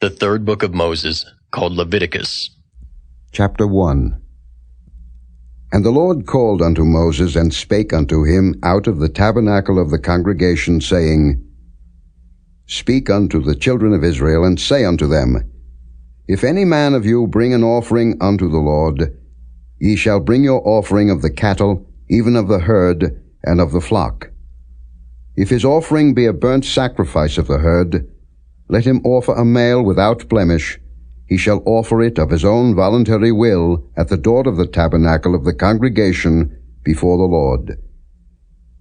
The third book of Moses, called Leviticus. Chapter 1. And the Lord called unto Moses, and spake unto him out of the tabernacle of the congregation, saying, Speak unto the children of Israel, and say unto them, If any man of you bring an offering unto the Lord, ye shall bring your offering of the cattle, even of the herd, and of the flock. If his offering be a burnt sacrifice of the herd, let him offer a male without blemish. He shall offer it of his own voluntary will at the door of the tabernacle of the congregation before the Lord.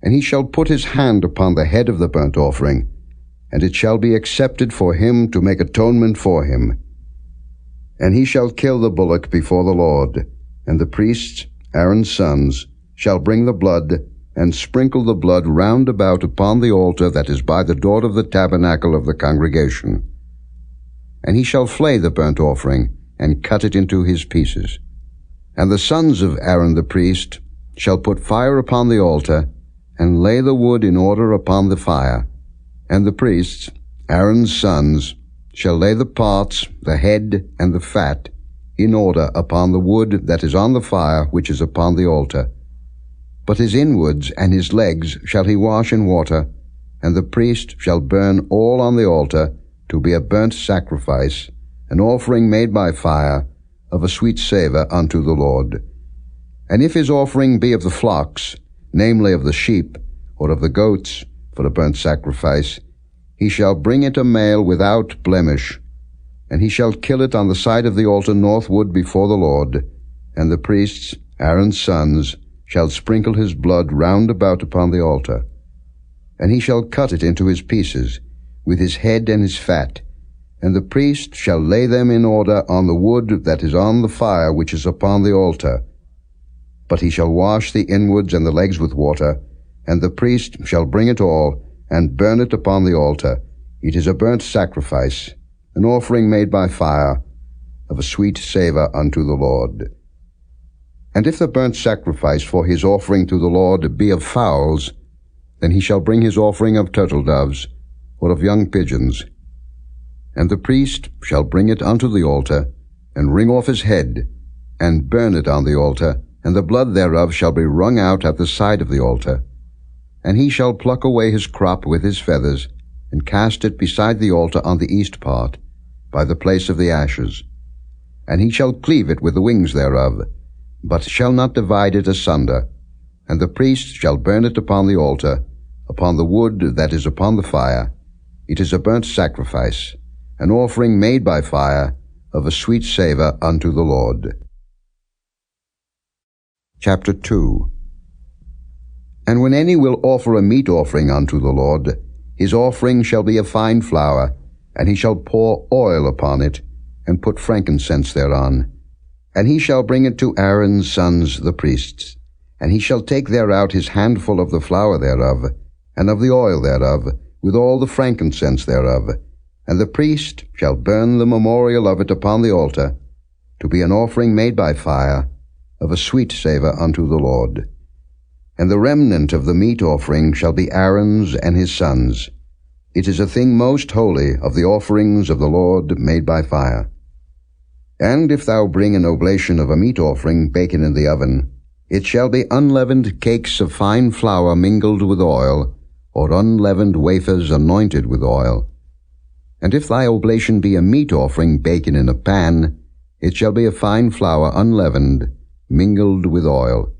And he shall put his hand upon the head of the burnt offering, and it shall be accepted for him to make atonement for him. And he shall kill the bullock before the Lord, and the priests, Aaron's sons, shall bring the blood, and sprinkle the blood round about upon the altar that is by the door of the tabernacle of the congregation. And he shall flay the burnt offering, and cut it into his pieces. And the sons of Aaron the priest shall put fire upon the altar, and lay the wood in order upon the fire. And the priests, Aaron's sons, shall lay the parts, the head, and the fat, in order upon the wood that is on the fire which is upon the altar. But his inwards and his legs shall he wash in water, and the priest shall burn all on the altar, to be a burnt sacrifice, an offering made by fire, of a sweet savour unto the Lord. And if his offering be of the flocks, namely of the sheep, or of the goats, for a burnt sacrifice, he shall bring it a male without blemish, and he shall kill it on the side of the altar northward before the Lord, and the priests, Aaron's sons, shall sprinkle his blood round about upon the altar. And he shall cut it into his pieces, with his head and his fat, and the priest shall lay them in order on the wood that is on the fire which is upon the altar. But he shall wash the inwards and the legs with water, and the priest shall bring it all, and burn it upon the altar. It is a burnt sacrifice, an offering made by fire, of a sweet savour unto the Lord. And if the burnt sacrifice for his offering to the Lord be of fowls, then he shall bring his offering of turtle-doves, or of young pigeons. And the priest shall bring it unto the altar, and wring off his head, and burn it on the altar, and the blood thereof shall be wrung out at the side of the altar. And he shall pluck away his crop with his feathers, and cast it beside the altar on the east part, by the place of the ashes. And he shall cleave it with the wings thereof, but shall not divide it asunder. And the priest shall burn it upon the altar, upon the wood that is upon the fire. It is a burnt sacrifice, an offering made by fire, of a sweet savour unto the Lord. Chapter 2. And when any will offer a meat offering unto the Lord, his offering shall be of fine flour, and he shall pour oil upon it, and put frankincense thereon. And he shall bring it to Aaron's sons the priests, and he shall take thereout his handful of the flour thereof, and of the oil thereof, with all the frankincense thereof. And the priest shall burn the memorial of it upon the altar, to be an offering made by fire, of a sweet savour unto the Lord. And the remnant of the meat offering shall be Aaron's and his sons. It is a thing most holy of the offerings of the Lord made by fire. And if thou bring an oblation of a meat offering baken in the oven, it shall be unleavened cakes of fine flour mingled with oil, or unleavened wafers anointed with oil. And if thy oblation be a meat offering baken in a pan, it shall be a fine flour unleavened, mingled with oil.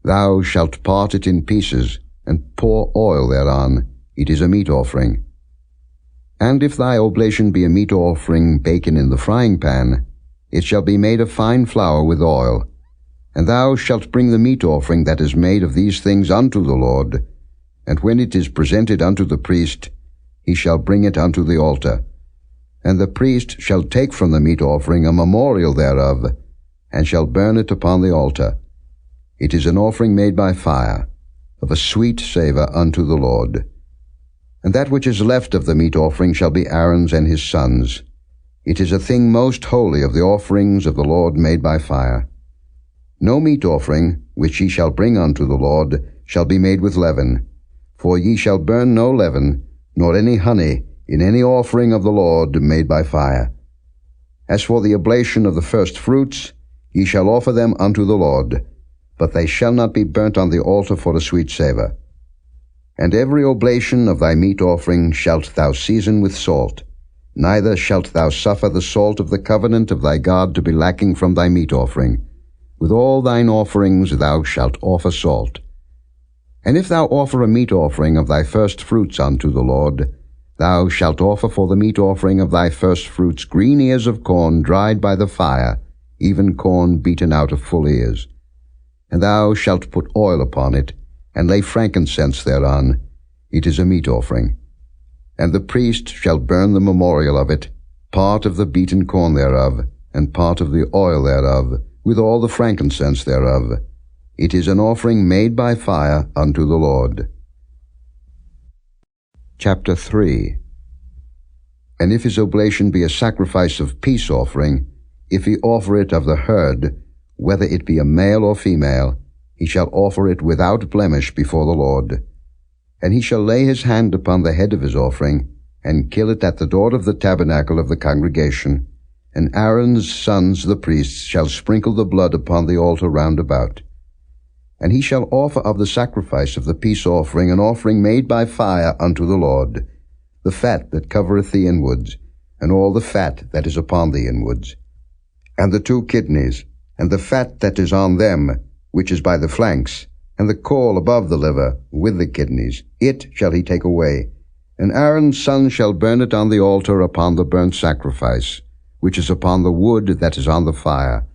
Thou shalt part it in pieces, and pour oil thereon. It is a meat offering. And if thy oblation be a meat offering baken in the frying pan, it shall be made of fine flour with oil. And thou shalt bring the meat offering that is made of these things unto the Lord, and when it is presented unto the priest, he shall bring it unto the altar. And the priest shall take from the meat offering a memorial thereof, and shall burn it upon the altar. It is an offering made by fire, of a sweet savour unto the Lord. And that which is left of the meat offering shall be Aaron's and his sons. It is a thing most holy of the offerings of the Lord made by fire. No meat offering, which ye shall bring unto the Lord, shall be made with leaven. For ye shall burn no leaven, nor any honey, in any offering of the Lord made by fire. As for the oblation of the first fruits, ye shall offer them unto the Lord, but they shall not be burnt on the altar for a sweet savour. And every oblation of thy meat offering shalt thou season with salt, neither shalt thou suffer the salt of the covenant of thy God to be lacking from thy meat offering. With all thine offerings thou shalt offer salt. And if thou offer a meat offering of thy first fruits unto the Lord, thou shalt offer for the meat offering of thy first fruits green ears of corn dried by the fire, even corn beaten out of full ears. And thou shalt put oil upon it, and lay frankincense thereon. It is a meat offering. And the priest shall burn the memorial of it, part of the beaten corn thereof, and part of the oil thereof, with all the frankincense thereof. It is an offering made by fire unto the Lord. Chapter 3. And if his oblation be a sacrifice of peace offering, if he offer it of the herd, whether it be a male or female, he shall offer it without blemish before the Lord. And he shall lay his hand upon the head of his offering, and kill it at the door of the tabernacle of the congregation. And Aaron's sons the priests shall sprinkle the blood upon the altar round about. And he shall offer of the sacrifice of the peace offering an offering made by fire unto the Lord, the fat that covereth the inwards, and all the fat that is upon the inwards, and the 2 kidneys, and the fat that is on them, which is by the flanks, and the caul above the liver, with the kidneys, it shall he take away. And Aaron's son shall burn it on the altar upon the burnt sacrifice, which is upon the wood that is on the fire.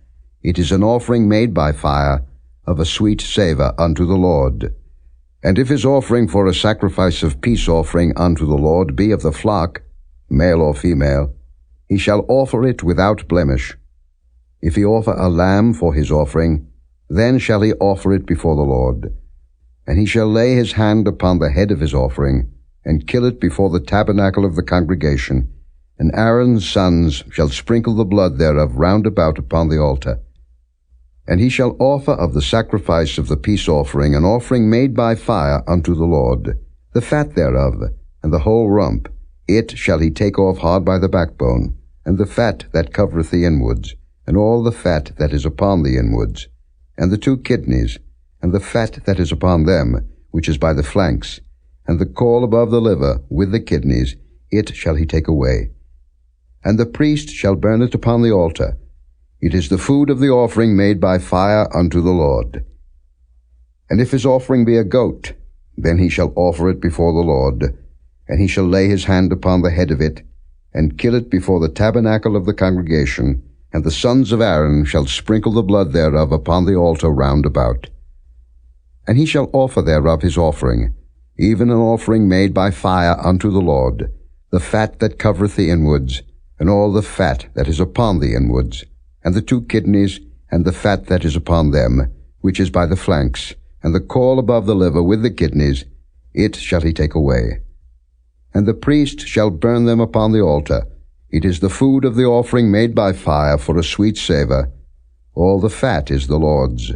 It is an offering made by fire, of a sweet savour unto the Lord. And if his offering for a sacrifice of peace offering unto the Lord be of the flock, male or female, he shall offer it without blemish. If he offer a lamb for his offering, then shall he offer it before the Lord. And he shall lay his hand upon the head of his offering, and kill it before the tabernacle of the congregation, and Aaron's sons shall sprinkle the blood thereof round about upon the altar. And he shall offer of the sacrifice of the peace offering an offering made by fire unto the Lord, the fat thereof, and the whole rump, it shall he take off hard by the backbone, and the fat that covereth the inwards, and all the fat that is upon the inwards, and the 2 kidneys, and the fat that is upon them, which is by the flanks, and the caul above the liver, with the kidneys, it shall he take away. And the priest shall burn it upon the altar. It is the food of the offering made by fire unto the Lord. And if his offering be a goat, then he shall offer it before the Lord, and he shall lay his hand upon the head of it, and kill it before the tabernacle of the congregation, and the sons of Aaron shall sprinkle the blood thereof upon the altar round about. And he shall offer thereof his offering, even an offering made by fire unto the Lord, the fat that covereth the inwards, and all the fat that is upon the inwards, and the 2 kidneys, and the fat that is upon them, which is by the flanks, and the caul above the liver with the kidneys, it shall he take away. And the priest shall burn them upon the altar. It is the food of the offering made by fire for a sweet savour. All the fat is the Lord's.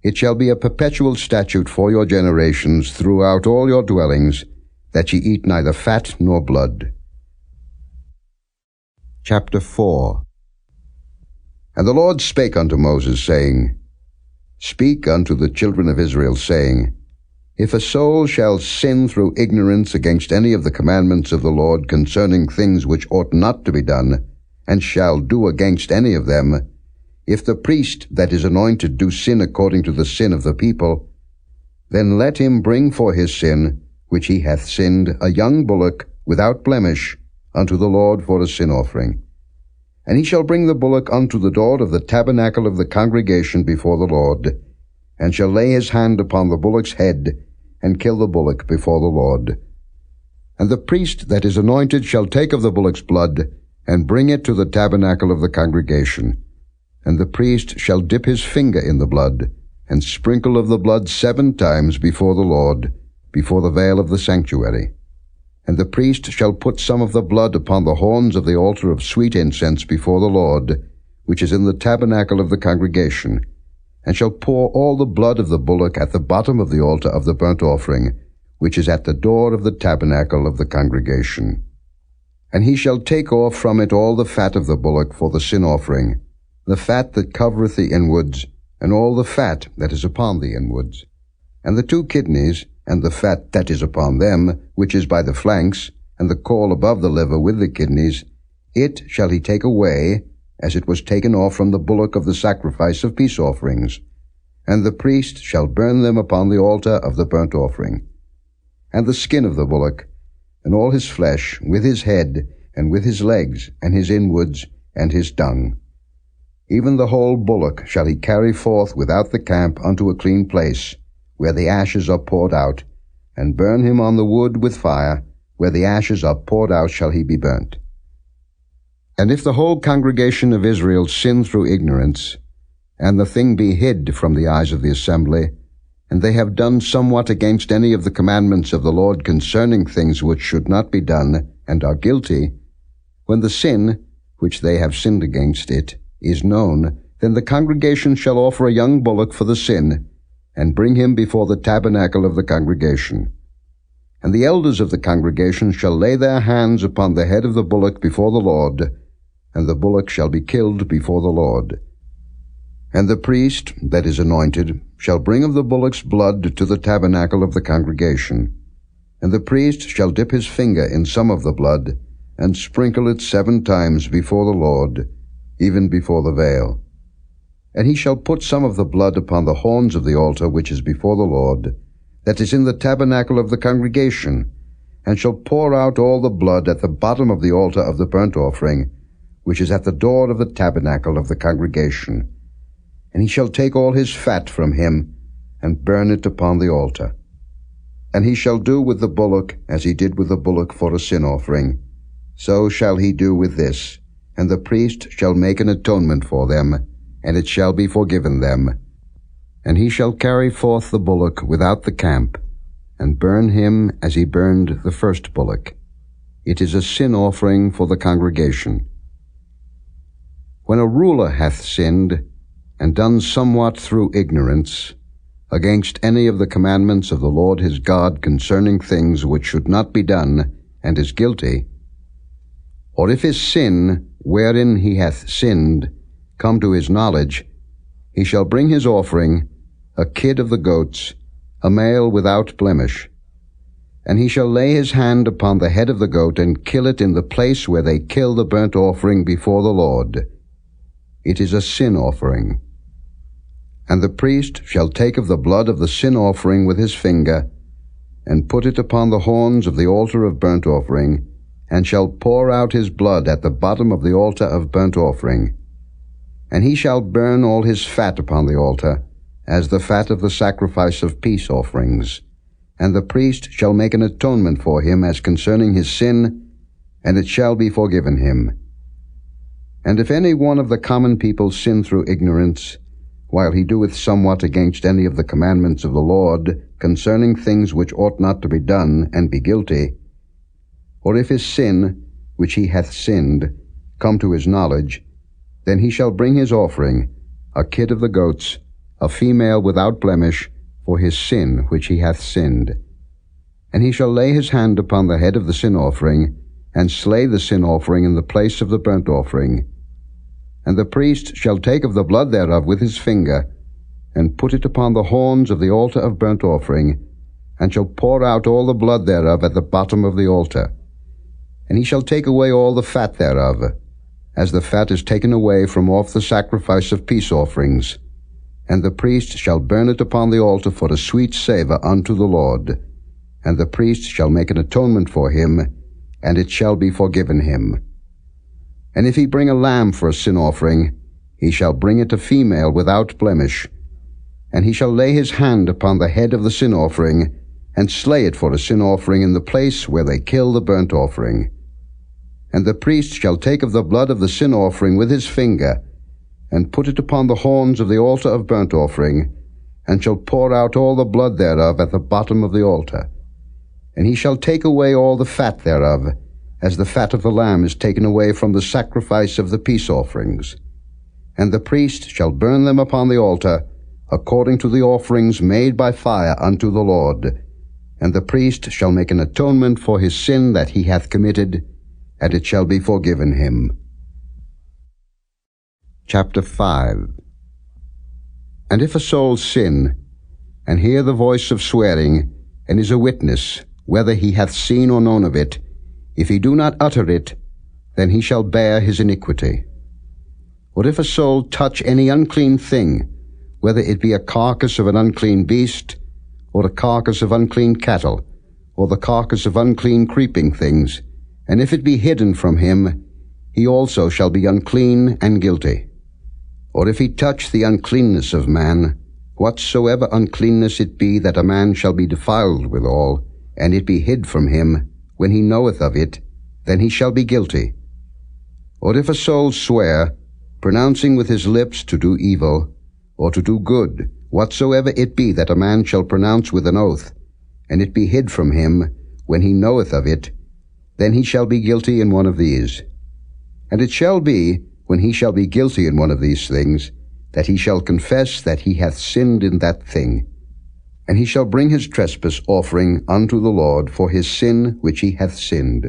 It shall be a perpetual statute for your generations throughout all your dwellings, that ye eat neither fat nor blood. Chapter 4. And the Lord spake unto Moses, saying, Speak unto the children of Israel, saying, If a soul shall sin through ignorance against any of the commandments of the Lord concerning things which ought not to be done, and shall do against any of them, if the priest that is anointed do sin according to the sin of the people, then let him bring for his sin, which he hath sinned, a young bullock without blemish, unto the Lord for a sin offering. And he shall bring the bullock unto the door of the tabernacle of the congregation before the Lord, and shall lay his hand upon the bullock's head, and kill the bullock before the Lord. And the priest that is anointed shall take of the bullock's blood, and bring it to the tabernacle of the congregation. And the priest shall dip his finger in the blood, and sprinkle of the blood 7 times before the Lord, before the veil of the sanctuary. And the priest shall put some of the blood upon the horns of the altar of sweet incense before the Lord, which is in the tabernacle of the congregation, and shall pour all the blood of the bullock at the bottom of the altar of the burnt offering, which is at the door of the tabernacle of the congregation. And he shall take off from it all the fat of the bullock for the sin offering, the fat that covereth the inwards, and all the fat that is upon the inwards, and the 2 kidneys, and the fat that is upon them, which is by the flanks, and the caul above the liver with the kidneys, it shall he take away, as it was taken off from the bullock of the sacrifice of peace offerings. And the priest shall burn them upon the altar of the burnt offering. And the skin of the bullock, and all his flesh, with his head, and with his legs, and his inwards, and his dung. Even the whole bullock shall he carry forth without the camp unto a clean place, where the ashes are poured out, and burn him on the wood with fire, where the ashes are poured out shall he be burnt. And if the whole congregation of Israel sin through ignorance, and the thing be hid from the eyes of the assembly, and they have done somewhat against any of the commandments of the Lord concerning things which should not be done, and are guilty, when the sin, which they have sinned against it, is known, then the congregation shall offer a young bullock for the sin, and bring him before the tabernacle of the congregation. And the elders of the congregation shall lay their hands upon the head of the bullock before the Lord, and the bullock shall be killed before the Lord. And the priest that is anointed shall bring of the bullock's blood to the tabernacle of the congregation. And the priest shall dip his finger in some of the blood, and sprinkle it 7 times before the Lord, even before the veil. And he shall put some of the blood upon the horns of the altar which is before the Lord, that is in the tabernacle of the congregation, and shall pour out all the blood at the bottom of the altar of the burnt offering, which is at the door of the tabernacle of the congregation. And he shall take all his fat from him, and burn it upon the altar. And he shall do with the bullock as he did with the bullock for a sin offering. So shall he do with this, and the priest shall make an atonement for them, and it shall be forgiven them. And he shall carry forth the bullock without the camp, and burn him as he burned the first bullock. It is a sin offering for the congregation. When a ruler hath sinned, and done somewhat through ignorance, against any of the commandments of the Lord his God concerning things which should not be done, and is guilty, or if his sin, wherein he hath sinned, come to his knowledge, he shall bring his offering, a kid of the goats, a male without blemish. And he shall lay his hand upon the head of the goat, and kill it in the place where they kill the burnt offering before the Lord. It is a sin offering. And the priest shall take of the blood of the sin offering with his finger, and put it upon the horns of the altar of burnt offering, and shall pour out his blood at the bottom of the altar of burnt offering. And he shall burn all his fat upon the altar, as the fat of the sacrifice of peace offerings. And the priest shall make an atonement for him as concerning his sin, and it shall be forgiven him. And if any one of the common people sin through ignorance, while he doeth somewhat against any of the commandments of the Lord concerning things which ought not to be done, and be guilty, or if his sin, which he hath sinned, come to his knowledge, then he shall bring his offering, a kid of the goats, a female without blemish, for his sin which he hath sinned. And he shall lay his hand upon the head of the sin offering, and slay the sin offering in the place of the burnt offering. And the priest shall take of the blood thereof with his finger, and put it upon the horns of the altar of burnt offering, and shall pour out all the blood thereof at the bottom of the altar. And he shall take away all the fat thereof, as the fat is taken away from off the sacrifice of peace offerings. And the priest shall burn it upon the altar for a sweet savour unto the Lord. And the priest shall make an atonement for him, and it shall be forgiven him. And if he bring a lamb for a sin offering, he shall bring it a female without blemish. And he shall lay his hand upon the head of the sin offering, and slay it for a sin offering in the place where they kill the burnt offering. And the priest shall take of the blood of the sin offering with his finger, and put it upon the horns of the altar of burnt offering, and shall pour out all the blood thereof at the bottom of the altar. And he shall take away all the fat thereof, as the fat of the lamb is taken away from the sacrifice of the peace offerings. And the priest shall burn them upon the altar, according to the offerings made by fire unto the Lord. And the priest shall make an atonement for his sin that he hath committed, and it shall be forgiven him. Chapter 5. And if a soul sin, and hear the voice of swearing, and is a witness, whether he hath seen or known of it, if he do not utter it, then he shall bear his iniquity. Or if a soul touch any unclean thing, whether it be a carcass of an unclean beast, or a carcass of unclean cattle, or the carcass of unclean creeping things, and if it be hidden from him, he also shall be unclean and guilty. Or if he touch the uncleanness of man, whatsoever uncleanness it be that a man shall be defiled withal, and it be hid from him, when he knoweth of it, then he shall be guilty. Or if a soul swear, pronouncing with his lips to do evil, or to do good, whatsoever it be that a man shall pronounce with an oath, and it be hid from him, when he knoweth of it, then he shall be guilty in one of these. And it shall be, when he shall be guilty in one of these things, that he shall confess that he hath sinned in that thing. And he shall bring his trespass offering unto the Lord for his sin which he hath sinned,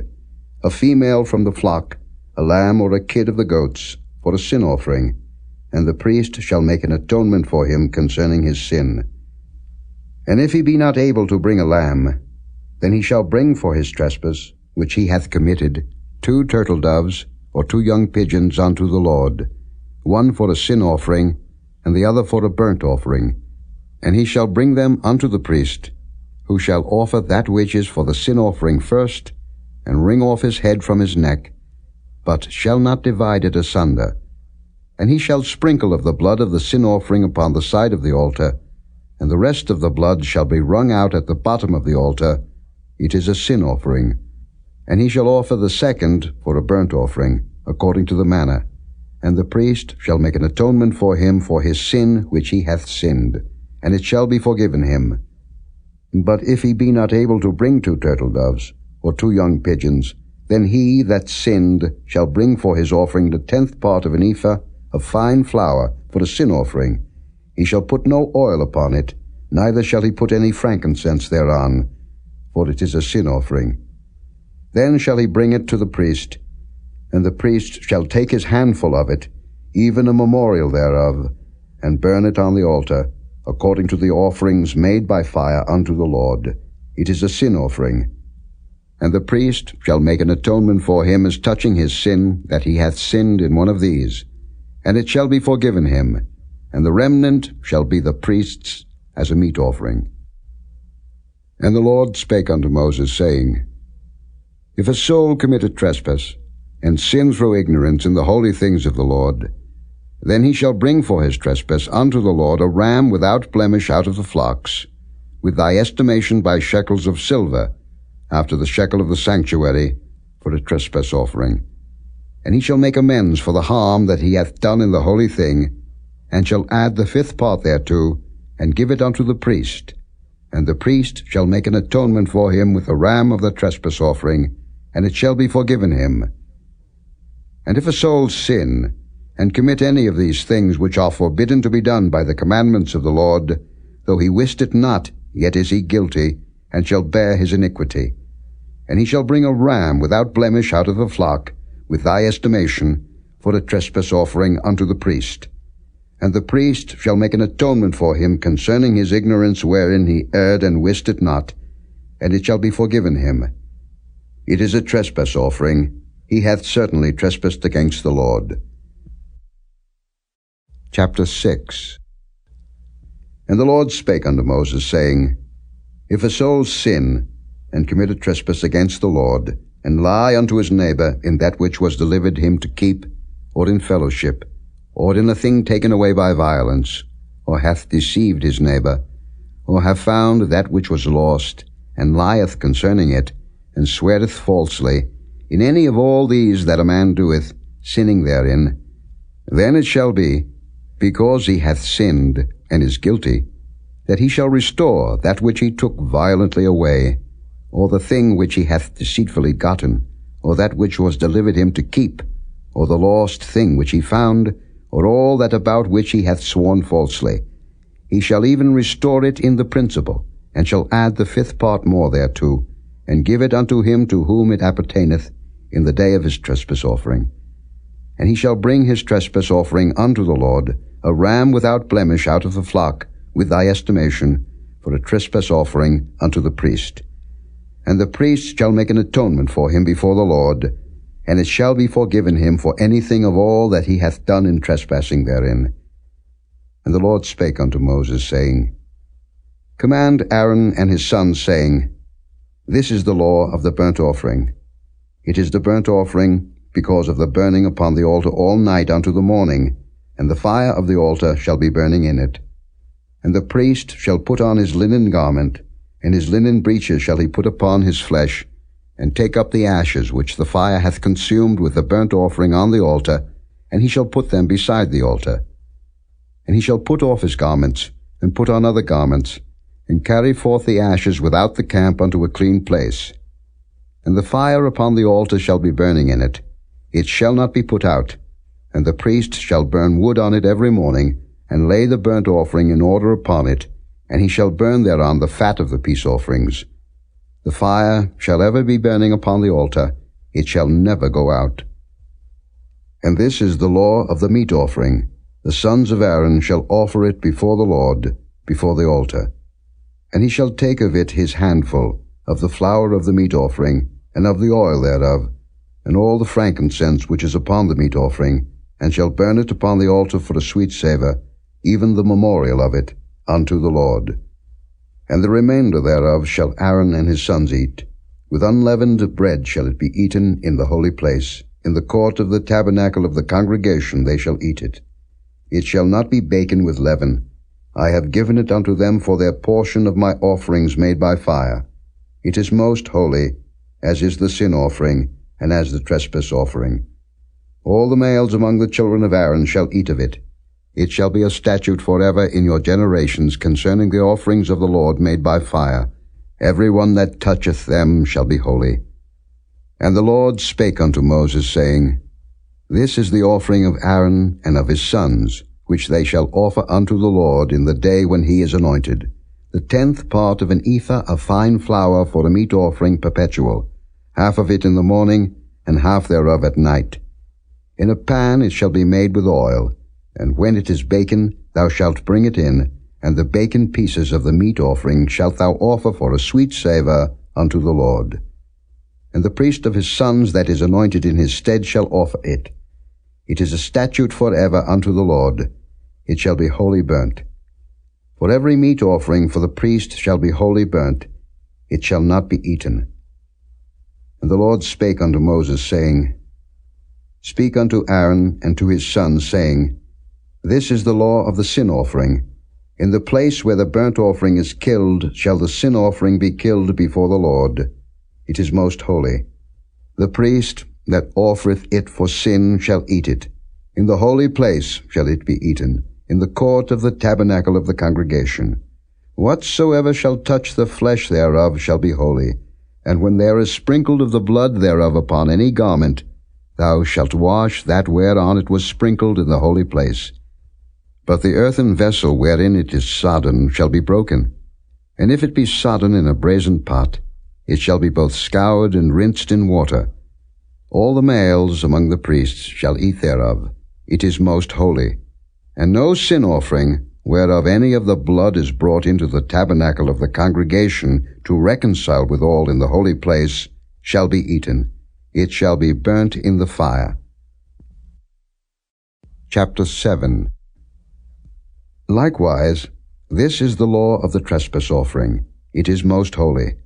a female from the flock, a lamb or a kid of the goats, for a sin offering, and the priest shall make an atonement for him concerning his sin. And if he be not able to bring a lamb, then he shall bring for his trespass, which he hath committed, 2 turtle doves, or 2 young pigeons unto the Lord, one for a sin offering, and the other for a burnt offering. And he shall bring them unto the priest, who shall offer that which is for the sin offering first, and wring off his head from his neck, but shall not divide it asunder. And he shall sprinkle of the blood of the sin offering upon the side of the altar, and the rest of the blood shall be wrung out at the bottom of the altar. It is a sin offering. And he shall offer the second for a burnt offering, according to the manner. And the priest shall make an atonement for him for his sin which he hath sinned, and it shall be forgiven him. But if he be not able to bring 2 turtle doves, or 2 young pigeons, then he that sinned shall bring for his offering the 10th part of an ephah of fine flour for a sin offering. He shall put no oil upon it, neither shall he put any frankincense thereon, for it is a sin offering. Then shall he bring it to the priest, and the priest shall take his handful of it, even a memorial thereof, and burn it on the altar, according to the offerings made by fire unto the Lord. It is a sin offering. And the priest shall make an atonement for him as touching his sin, that he hath sinned in one of these, and it shall be forgiven him, and the remnant shall be the priest's as a meat offering. And the Lord spake unto Moses, saying, If a soul commit a trespass, and sin through ignorance in the holy things of the Lord, then he shall bring for his trespass unto the Lord a ram without blemish out of the flocks, with thy estimation by shekels of silver, after the shekel of the sanctuary, for a trespass offering. And he shall make amends for the harm that he hath done in the holy thing, and shall add the 5th part thereto, and give it unto the priest. And the priest shall make an atonement for him with a ram of the trespass offering, and it shall be forgiven him. And if a soul sin, and commit any of these things which are forbidden to be done by the commandments of the Lord, though he wist it not, yet is he guilty, and shall bear his iniquity. And he shall bring a ram without blemish out of the flock, with thy estimation, for a trespass offering unto the priest. And the priest shall make an atonement for him concerning his ignorance wherein he erred and wist it not, and it shall be forgiven him. It is a trespass offering. He hath certainly trespassed against the Lord. Chapter 6. And the Lord spake unto Moses, saying, If a soul sin, and commit a trespass against the Lord, and lie unto his neighbor in that which was delivered him to keep, or in fellowship, or in a thing taken away by violence, or hath deceived his neighbor, or have found that which was lost, and lieth concerning it, and sweareth falsely, in any of all these that a man doeth, sinning therein, then it shall be, because he hath sinned, and is guilty, that he shall restore that which he took violently away, or the thing which he hath deceitfully gotten, or that which was delivered him to keep, or the lost thing which he found, or all that about which he hath sworn falsely. He shall even restore it in the principal, and shall add the 5th part more thereto, and give it unto him to whom it appertaineth, in the day of his trespass offering. And he shall bring his trespass offering unto the Lord, a ram without blemish out of the flock, with thy estimation, for a trespass offering unto the priest. And the priest shall make an atonement for him before the Lord, and it shall be forgiven him for anything of all that he hath done in trespassing therein. And the Lord spake unto Moses, saying, Command Aaron and his sons, saying, This is the law of the burnt offering. It is the burnt offering because of the burning upon the altar all night unto the morning, and the fire of the altar shall be burning in it. And the priest shall put on his linen garment, and his linen breeches shall he put upon his flesh, and take up the ashes which the fire hath consumed with the burnt offering on the altar, and he shall put them beside the altar. And he shall put off his garments, and put on other garments, and carry forth the ashes without the camp unto a clean place. And the fire upon the altar shall be burning in it. It shall not be put out. And the priest shall burn wood on it every morning, and lay the burnt offering in order upon it, and he shall burn thereon the fat of the peace offerings. The fire shall ever be burning upon the altar, it shall never go out. And this is the law of the meat offering. The sons of Aaron shall offer it before the Lord, before the altar. And he shall take of it his handful, of the flour of the meat offering, and of the oil thereof, and all the frankincense which is upon the meat offering, and shall burn it upon the altar for a sweet savour, even the memorial of it, unto the Lord. And the remainder thereof shall Aaron and his sons eat. With unleavened bread shall it be eaten in the holy place. In the court of the tabernacle of the congregation they shall eat it. It shall not be baken with leaven. I have given it unto them for their portion of my offerings made by fire. It is most holy, as is the sin offering, and as the trespass offering. All the males among the children of Aaron shall eat of it. It shall be a statute forever in your generations concerning the offerings of the Lord made by fire. Every one that toucheth them shall be holy. And the Lord spake unto Moses, saying, This is the offering of Aaron and of his sons, which they shall offer unto the Lord in the day when he is anointed, the 10th part of an ephah of fine flour for a meat offering perpetual, half of it in the morning, and half thereof at night. In a pan it shall be made with oil, and when it is baken, thou shalt bring it in, and the baken pieces of the meat offering shalt thou offer for a sweet savour unto the Lord. And the priest of his sons that is anointed in his stead shall offer it. It is a statute forever unto the Lord. It shall be wholly burnt. For every meat offering for the priest shall be wholly burnt. It shall not be eaten. And the Lord spake unto Moses, saying, Speak unto Aaron and to his sons, saying, This is the law of the sin offering. In the place where the burnt offering is killed shall the sin offering be killed before the Lord. It is most holy. The priest that offereth it for sin shall eat it. In the holy place shall it be eaten, in the court of the tabernacle of the congregation. Whatsoever shall touch the flesh thereof shall be holy. And when there is sprinkled of the blood thereof upon any garment, thou shalt wash that whereon it was sprinkled in the holy place. But the earthen vessel wherein it is sodden shall be broken. And if it be sodden in a brazen pot, it shall be both scoured and rinsed in water. All the males among the priests shall eat thereof. It is most holy. And no sin offering, whereof any of the blood is brought into the tabernacle of the congregation to reconcile withal in the holy place, shall be eaten. It shall be burnt in the fire. Chapter 7. Likewise, this is the law of the trespass offering. It is most holy.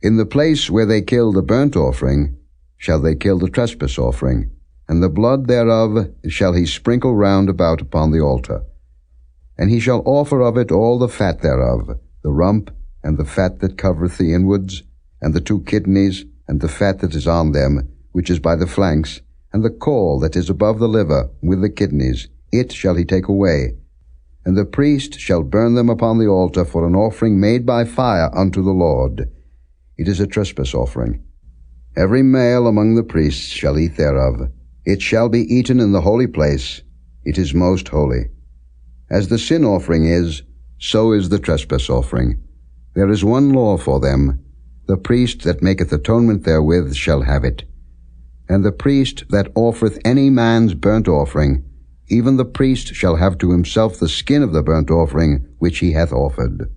In the place where they kill the burnt offering, shall they kill the trespass offering, and the blood thereof shall he sprinkle round about upon the altar. And he shall offer of it all the fat thereof, the rump, and the fat that covereth the inwards, and the 2 kidneys, and the fat that is on them, which is by the flanks, and the caul that is above the liver, with the kidneys, it shall he take away. And the priest shall burn them upon the altar for an offering made by fire unto the Lord. It is a trespass offering. Every male among the priests shall eat thereof. It shall be eaten in the holy place. It is most holy. As the sin offering is, so is the trespass offering. There is one law for them. The priest that maketh atonement therewith shall have it. And the priest that offereth any man's burnt offering, even the priest shall have to himself the skin of the burnt offering which he hath offered.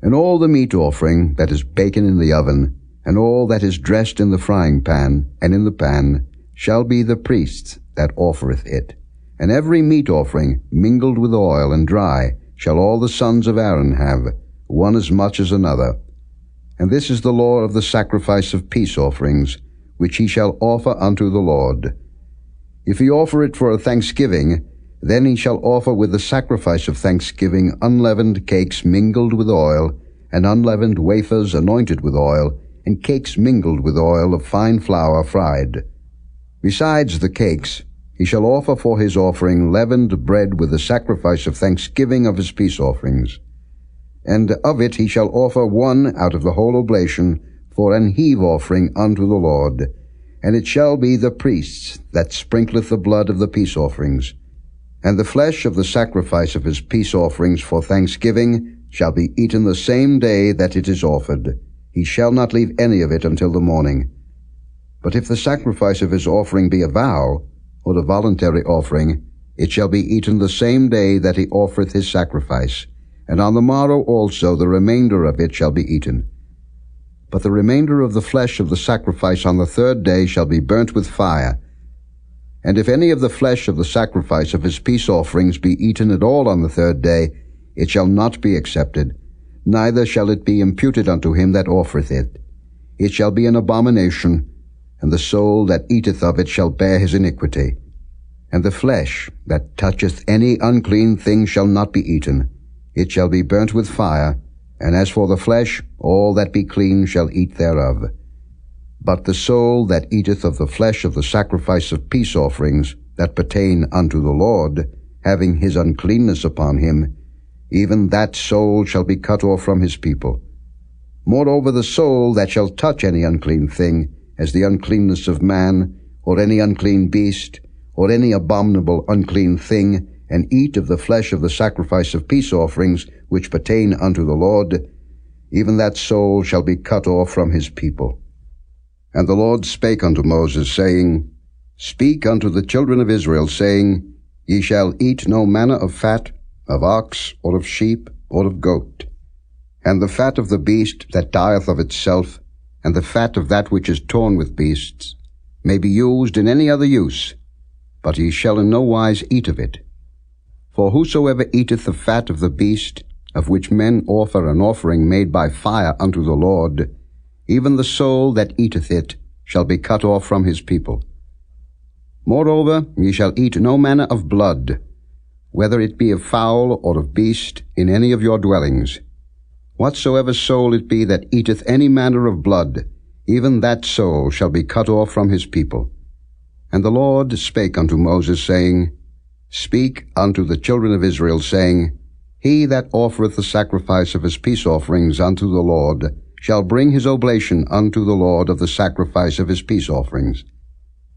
And all the meat offering that is baken in the oven, and all that is dressed in the frying pan and in the pan, shall be the priest's that offereth it. And every meat offering mingled with oil and dry shall all the sons of Aaron have, one as much as another. And this is the law of the sacrifice of peace offerings, which he shall offer unto the Lord. If he offer it for a thanksgiving, then he shall offer with the sacrifice of thanksgiving unleavened cakes mingled with oil, and unleavened wafers anointed with oil, and cakes mingled with oil of fine flour fried. Besides the cakes, he shall offer for his offering leavened bread with the sacrifice of thanksgiving of his peace offerings. And of it he shall offer one out of the whole oblation for an heave offering unto the Lord. And it shall be the priest's that sprinkleth the blood of the peace offerings. And the flesh of the sacrifice of his peace offerings for thanksgiving shall be eaten the same day that it is offered. He shall not leave any of it until the morning. But if the sacrifice of his offering be a vow, or a voluntary offering, it shall be eaten the same day that he offereth his sacrifice, and on the morrow also the remainder of it shall be eaten. But the remainder of the flesh of the sacrifice on the third day shall be burnt with fire. And if any of the flesh of the sacrifice of his peace offerings be eaten at all on the third day, it shall not be accepted, neither shall it be imputed unto him that offereth it. It shall be an abomination, and the soul that eateth of it shall bear his iniquity. And the flesh that toucheth any unclean thing shall not be eaten. It shall be burnt with fire, and as for the flesh, all that be clean shall eat thereof. But the soul that eateth of the flesh of the sacrifice of peace offerings that pertain unto the Lord, having his uncleanness upon him, even that soul shall be cut off from his people. Moreover, the soul that shall touch any unclean thing, as the uncleanness of man, or any unclean beast, or any abominable unclean thing, and eat of the flesh of the sacrifice of peace offerings which pertain unto the Lord, even that soul shall be cut off from his people. And the Lord spake unto Moses, saying, Speak unto the children of Israel, saying, Ye shall eat no manner of fat, of ox, or of sheep, or of goat. And the fat of the beast that dieth of itself, and the fat of that which is torn with beasts, may be used in any other use, but ye shall in no wise eat of it. For whosoever eateth the fat of the beast, of which men offer an offering made by fire unto the Lord, even the soul that eateth it shall be cut off from his people. Moreover, ye shall eat no manner of blood, whether it be of fowl or of beast, in any of your dwellings. Whatsoever soul it be that eateth any manner of blood, even that soul shall be cut off from his people. And the Lord spake unto Moses, saying, Speak unto the children of Israel, saying, He that offereth the sacrifice of his peace offerings unto the Lord shall bring his oblation unto the Lord of the sacrifice of his peace offerings.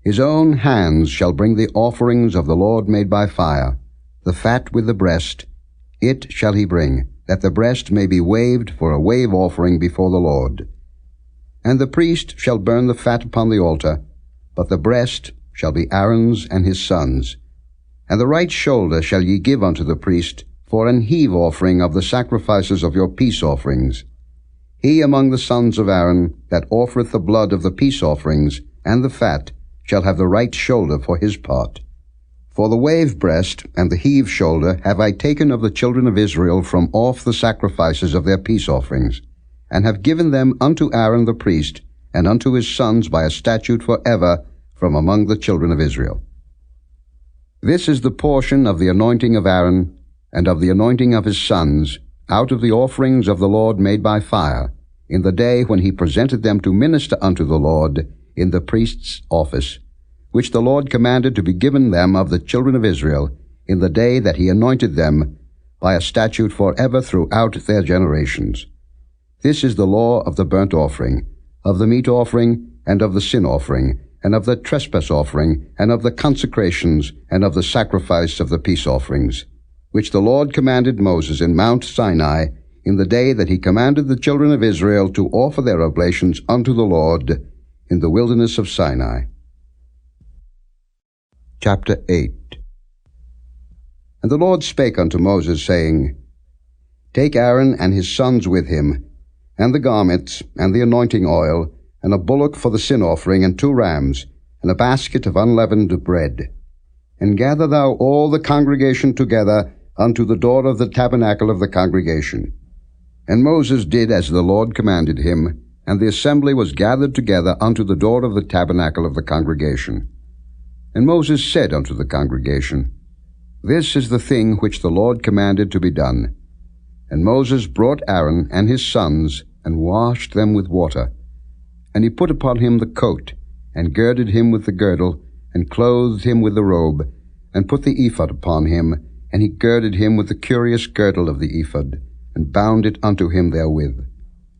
His own hands shall bring the offerings of the Lord made by fire, the fat with the breast, it shall he bring, that the breast may be waved for a wave offering before the Lord. And the priest shall burn the fat upon the altar, but the breast shall be Aaron's and his sons'. And the right shoulder shall ye give unto the priest for an heave offering of the sacrifices of your peace offerings. He among the sons of Aaron that offereth the blood of the peace offerings and the fat shall have the right shoulder for his part. For the wave breast and the heave shoulder have I taken of the children of Israel from off the sacrifices of their peace offerings, and have given them unto Aaron the priest, and unto his sons by a statute forever from among the children of Israel. This is the portion of the anointing of Aaron, and of the anointing of his sons, out of the offerings of the Lord made by fire, in the day when he presented them to minister unto the Lord in the priest's office, which the Lord commanded to be given them of the children of Israel, in the day that he anointed them, by a statute forever throughout their generations. This is the law of the burnt offering, of the meat offering, and of the sin offering, and of the trespass offering, and of the consecrations, and of the sacrifice of the peace offerings, which the Lord commanded Moses in Mount Sinai, in the day that he commanded the children of Israel to offer their oblations unto the Lord in the wilderness of Sinai. Chapter 8. And the Lord spake unto Moses, saying, Take Aaron and his sons with him, and the garments, and the anointing oil, and a bullock for the sin offering, and 2 rams, and a basket of unleavened bread. And gather thou all the congregation together unto the door of the tabernacle of the congregation. And Moses did as the Lord commanded him, and the assembly was gathered together unto the door of the tabernacle of the congregation. And Moses said unto the congregation, This is the thing which the Lord commanded to be done. And Moses brought Aaron and his sons, and washed them with water. And he put upon him the coat, and girded him with the girdle, and clothed him with the robe, and put the ephod upon him, and he girded him with the curious girdle of the ephod, and bound it unto him therewith.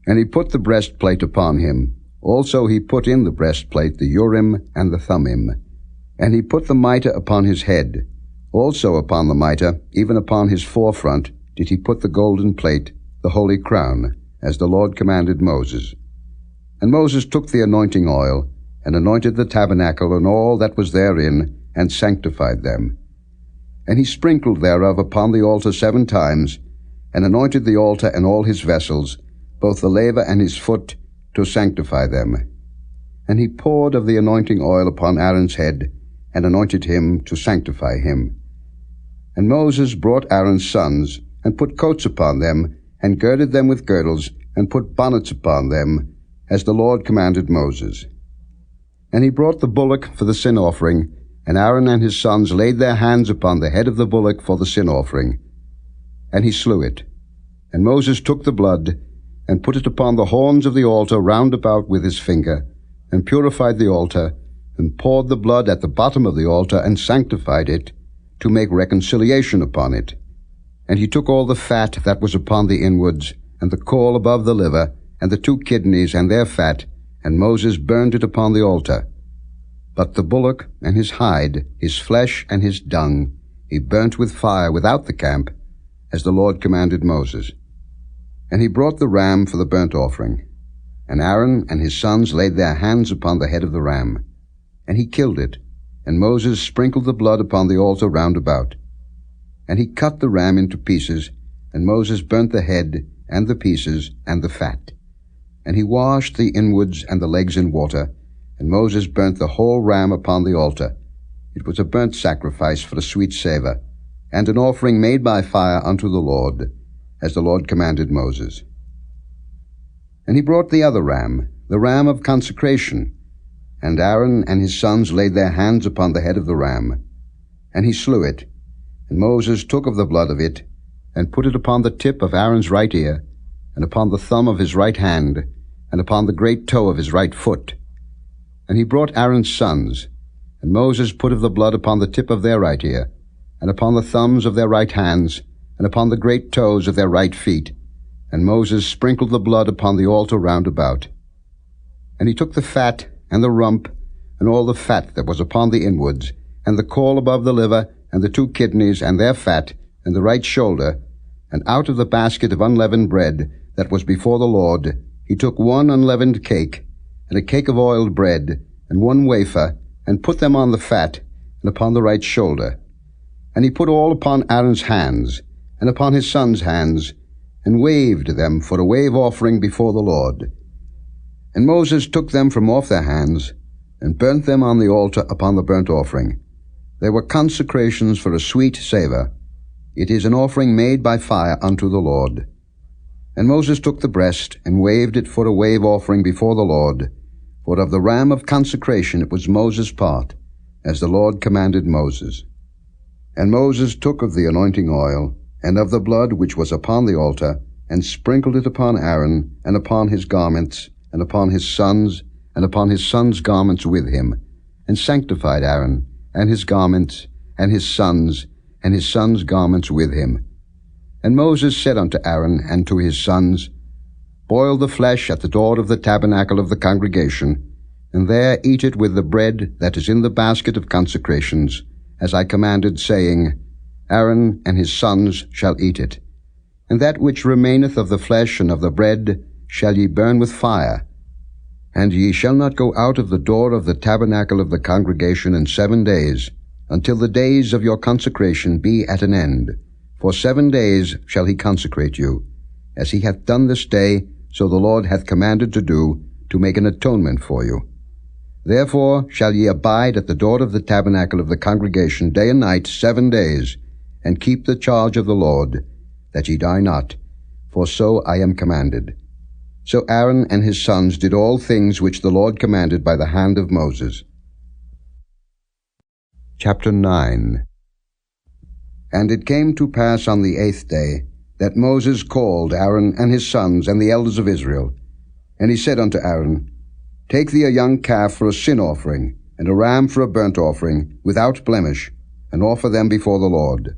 And he put the breastplate upon him. Also he put in the breastplate the Urim and the Thummim. And he put the mitre upon his head. Also upon the mitre, even upon his forefront, did he put the golden plate, the holy crown, as the Lord commanded Moses. And Moses took the anointing oil, and anointed the tabernacle and all that was therein, and sanctified them. And he sprinkled thereof upon the altar 7 times, and anointed the altar and all his vessels, both the laver and his foot, to sanctify them. And he poured of the anointing oil upon Aaron's head, and anointed him to sanctify him. And Moses brought Aaron's sons, and put coats upon them, and girded them with girdles, and put bonnets upon them, as the Lord commanded Moses. And he brought the bullock for the sin offering, and Aaron and his sons laid their hands upon the head of the bullock for the sin offering. And he slew it. And Moses took the blood, and put it upon the horns of the altar round about with his finger, and purified the altar, and poured the blood at the bottom of the altar, and sanctified it, to make reconciliation upon it. And he took all the fat that was upon the inwards, and the caul above the liver, and the 2 kidneys and their fat, and Moses burned it upon the altar. But the bullock and his hide, his flesh and his dung, he burnt with fire without the camp, as the Lord commanded Moses. And he brought the ram for the burnt offering. And Aaron and his sons laid their hands upon the head of the ram. And he killed it, and Moses sprinkled the blood upon the altar round about. And he cut the ram into pieces, and Moses burnt the head, and the pieces, and the fat. And he washed the inwards and the legs in water, and Moses burnt the whole ram upon the altar. It was a burnt sacrifice for a sweet savour, and an offering made by fire unto the Lord, as the Lord commanded Moses. And he brought the other ram, the ram of consecration, and Aaron and his sons laid their hands upon the head of the ram. And he slew it, and Moses took of the blood of it, and put it upon the tip of Aaron's right ear, and upon the thumb of his right hand, and upon the great toe of his right foot. And he brought Aaron's sons, and Moses put of the blood upon the tip of their right ear, and upon the thumbs of their right hands, and upon the great toes of their right feet. And Moses sprinkled the blood upon the altar round about. And he took the fat, and the rump, and all the fat that was upon the inwards, and the caul above the liver, and the 2 kidneys, and their fat, and the right shoulder, and out of the basket of unleavened bread that was before the Lord, he took 1 unleavened cake, and a cake of oiled bread, and 1 wafer, and put them on the fat, and upon the right shoulder. And he put all upon Aaron's hands, and upon his sons' hands, and waved them for a wave offering before the Lord. And Moses took them from off their hands, and burnt them on the altar upon the burnt offering. They were consecrations for a sweet savour. It is an offering made by fire unto the Lord. And Moses took the breast, and waved it for a wave offering before the Lord. For of the ram of consecration it was Moses' part, as the Lord commanded Moses. And Moses took of the anointing oil, and of the blood which was upon the altar, and sprinkled it upon Aaron, and upon his garments, and upon his sons, and upon his sons' garments with him, and sanctified Aaron, and his garments, and his sons' garments with him. And Moses said unto Aaron and to his sons, Boil the flesh at the door of the tabernacle of the congregation, and there eat it with the bread that is in the basket of consecrations, as I commanded, saying, Aaron and his sons shall eat it. And that which remaineth of the flesh and of the bread shall ye burn with fire. And ye shall not go out of the door of the tabernacle of the congregation in 7 days, until the days of your consecration be at an end. For 7 days shall he consecrate you, as he hath done this day, so the Lord hath commanded to do, to make an atonement for you. Therefore shall ye abide at the door of the tabernacle of the congregation day and night 7 days, and keep the charge of the Lord, that ye die not, for so I am commanded. So Aaron and his sons did all things which the Lord commanded by the hand of Moses. Chapter 9. And it came to pass on the 8th day, that Moses called Aaron and his sons and the elders of Israel. And he said unto Aaron, Take thee a young calf for a sin offering, and a ram for a burnt offering, without blemish, and offer them before the Lord.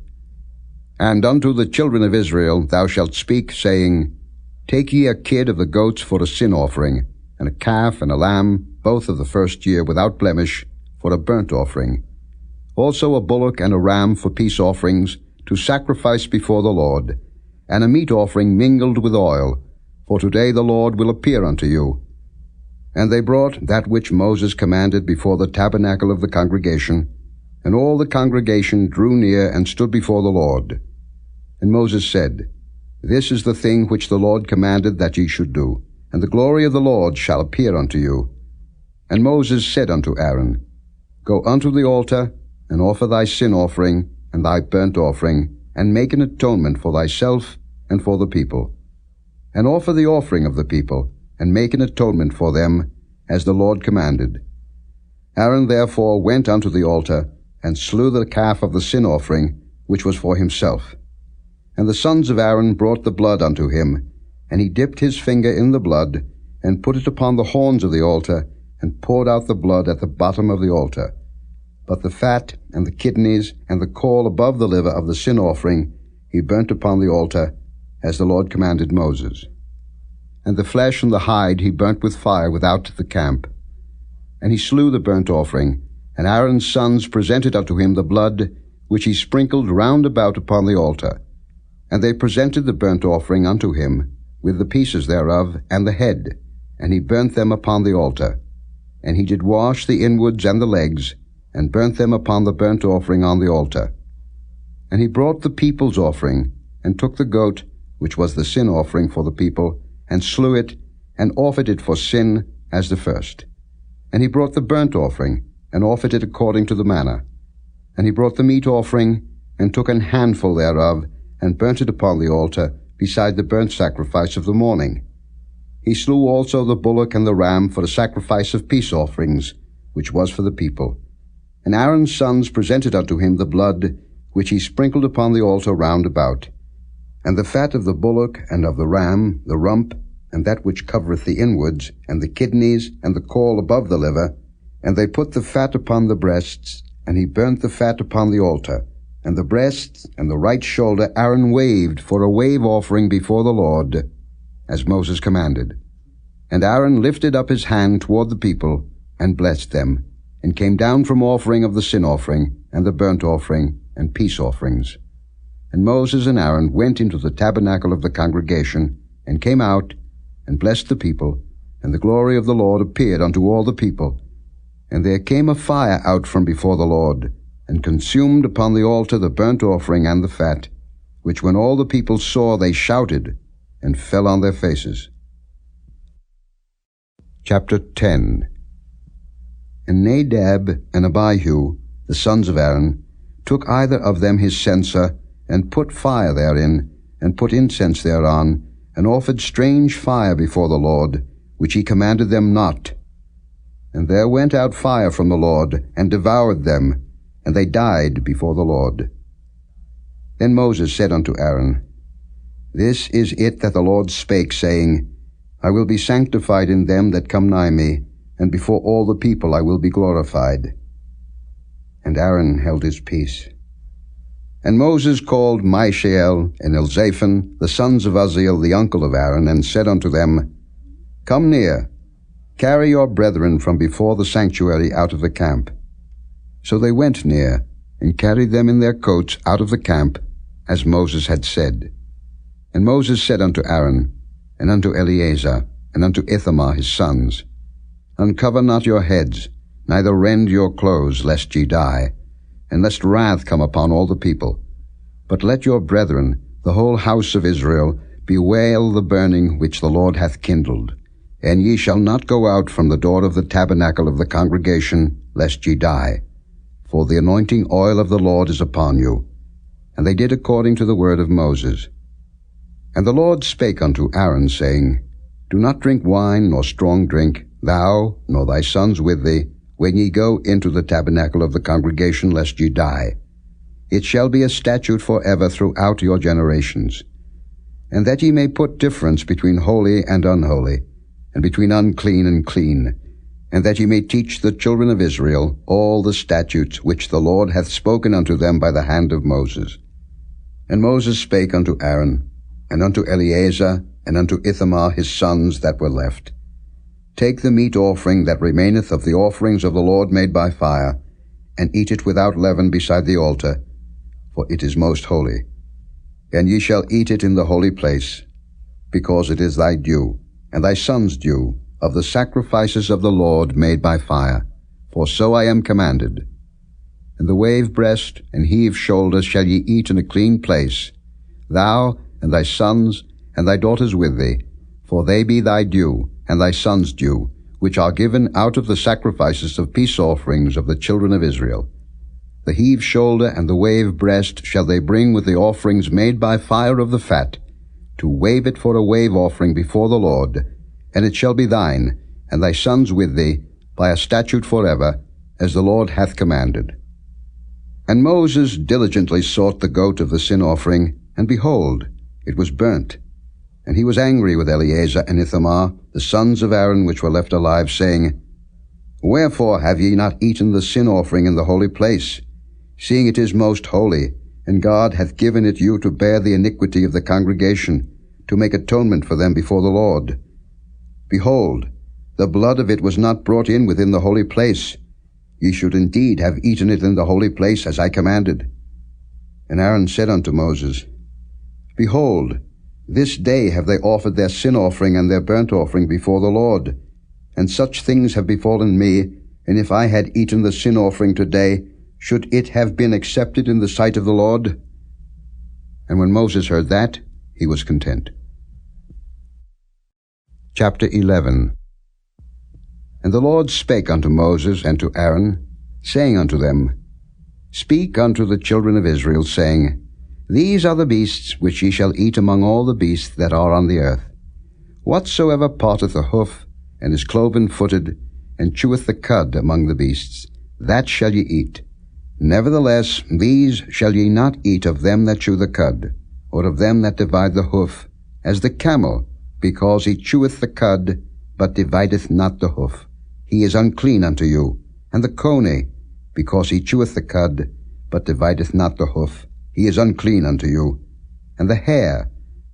And unto the children of Israel thou shalt speak, saying, Take ye a kid of the goats for a sin offering, and a calf and a lamb, both of the first year, without blemish, for a burnt offering. Also a bullock and a ram for peace offerings, to sacrifice before the Lord, and a meat offering mingled with oil, for today the Lord will appear unto you. And they brought that which Moses commanded before the tabernacle of the congregation, and all the congregation drew near and stood before the Lord. And Moses said, This is the thing which the Lord commanded that ye should do, and the glory of the Lord shall appear unto you. And Moses said unto Aaron, Go unto the altar, and offer thy sin offering, and thy burnt offering, and make an atonement for thyself and for the people. And offer the offering of the people, and make an atonement for them, as the Lord commanded. Aaron therefore went unto the altar, and slew the calf of the sin offering, which was for himself. And the sons of Aaron brought the blood unto him, and he dipped his finger in the blood, and put it upon the horns of the altar, and poured out the blood at the bottom of the altar. But the fat, and the kidneys, and the caul above the liver of the sin offering he burnt upon the altar, as the Lord commanded Moses. And the flesh and the hide he burnt with fire without the camp. And he slew the burnt offering, and Aaron's sons presented unto him the blood, which he sprinkled round about upon the altar. And they presented the burnt offering unto him, with the pieces thereof, and the head, and he burnt them upon the altar. And he did wash the inwards and the legs, and burnt them upon the burnt offering on the altar. And he brought the people's offering, and took the goat, which was the sin offering for the people, and slew it, and offered it for sin as the first. And he brought the burnt offering, and offered it according to the manner. And he brought the meat offering, and took an handful thereof, and burnt it upon the altar, beside the burnt sacrifice of the morning. He slew also the bullock and the ram for the sacrifice of peace offerings, which was for the people. And Aaron's sons presented unto him the blood, which he sprinkled upon the altar round about. And the fat of the bullock and of the ram, the rump, and that which covereth the inwards, and the kidneys, and the caul above the liver. And they put the fat upon the breasts, and he burnt the fat upon the altar. And the breasts and the right shoulder Aaron waved for a wave offering before the Lord, as Moses commanded. And Aaron lifted up his hand toward the people, and blessed them, and came down from offering of the sin offering, and the burnt offering, and peace offerings. And Moses and Aaron went into the tabernacle of the congregation, and came out, and blessed the people, and the glory of the Lord appeared unto all the people. And there came a fire out from before the Lord, and consumed upon the altar the burnt offering and the fat, which when all the people saw they shouted, and fell on their faces. Chapter 10. And Nadab and Abihu, the sons of Aaron, took either of them his censer, and put fire therein, and put incense thereon, and offered strange fire before the Lord, which he commanded them not. And there went out fire from the Lord, and devoured them, and they died before the Lord. Then Moses said unto Aaron, This is it that the Lord spake, saying, I will be sanctified in them that come nigh me, and before all the people I will be glorified. And Aaron held his peace. And Moses called Mishael and Elzaphan, the sons of Uzziel, the uncle of Aaron, and said unto them, Come near, carry your brethren from before the sanctuary out of the camp. So they went near, and carried them in their coats out of the camp, as Moses had said. And Moses said unto Aaron, and unto Eleazar, and unto Ithamar his sons, Uncover not your heads, neither rend your clothes, lest ye die. and lest wrath come upon all the people. But let your brethren, the whole house of Israel, bewail the burning which the Lord hath kindled. And ye shall not go out from the door of the tabernacle of the congregation, lest ye die. For the anointing oil of the Lord is upon you. And they did according to the word of Moses. And the Lord spake unto Aaron, saying, Do not drink wine nor strong drink, thou nor thy sons with thee, when ye go into the tabernacle of the congregation, lest ye die. It shall be a statute forever throughout your generations. And that ye may put difference between holy and unholy, and between unclean and clean, and that ye may teach the children of Israel all the statutes which the Lord hath spoken unto them by the hand of Moses. And Moses spake unto Aaron, and unto Eleazar, and unto Ithamar his sons that were left, Take the meat offering that remaineth of the offerings of the Lord made by fire, and eat it without leaven beside the altar, for it is most holy. And ye shall eat it in the holy place, because it is thy due, and thy son's due, of the sacrifices of the Lord made by fire, for so I am commanded. And the wave breast and heave shoulder shall ye eat in a clean place, thou and thy sons and thy daughters with thee, for they be thy due, and thy sons' due, which are given out of the sacrifices of peace offerings of the children of Israel. The heave shoulder and the wave breast shall they bring with the offerings made by fire of the fat, to wave it for a wave offering before the Lord, and it shall be thine, and thy sons with thee, by a statute forever, as the Lord hath commanded. And Moses diligently sought the goat of the sin offering, and behold, it was burnt. And he was angry with Eleazar and Ithamar, the sons of Aaron which were left alive, saying, Wherefore have ye not eaten the sin offering in the holy place, seeing it is most holy, and God hath given it you to bear the iniquity of the congregation, to make atonement for them before the Lord? Behold, the blood of it was not brought in within the holy place. Ye should indeed have eaten it in the holy place, as I commanded. And Aaron said unto Moses, Behold, this day have they offered their sin offering and their burnt offering before the Lord, and such things have befallen me, and if I had eaten the sin offering today, should it have been accepted in the sight of the Lord? And when Moses heard that, he was content. Chapter 11. And the Lord spake unto Moses and to Aaron, saying unto them, Speak unto the children of Israel, saying, These are the beasts which ye shall eat among all the beasts that are on the earth. Whatsoever parteth a hoof, and is cloven-footed, and cheweth the cud among the beasts, that shall ye eat. Nevertheless, these shall ye not eat of them that chew the cud, or of them that divide the hoof, as the camel, because he cheweth the cud, but divideth not the hoof. He is unclean unto you. And the coney, because he cheweth the cud, but divideth not the hoof. He is unclean unto you. And the hare,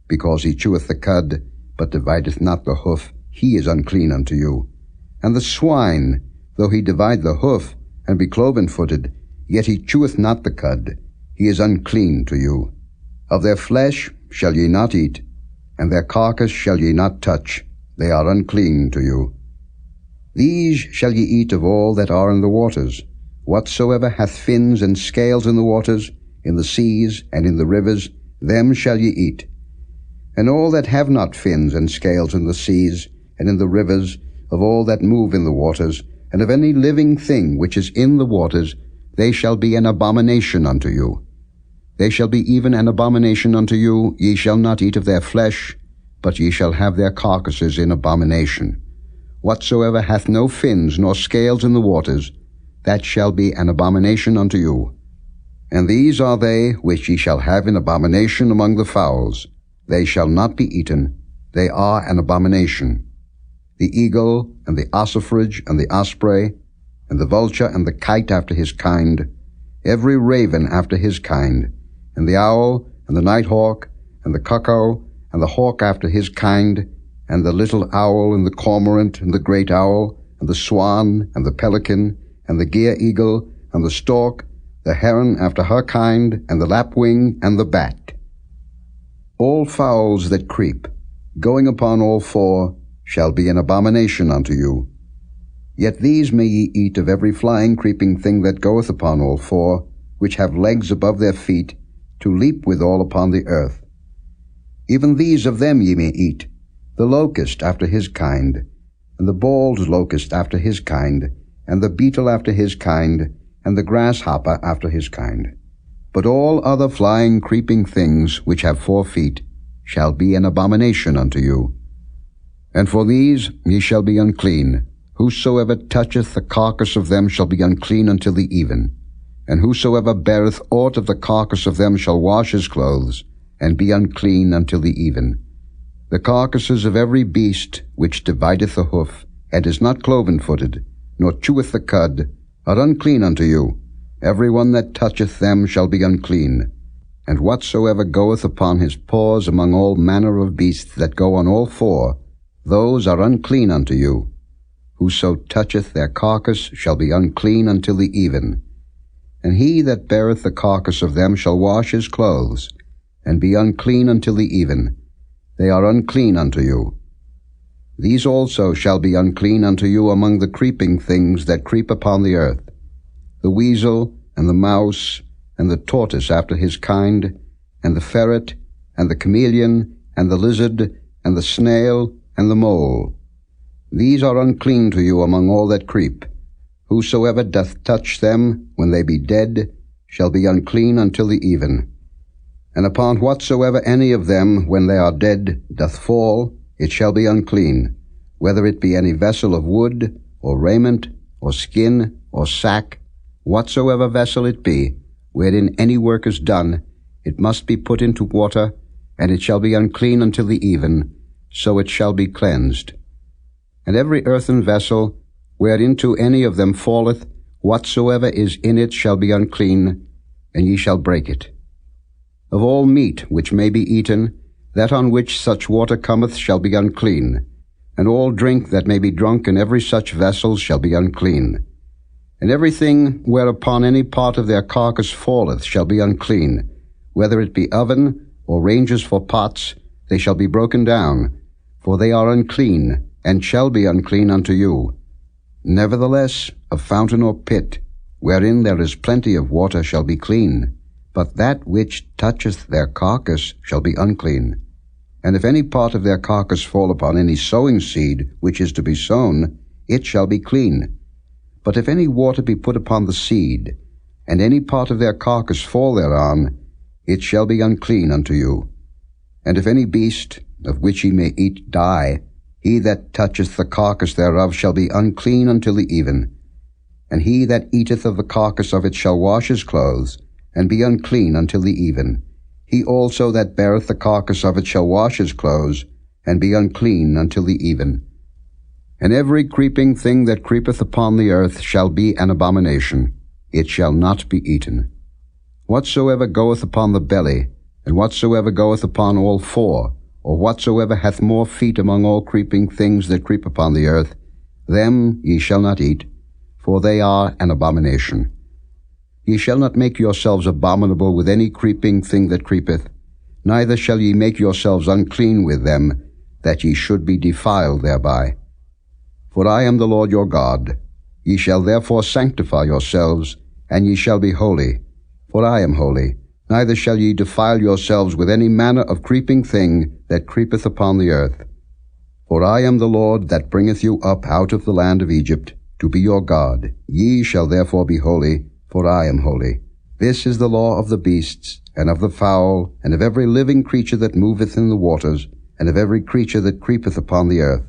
because he cheweth the cud, but divideth not the hoof. He is unclean unto you. And the swine, though he divide the hoof, and be cloven-footed, yet he cheweth not the cud. He is unclean to you. Of their flesh shall ye not eat, and their carcass shall ye not touch. They are unclean to you. These shall ye eat of all that are in the waters. Whatsoever hath fins and scales in the waters, in the seas, and in the rivers, them shall ye eat. And all that have not fins and scales in the seas, and in the rivers, of all that move in the waters, and of any living thing which is in the waters, they shall be an abomination unto you. They shall be even an abomination unto you. Ye shall not eat of their flesh, but ye shall have their carcasses in abomination. Whatsoever hath no fins nor scales in the waters, that shall be an abomination unto you. And these are they which ye shall have in abomination among the fowls. They shall not be eaten. They are an abomination. The eagle, and the ossifrage, and the osprey, and the vulture, and the kite after his kind, every raven after his kind, and the owl, and the nighthawk, and the cuckoo, and the hawk after his kind, and the little owl, and the cormorant, and the great owl, and the swan, and the pelican, and the gier eagle, and the stork, the heron after her kind, and the lapwing, and the bat. All fowls that creep, going upon all four, shall be an abomination unto you. Yet these may ye eat of every flying creeping thing that goeth upon all four, which have legs above their feet, to leap withal upon the earth. Even these of them ye may eat, the locust after his kind, and the bald locust after his kind, and the beetle after his kind, and the grasshopper after his kind. But all other flying, creeping things which have 4 feet shall be an abomination unto you. And for these ye shall be unclean. Whosoever toucheth the carcass of them shall be unclean until the even. And whosoever beareth aught of the carcass of them shall wash his clothes, and be unclean until the even. The carcasses of every beast which divideth the hoof, and is not cloven-footed, nor cheweth the cud, are unclean unto you. Every one that toucheth them shall be unclean. And whatsoever goeth upon his paws among all manner of beasts that go on all 4, those are unclean unto you. Whoso toucheth their carcass shall be unclean until the even. And he that beareth the carcass of them shall wash his clothes, and be unclean until the even. They are unclean unto you. These also shall be unclean unto you among the creeping things that creep upon the earth, the weasel, and the mouse, and the tortoise after his kind, and the ferret, and the chameleon, and the lizard, and the snail, and the mole. These are unclean to you among all that creep. Whosoever doth touch them, when they be dead, shall be unclean until the even. And upon whatsoever any of them, when they are dead, doth fall, it shall be unclean, whether it be any vessel of wood, or raiment, or skin, or sack, whatsoever vessel it be, wherein any work is done, it must be put into water, and it shall be unclean until the even, so it shall be cleansed. And every earthen vessel, whereinto any of them falleth, whatsoever is in it shall be unclean, and ye shall break it. Of all meat which may be eaten, that on which such water cometh shall be unclean, and all drink that may be drunk in every such vessel shall be unclean. And everything whereupon any part of their carcass falleth shall be unclean, whether it be oven, or ranges for pots, they shall be broken down, for they are unclean, and shall be unclean unto you. Nevertheless, a fountain or pit, wherein there is plenty of water, shall be clean, but that which toucheth their carcass shall be unclean. And if any part of their carcass fall upon any sowing seed which is to be sown, it shall be clean. But if any water be put upon the seed, and any part of their carcass fall thereon, it shall be unclean unto you. And if any beast, of which ye may eat, die, he that toucheth the carcass thereof shall be unclean until the even. And he that eateth of the carcass of it shall wash his clothes, and be unclean until the even. He also that beareth the carcass of it shall wash his clothes, and be unclean until the even. And every creeping thing that creepeth upon the earth shall be an abomination. It shall not be eaten. Whatsoever goeth upon the belly, and whatsoever goeth upon all 4, or whatsoever hath more feet among all creeping things that creep upon the earth, them ye shall not eat, for they are an abomination. Ye shall not make yourselves abominable with any creeping thing that creepeth, neither shall ye make yourselves unclean with them, that ye should be defiled thereby. For I am the Lord your God. Ye shall therefore sanctify yourselves, and ye shall be holy, for I am holy. Neither shall ye defile yourselves with any manner of creeping thing that creepeth upon the earth. For I am the Lord that bringeth you up out of the land of Egypt, to be your God. Ye shall therefore be holy, for I am holy. This is the law of the beasts, and of the fowl, and of every living creature that moveth in the waters, and of every creature that creepeth upon the earth,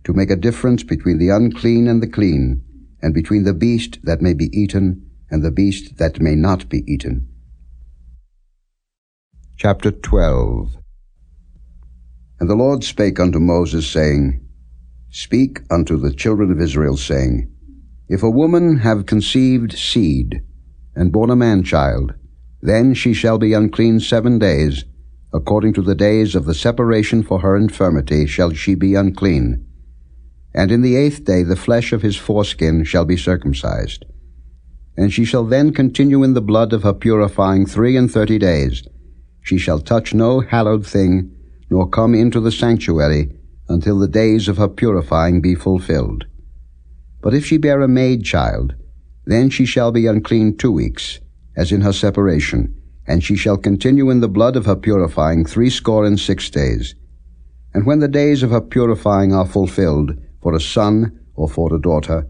to make a difference between the unclean and the clean, and between the beast that may be eaten, and the beast that may not be eaten. Chapter 12. And the Lord spake unto Moses, saying, Speak unto the children of Israel, saying, If a woman have conceived seed, and born a man-child, then she shall be unclean 7 days. According to the days of the separation for her infirmity shall she be unclean. And in the 8th day the flesh of his foreskin shall be circumcised. And she shall then continue in the blood of her purifying 33 days. She shall touch no hallowed thing, nor come into the sanctuary, until the days of her purifying be fulfilled. But if she bear a maid child, then she shall be unclean 2 weeks, as in her separation, and she shall continue in the blood of her purifying 66 days. And when the days of her purifying are fulfilled, for a son or for a daughter,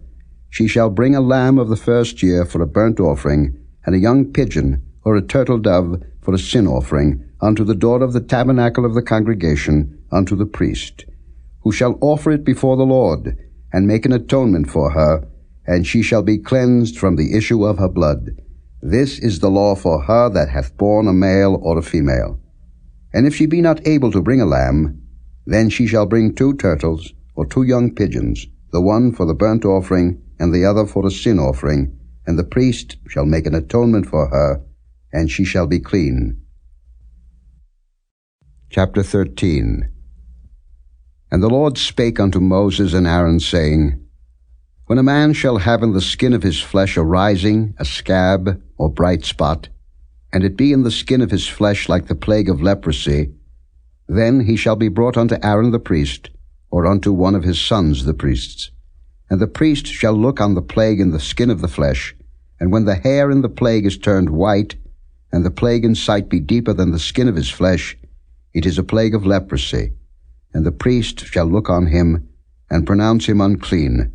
she shall bring a lamb of the first year for a burnt offering, and a young pigeon or a turtle dove for a sin offering, unto the door of the tabernacle of the congregation, unto the priest, who shall offer it before the Lord, and make an atonement for her, and she shall be cleansed from the issue of her blood. This is the law for her that hath borne a male or a female. And if she be not able to bring a lamb, then she shall bring 2 turtles, or 2 young pigeons, the one for the burnt offering, and the other for a sin offering, and the priest shall make an atonement for her, and she shall be clean. Chapter 13. And the Lord spake unto Moses and Aaron, saying, When a man shall have in the skin of his flesh a rising, a scab, or bright spot, and it be in the skin of his flesh like the plague of leprosy, then he shall be brought unto Aaron the priest, or unto one of his sons the priests. And the priest shall look on the plague in the skin of the flesh, and when the hair in the plague is turned white, and the plague in sight be deeper than the skin of his flesh, it is a plague of leprosy. And the priest shall look on him, and pronounce him unclean.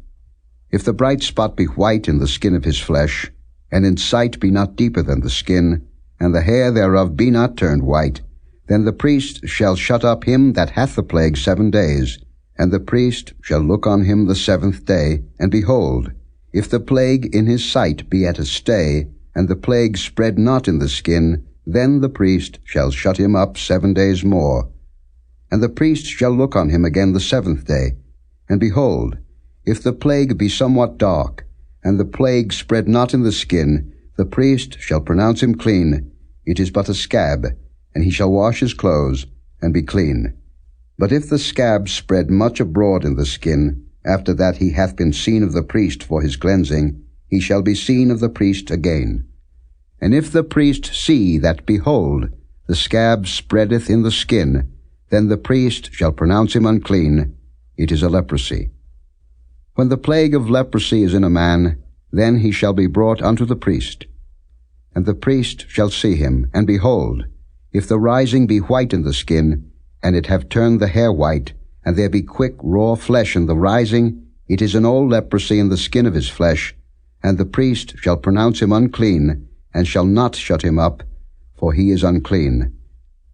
If the bright spot be white in the skin of his flesh, and in sight be not deeper than the skin, and the hair thereof be not turned white, then the priest shall shut up him that hath the plague 7 days, and the priest shall look on him the 7th day, and behold, if the plague in his sight be at a stay, and the plague spread not in the skin, then the priest shall shut him up 7 days more. And the priest shall look on him again the 7th day, and behold, if the plague be somewhat dark, and the plague spread not in the skin, the priest shall pronounce him clean. It is but a scab, and he shall wash his clothes, and be clean. But if the scab spread much abroad in the skin, after that he hath been seen of the priest for his cleansing, he shall be seen of the priest again. And if the priest see that, behold, the scab spreadeth in the skin, then the priest shall pronounce him unclean. It is a leprosy. When the plague of leprosy is in a man, then he shall be brought unto the priest. And the priest shall see him, and behold, if the rising be white in the skin, and it have turned the hair white, and there be quick raw flesh in the rising, it is an old leprosy in the skin of his flesh, and the priest shall pronounce him unclean, and shall not shut him up, for he is unclean.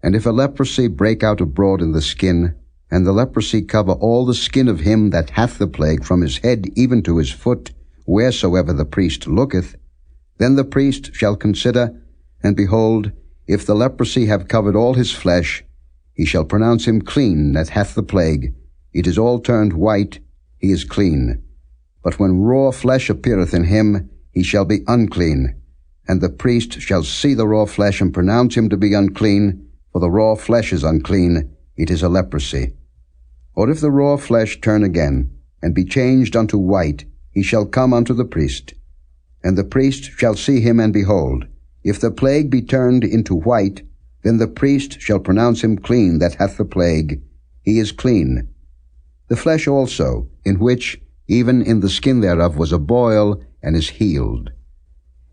And if a leprosy break out abroad in the skin, and the leprosy cover all the skin of him that hath the plague from his head even to his foot, wheresoever the priest looketh, then the priest shall consider, and behold, if the leprosy have covered all his flesh, he shall pronounce him clean that hath the plague. It is all turned white, he is clean. But when raw flesh appeareth in him, he shall be unclean. And the priest shall see the raw flesh, and pronounce him to be unclean, for the raw flesh is unclean, it is a leprosy. Or if the raw flesh turn again, and be changed unto white, he shall come unto the priest. And the priest shall see him, and behold, if the plague be turned into white, then the priest shall pronounce him clean that hath the plague. He is clean. The flesh also, in which, even in the skin thereof, was a boil, and is healed.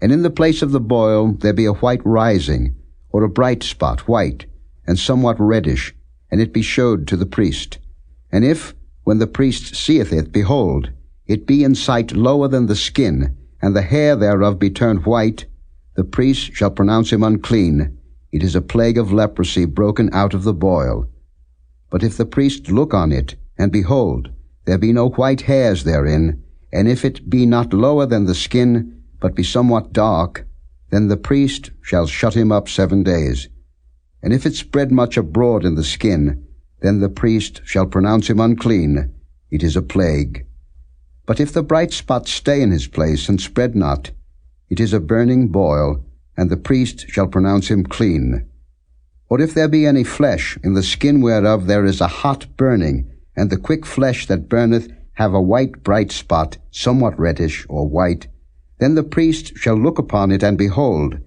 And in the place of the boil there be a white rising, or a bright spot, white, and somewhat reddish, and it be showed to the priest. And if, when the priest seeth it, behold, it be in sight lower than the skin, and the hair thereof be turned white, the priest shall pronounce him unclean. It is a plague of leprosy broken out of the boil. But if the priest look on it, and behold, there be no white hairs therein, and if it be not lower than the skin, but be somewhat dark, then the priest shall shut him up 7 days. And if it spread much abroad in the skin, then the priest shall pronounce him unclean. It is a plague. But if the bright spot stay in his place, and spread not, it is a burning boil, and the priest shall pronounce him clean. Or if there be any flesh, in the skin whereof there is a hot burning, and the quick flesh that burneth have a white bright spot, somewhat reddish or white, then the priest shall look upon it, and behold,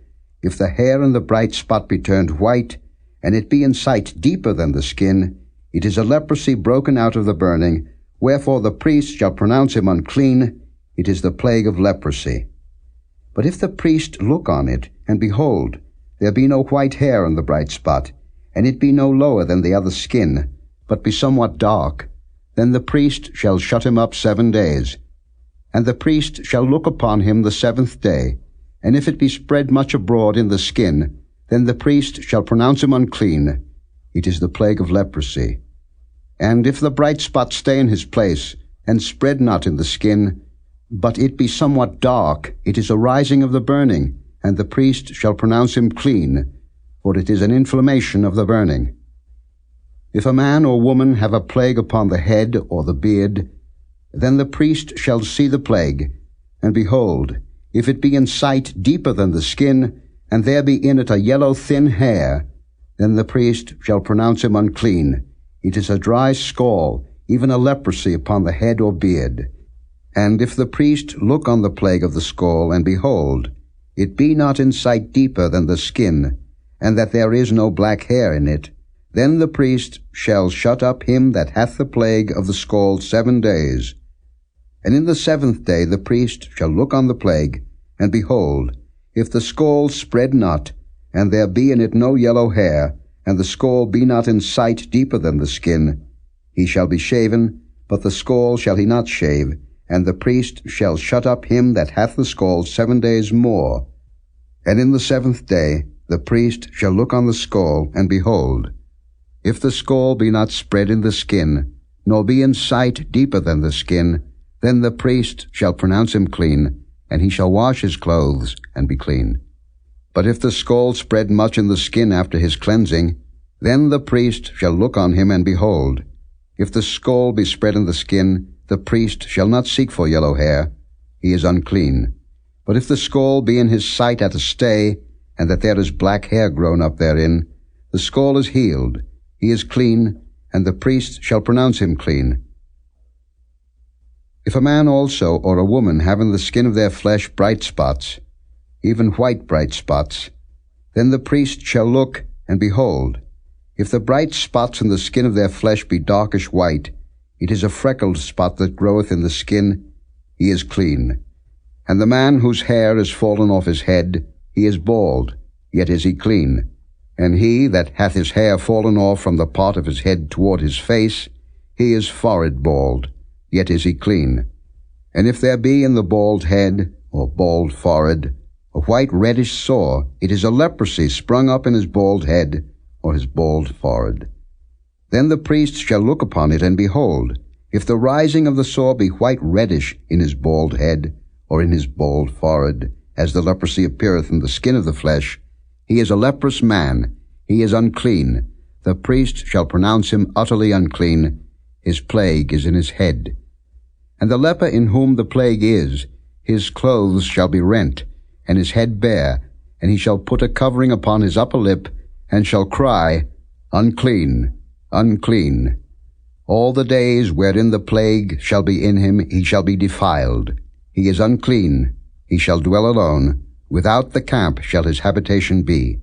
if the hair in the bright spot be turned white, and it be in sight deeper than the skin, it is a leprosy broken out of the burning, wherefore the priest shall pronounce him unclean. It is the plague of leprosy. But if the priest look on it, and behold, there be no white hair on the bright spot, and it be no lower than the other skin, but be somewhat dark, then the priest shall shut him up 7 days. And the priest shall look upon him the 7th day, and if it be spread much abroad in the skin, then the priest shall pronounce him unclean. It is the plague of leprosy. And if the bright spot stay in his place, and spread not in the skin, but it be somewhat dark, it is a rising of the burning, and the priest shall pronounce him clean, for it is an inflammation of the burning. If a man or woman have a plague upon the head or the beard, then the priest shall see the plague, and behold, if it be in sight deeper than the skin, and there be in it a yellow thin hair, then the priest shall pronounce him unclean. It is a dry scall, even a leprosy upon the head or beard. And if the priest look on the plague of the scall, and behold, it be not in sight deeper than the skin, and that there is no black hair in it, then the priest shall shut up him that hath the plague of the scald 7 days. And in the 7th day the priest shall look on the plague, and behold, if the scald spread not, and there be in it no yellow hair, and the scald be not in sight deeper than the skin, he shall be shaven, but the scald shall he not shave, and the priest shall shut up him that hath the scald 7 days more. And in the 7th day the priest shall look on the scald, and behold, if the scald be not spread in the skin, nor be in sight deeper than the skin, then the priest shall pronounce him clean, and he shall wash his clothes, and be clean. But if the scald spread much in the skin after his cleansing, then the priest shall look on him, and behold, if the scald be spread in the skin, the priest shall not seek for yellow hair, he is unclean. But if the scald be in his sight at a stay, and that there is black hair grown up therein, the scald is healed, he is clean, and the priest shall pronounce him clean. If a man also or a woman have in the skin of their flesh bright spots, even white bright spots, then the priest shall look, and behold, if the bright spots in the skin of their flesh be darkish white, it is a freckled spot that groweth in the skin, he is clean. And the man whose hair is fallen off his head, he is bald, yet is he clean. And he that hath his hair fallen off from the part of his head toward his face, he is forehead bald, yet is he clean. And if there be in the bald head, or bald forehead, a white reddish sore, it is a leprosy sprung up in his bald head, or his bald forehead. Then the priest shall look upon it, and behold, if the rising of the sore be white reddish in his bald head, or in his bald forehead, as the leprosy appeareth in the skin of the flesh, he is a leprous man, he is unclean. The priest shall pronounce him utterly unclean. His plague is in his head. And the leper in whom the plague is, his clothes shall be rent, and his head bare, and he shall put a covering upon his upper lip, and shall cry, Unclean, unclean. All the days wherein the plague shall be in him, he shall be defiled. He is unclean, he shall dwell alone. Without the camp shall his habitation be.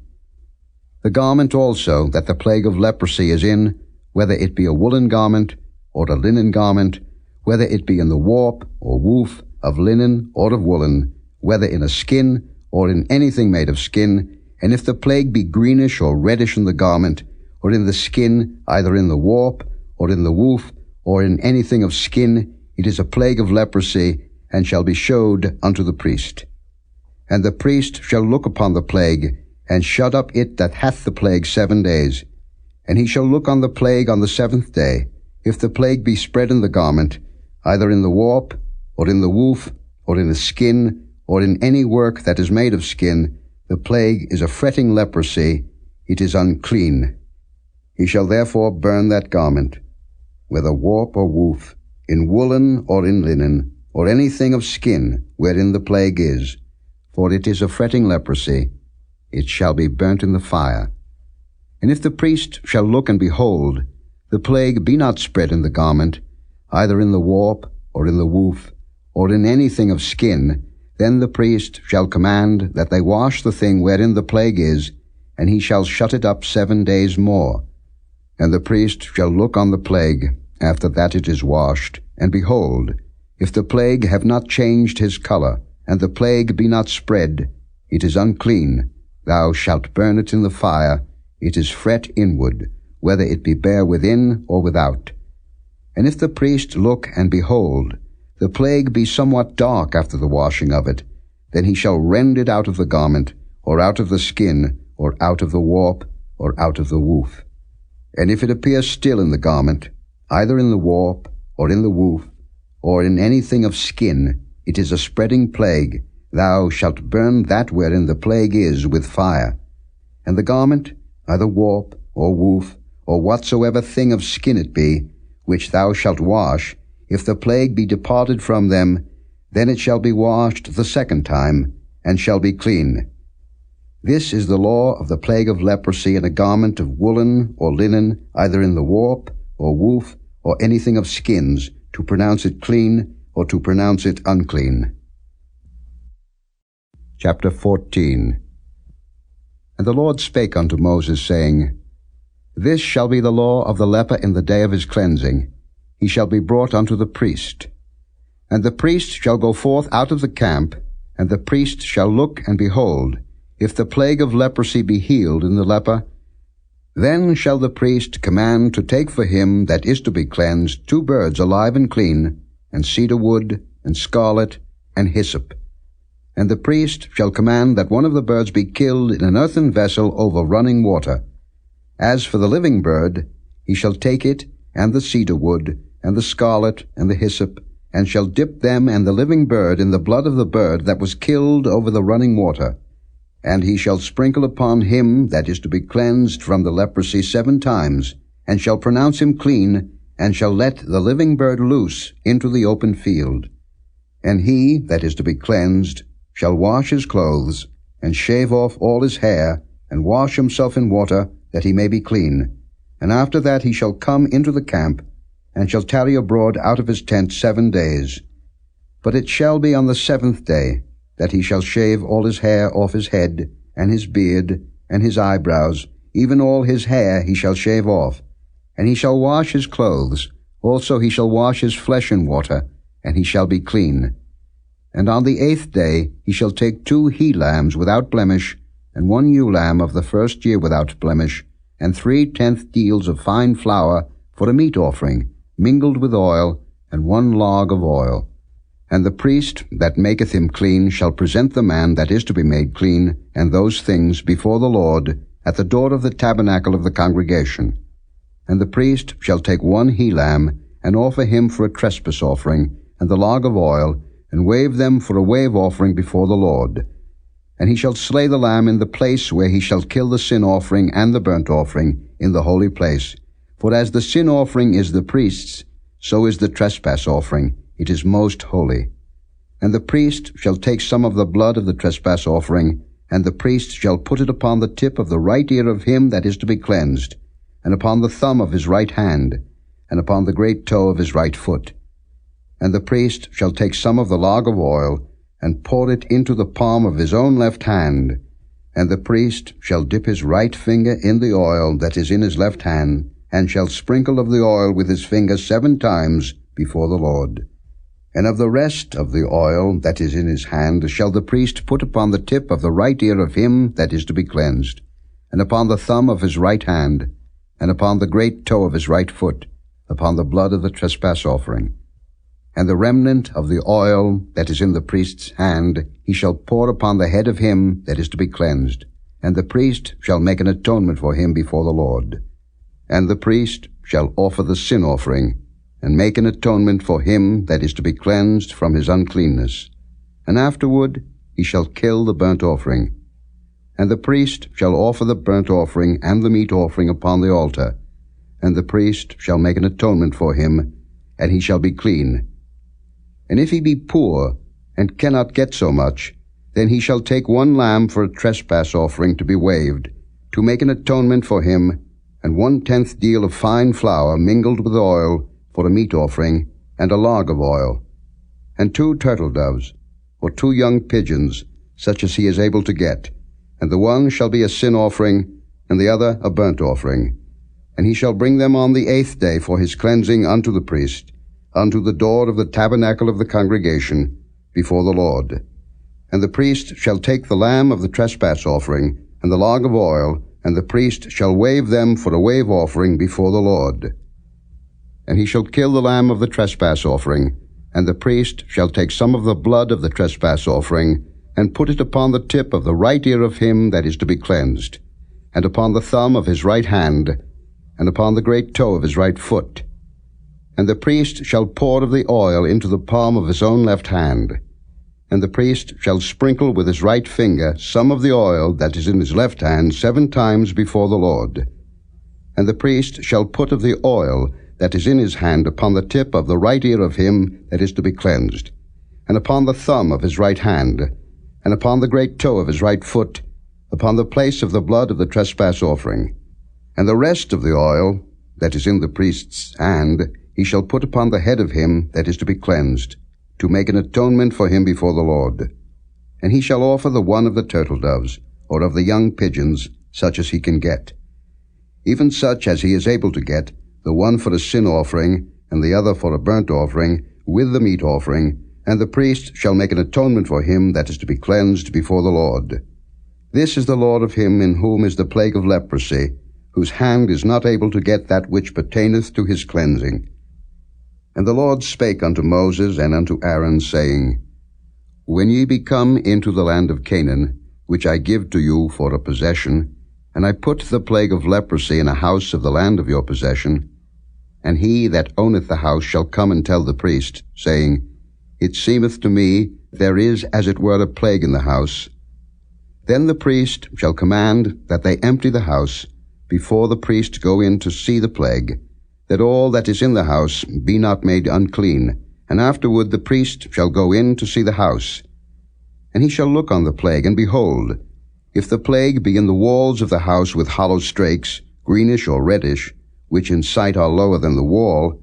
The garment also that the plague of leprosy is in, whether it be a woolen garment, or a linen garment, whether it be in the warp or woof of linen or of woolen, whether in a skin or in anything made of skin, and if the plague be greenish or reddish in the garment, or in the skin, either in the warp, or in the woof, or in anything of skin, it is a plague of leprosy, and shall be showed unto the priest. And the priest shall look upon the plague, and shut up it that hath the plague 7 days. And he shall look on the plague on the 7th day. If the plague be spread in the garment, either in the warp, or in the woof, or in the skin, or in any work that is made of skin, the plague is a fretting leprosy, it is unclean. He shall therefore burn that garment, whether warp or woof, in woolen or in linen, or anything of skin wherein the plague is, for it is a fretting leprosy, it shall be burnt in the fire. And if the priest shall look and behold, the plague be not spread in the garment, either in the warp, or in the woof, or in anything of skin, then the priest shall command that they wash the thing wherein the plague is, and he shall shut it up 7 days more. And the priest shall look on the plague, after that it is washed, and behold, if the plague have not changed his color, and the plague be not spread, it is unclean, thou shalt burn it in the fire, it is fret inward, whether it be bare within or without. And if the priest look and behold, the plague be somewhat dark after the washing of it, then he shall rend it out of the garment, or out of the skin, or out of the warp, or out of the woof. And if it appear still in the garment, either in the warp, or in the woof, or in anything of skin, it is a spreading plague, thou shalt burn that wherein the plague is with fire. And the garment, either warp, or woof, or whatsoever thing of skin it be, which thou shalt wash, if the plague be departed from them, then it shall be washed the second time, and shall be clean. This is the law of the plague of leprosy in a garment of woolen or linen, either in the warp, or woof, or anything of skins, to pronounce it clean, or to pronounce it unclean. Chapter 14. And the Lord spake unto Moses, saying, This shall be the law of the leper in the day of his cleansing. He shall be brought unto the priest. And the priest shall go forth out of the camp, and the priest shall look and behold, if the plague of leprosy be healed in the leper, then shall the priest command to take for him that is to be cleansed 2 birds alive and clean, and cedar wood, and scarlet, and hyssop. And the priest shall command that one of the birds be killed in an earthen vessel over running water. As for the living bird, he shall take it, and the cedar wood, and the scarlet, and the hyssop, and shall dip them and the living bird in the blood of the bird that was killed over the running water. And he shall sprinkle upon him that is to be cleansed from the leprosy 7 times, and shall pronounce him clean, and shall let the living bird loose into the open field. And he that is to be cleansed shall wash his clothes, and shave off all his hair, and wash himself in water, that he may be clean. And after that he shall come into the camp, and shall tarry abroad out of his tent 7 days. But it shall be on the 7th day, that he shall shave all his hair off his head, and his beard, and his eyebrows, even all his hair he shall shave off. And he shall wash his clothes, also he shall wash his flesh in water, and he shall be clean. And on the 8th day he shall take 2 he-lambs without blemish, and 1 ewe lamb of the 1st year without blemish, and 3/10 deals of fine flour for a meat offering, mingled with oil, and 1 log of oil. And the priest that maketh him clean shall present the man that is to be made clean, and those things before the Lord, at the door of the tabernacle of the congregation. And the priest shall take 1 he-lamb, and offer him for a trespass offering, and the log of oil, and wave them for a wave offering before the Lord. And he shall slay the lamb in the place where he shall kill the sin offering and the burnt offering in the holy place. For as the sin offering is the priest's, so is the trespass offering. It is most holy. And the priest shall take some of the blood of the trespass offering, and the priest shall put it upon the tip of the right ear of him that is to be cleansed, and upon the thumb of his right hand, and upon the great toe of his right foot. And the priest shall take some of the log of oil, and pour it into the palm of his own left hand. And the priest shall dip his right finger in the oil that is in his left hand, and shall sprinkle of the oil with his finger 7 times before the Lord. And of the rest of the oil that is in his hand shall the priest put upon the tip of the right ear of him that is to be cleansed, and upon the thumb of his right hand, and upon the great toe of his right foot, upon the blood of the trespass offering. And the remnant of the oil that is in the priest's hand he shall pour upon the head of him that is to be cleansed, and the priest shall make an atonement for him before the Lord. And the priest shall offer the sin offering, and make an atonement for him that is to be cleansed from his uncleanness. And afterward he shall kill the burnt offering. And the priest shall offer the burnt offering and the meat offering upon the altar, and the priest shall make an atonement for him, and he shall be clean. And if he be poor, and cannot get so much, then he shall take 1 lamb for a trespass offering to be waved, to make an atonement for him, and 1/10 deal of fine flour mingled with oil, for a meat offering, and a log of oil, and 2 turtle doves, or 2 young pigeons, such as he is able to get, and the one shall be a sin offering, and the other a burnt offering. And he shall bring them on the 8th day for his cleansing unto the priest, unto the door of the tabernacle of the congregation, before the Lord. And the priest shall take the lamb of the trespass offering, and the log of oil, and the priest shall wave them for a wave offering before the Lord. And he shall kill the lamb of the trespass offering, and the priest shall take some of the blood of the trespass offering, and put it upon the tip of the right ear of him that is to be cleansed, and upon the thumb of his right hand, and upon the great toe of his right foot. And the priest shall pour of the oil into the palm of his own left hand. And the priest shall sprinkle with his right finger some of the oil that is in his left hand 7 times before the Lord. And the priest shall put of the oil that is in his hand upon the tip of the right ear of him that is to be cleansed, and upon the thumb of his right hand, and upon the great toe of his right foot, upon the place of the blood of the trespass offering. And the rest of the oil that is in the priest's hand he shall put upon the head of him that is to be cleansed, to make an atonement for him before the Lord. And he shall offer the one of the turtle doves, or of the young pigeons, such as he can get, even such as he is able to get, the one for a sin offering, and the other for a burnt offering, with the meat offering, and the priest shall make an atonement for him that is to be cleansed before the Lord. This is the Lord of him in whom is the plague of leprosy, whose hand is not able to get that which pertaineth to his cleansing. And the Lord spake unto Moses and unto Aaron, saying, When ye be come into the land of Canaan, which I give to you for a possession, and I put the plague of leprosy in a house of the land of your possession, and he that owneth the house shall come and tell the priest, saying, It seemeth to me there is as it were a plague in the house. Then the priest shall command that they empty the house, before the priest go in to see the plague, that all that is in the house be not made unclean, and afterward the priest shall go in to see the house. And he shall look on the plague, and behold, if the plague be in the walls of the house with hollow strakes, greenish or reddish, which in sight are lower than the wall,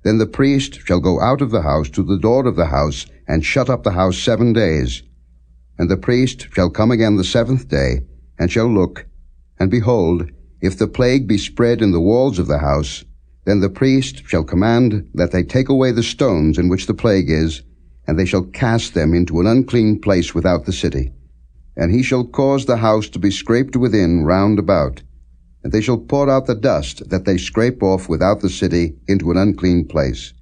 then the priest shall go out of the house to the door of the house, and shut up the house 7 days. And the priest shall come again the 7th day, and shall look, and behold, if the plague be spread in the walls of the house, then the priest shall command that they take away the stones in which the plague is, and they shall cast them into an unclean place without the city. And he shall cause the house to be scraped within round about, and they shall pour out the dust that they scrape off without the city into an unclean place.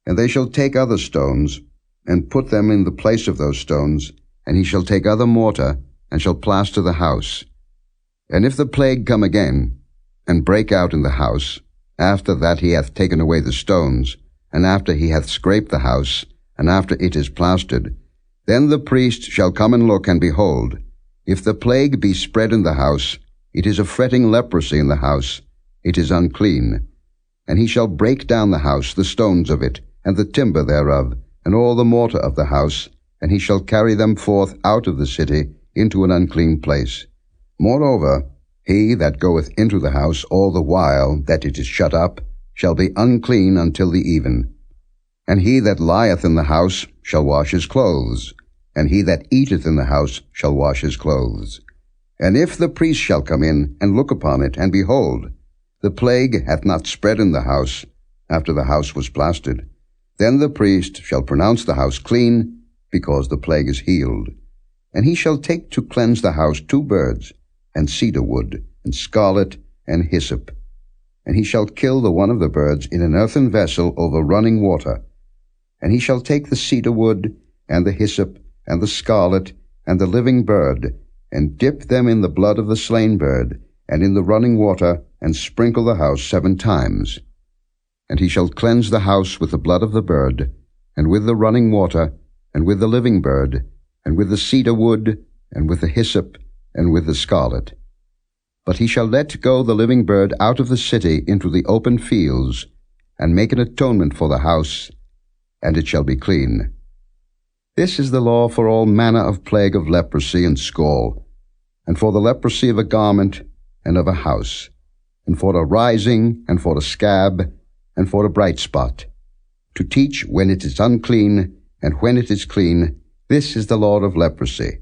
And they shall take other stones, and put them in the place of those stones, and he shall take other mortar, and shall plaster the house. And if the plague come again, and break out in the house, after that he hath taken away the stones, and after he hath scraped the house, and after it is plastered, then the priest shall come and look, and behold, if the plague be spread in the house, it is a fretting leprosy in the house, it is unclean. And he shall break down the house, the stones of it, and the timber thereof, and all the mortar of the house, and he shall carry them forth out of the city into an unclean place. Moreover, he that goeth into the house all the while that it is shut up shall be unclean until the even. And he that lieth in the house shall wash his clothes, and he that eateth in the house shall wash his clothes. And if the priest shall come in and look upon it, and behold, the plague hath not spread in the house, after the house was plastered, then the priest shall pronounce the house clean, because the plague is healed. And he shall take to cleanse the house 2 birds, and cedar wood, and scarlet, and hyssop. And he shall kill the one of the birds in an earthen vessel over running water. And he shall take the cedar wood, and the hyssop, and the scarlet, and the living bird, and dip them in the blood of the slain bird, and in the running water, and sprinkle the house 7 times. And he shall cleanse the house with the blood of the bird, and with the running water, and with the living bird, and with the cedar wood, and with the hyssop, and with the scarlet. But he shall let go the living bird out of the city into the open fields, and make an atonement for the house, and it shall be clean. This is the law for all manner of plague of leprosy and scall, and for the leprosy of a garment and of a house, and for a rising, and for a scab, and for a bright spot, to teach when it is unclean, and when it is clean. This is the law of leprosy.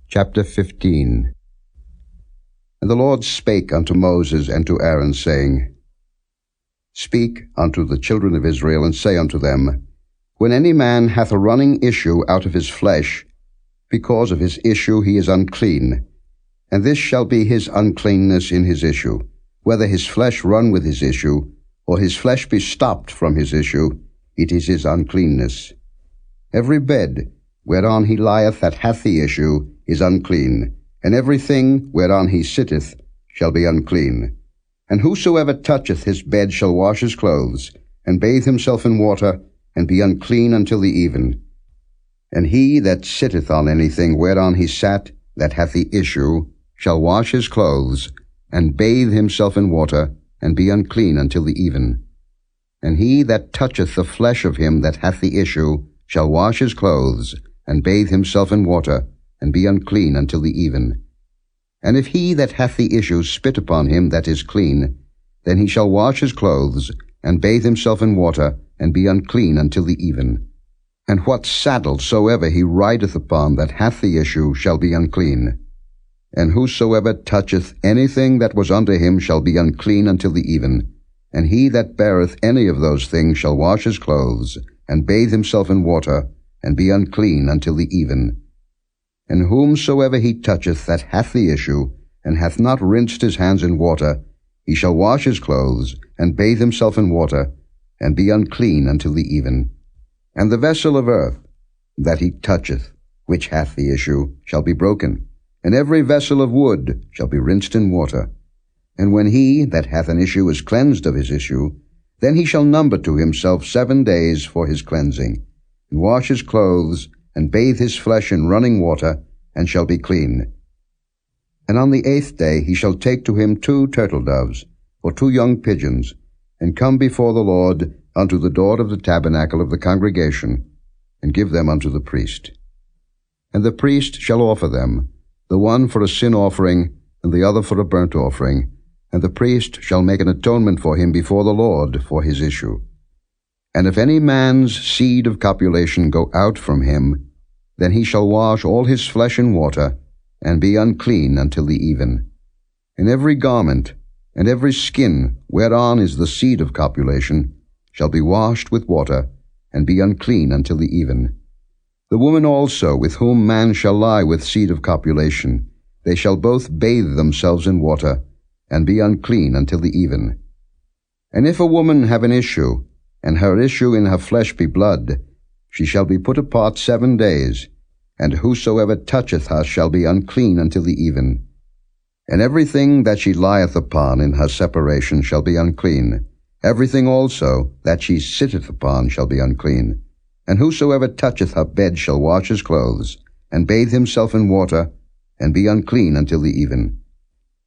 Chapter 15. And the Lord spake unto Moses and to Aaron, saying, Speak unto the children of Israel, and say unto them, When any man hath a running issue out of his flesh, because of his issue he is unclean, and this shall be his uncleanness in his issue, whether his flesh run with his issue, or his flesh be stopped from his issue, it is his uncleanness. Every bed whereon he lieth that hath the issue is unclean, and everything whereon he sitteth shall be unclean. And whosoever toucheth his bed shall wash his clothes, and bathe himself in water, and be unclean until the even. And he that sitteth on anything whereon he sat that hath the issue shall wash his clothes, and bathe himself in water, and be unclean until the even. And he that toucheth the flesh of him that hath the issue shall wash his clothes, and bathe himself in water, and be unclean until the even. And if he that hath the issue spit upon him that is clean, then he shall wash his clothes, and bathe himself in water, and be unclean until the even. And what saddle soever he rideth upon that hath the issue shall be unclean. And whosoever toucheth anything that was under him shall be unclean until the even. And he that beareth any of those things shall wash his clothes, and bathe himself in water, and be unclean until the even. And whomsoever he toucheth that hath the issue, and hath not rinsed his hands in water, he shall wash his clothes, and bathe himself in water, and be unclean until the even. And the vessel of earth that he toucheth, which hath the issue, shall be broken, and every vessel of wood shall be rinsed in water. And when he that hath an issue is cleansed of his issue, then he shall number to himself 7 days for his cleansing, and wash his clothes, and bathe his flesh in running water, and shall be clean. And on the 8th day he shall take to him 2 turtle-doves, or 2 young pigeons, and come before the Lord unto the door of the tabernacle of the congregation, and give them unto the priest. And the priest shall offer them, the one for a sin offering, and the other for a burnt offering, and the priest shall make an atonement for him before the Lord for his issue. And if any man's seed of copulation go out from him, then he shall wash all his flesh in water, and be unclean until the even. And every garment, and every skin whereon is the seed of copulation, shall be washed with water, and be unclean until the even. The woman also with whom man shall lie with seed of copulation, they shall both bathe themselves in water, and be unclean until the even. And if a woman have an issue, and her issue in her flesh be blood, she shall be put apart 7 days, and whosoever toucheth her shall be unclean until the even. And everything that she lieth upon in her separation shall be unclean. Everything also that she sitteth upon shall be unclean. And whosoever toucheth her bed shall wash his clothes, and bathe himself in water, and be unclean until the even.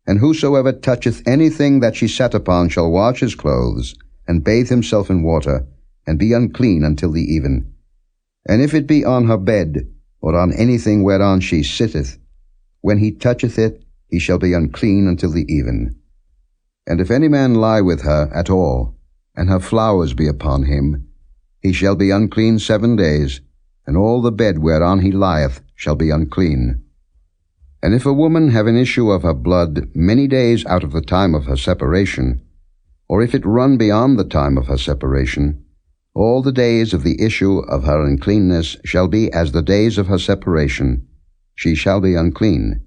And whosoever toucheth anything that she sat upon shall wash his clothes, and bathe himself in water, and be unclean until the even. And if it be on her bed, or on anything whereon she sitteth, when he toucheth it, he shall be unclean until the even. And if any man lie with her at all, and her flowers be upon him, he shall be unclean 7 days, and all the bed whereon he lieth shall be unclean. And if a woman have an issue of her blood many days out of the time of her separation, or if it run beyond the time of her separation, all the days of the issue of her uncleanness shall be as the days of her separation. She shall be unclean.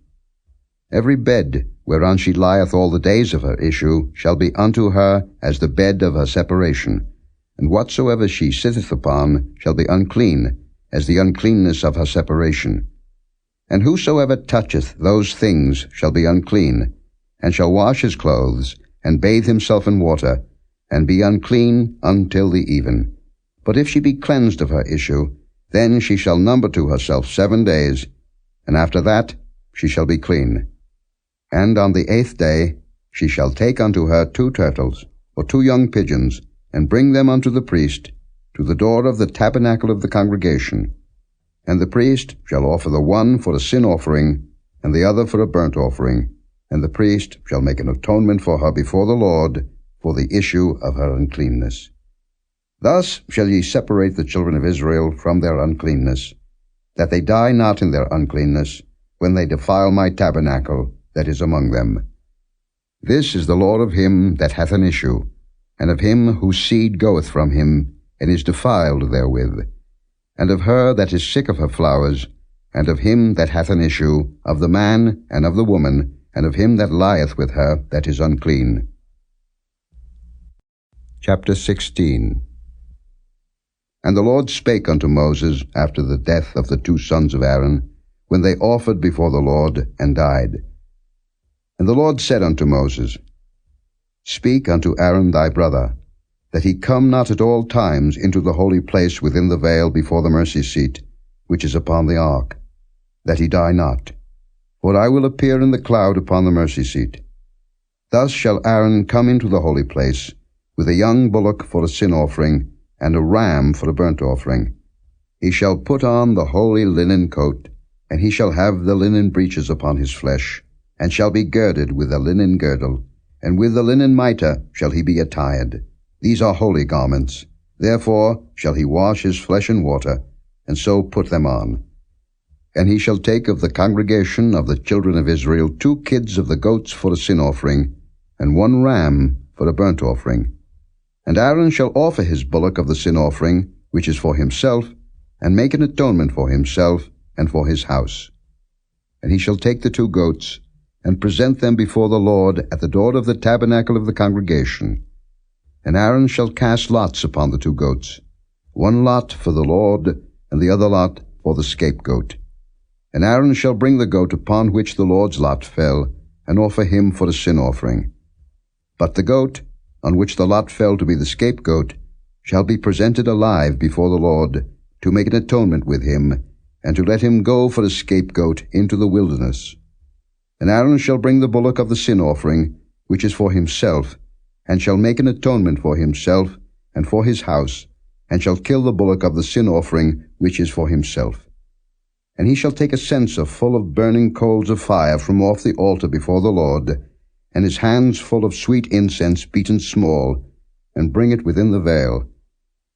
Every bed whereon she lieth all the days of her issue shall be unto her as the bed of her separation, and whatsoever she sitteth upon shall be unclean, as the uncleanness of her separation. And whosoever toucheth those things shall be unclean, and shall wash his clothes, and bathe himself in water, and be unclean until the even. But if she be cleansed of her issue, then she shall number to herself 7 days, and after that she shall be clean. And on the 8th day she shall take unto her 2 turtles, or 2 young pigeons, and bring them unto the priest, to the door of the tabernacle of the congregation. And the priest shall offer the one for a sin offering, and the other for a burnt offering, and the priest shall make an atonement for her before the Lord for the issue of her uncleanness. Thus shall ye separate the children of Israel from their uncleanness, that they die not in their uncleanness, when they defile my tabernacle that is among them. This is the law of him that hath an issue, and of him whose seed goeth from him, and is defiled therewith, and of her that is sick of her flowers, and of him that hath an issue, of the man and of the woman, and of him that lieth with her that is unclean. Chapter 16. And the Lord spake unto Moses after the death of the 2 sons of Aaron, when they offered before the Lord, and died. And the Lord said unto Moses, Speak unto Aaron thy brother, that he come not at all times into the holy place within the veil before the mercy seat, which is upon the ark, that he die not. For I will appear in the cloud upon the mercy seat. Thus shall Aaron come into the holy place, with a young bullock for a sin offering, and a ram for a burnt offering. He shall put on the holy linen coat, and he shall have the linen breeches upon his flesh, and shall be girded with a linen girdle, and with the linen mitre shall he be attired. These are holy garments. Therefore shall he wash his flesh in water, and so put them on. And he shall take of the congregation of the children of Israel 2 kids of the goats for a sin offering, and 1 ram for a burnt offering. And Aaron shall offer his bullock of the sin offering, which is for himself, and make an atonement for himself and for his house. And he shall take the 2 goats, and present them before the Lord at the door of the tabernacle of the congregation. And Aaron shall cast lots upon the 2 goats, 1 lot for the Lord, and the other lot for the scapegoat. And Aaron shall bring the goat upon which the Lord's lot fell, and offer him for a sin offering. But the goat, on which the lot fell to be the scapegoat, shall be presented alive before the Lord, to make an atonement with him, and to let him go for a scapegoat into the wilderness. And Aaron shall bring the bullock of the sin offering, which is for himself, and shall make an atonement for himself and for his house, and shall kill the bullock of the sin offering, which is for himself. And he shall take a censer full of burning coals of fire from off the altar before the Lord, and his hands full of sweet incense beaten small, and bring it within the veil.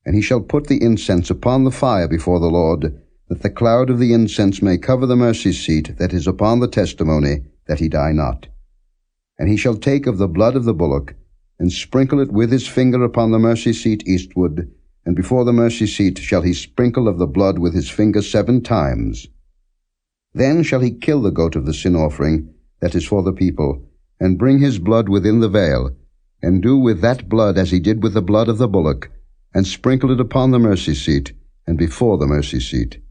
And he shall put the incense upon the fire before the Lord, that the cloud of the incense may cover the mercy seat that is upon the testimony, that he die not. And he shall take of the blood of the bullock, and sprinkle it with his finger upon the mercy seat eastward, and before the mercy seat shall he sprinkle of the blood with his finger 7 times. Then shall he kill the goat of the sin offering, that is for the people, and bring his blood within the veil, and do with that blood as he did with the blood of the bullock, and sprinkle it upon the mercy seat, and before the mercy seat.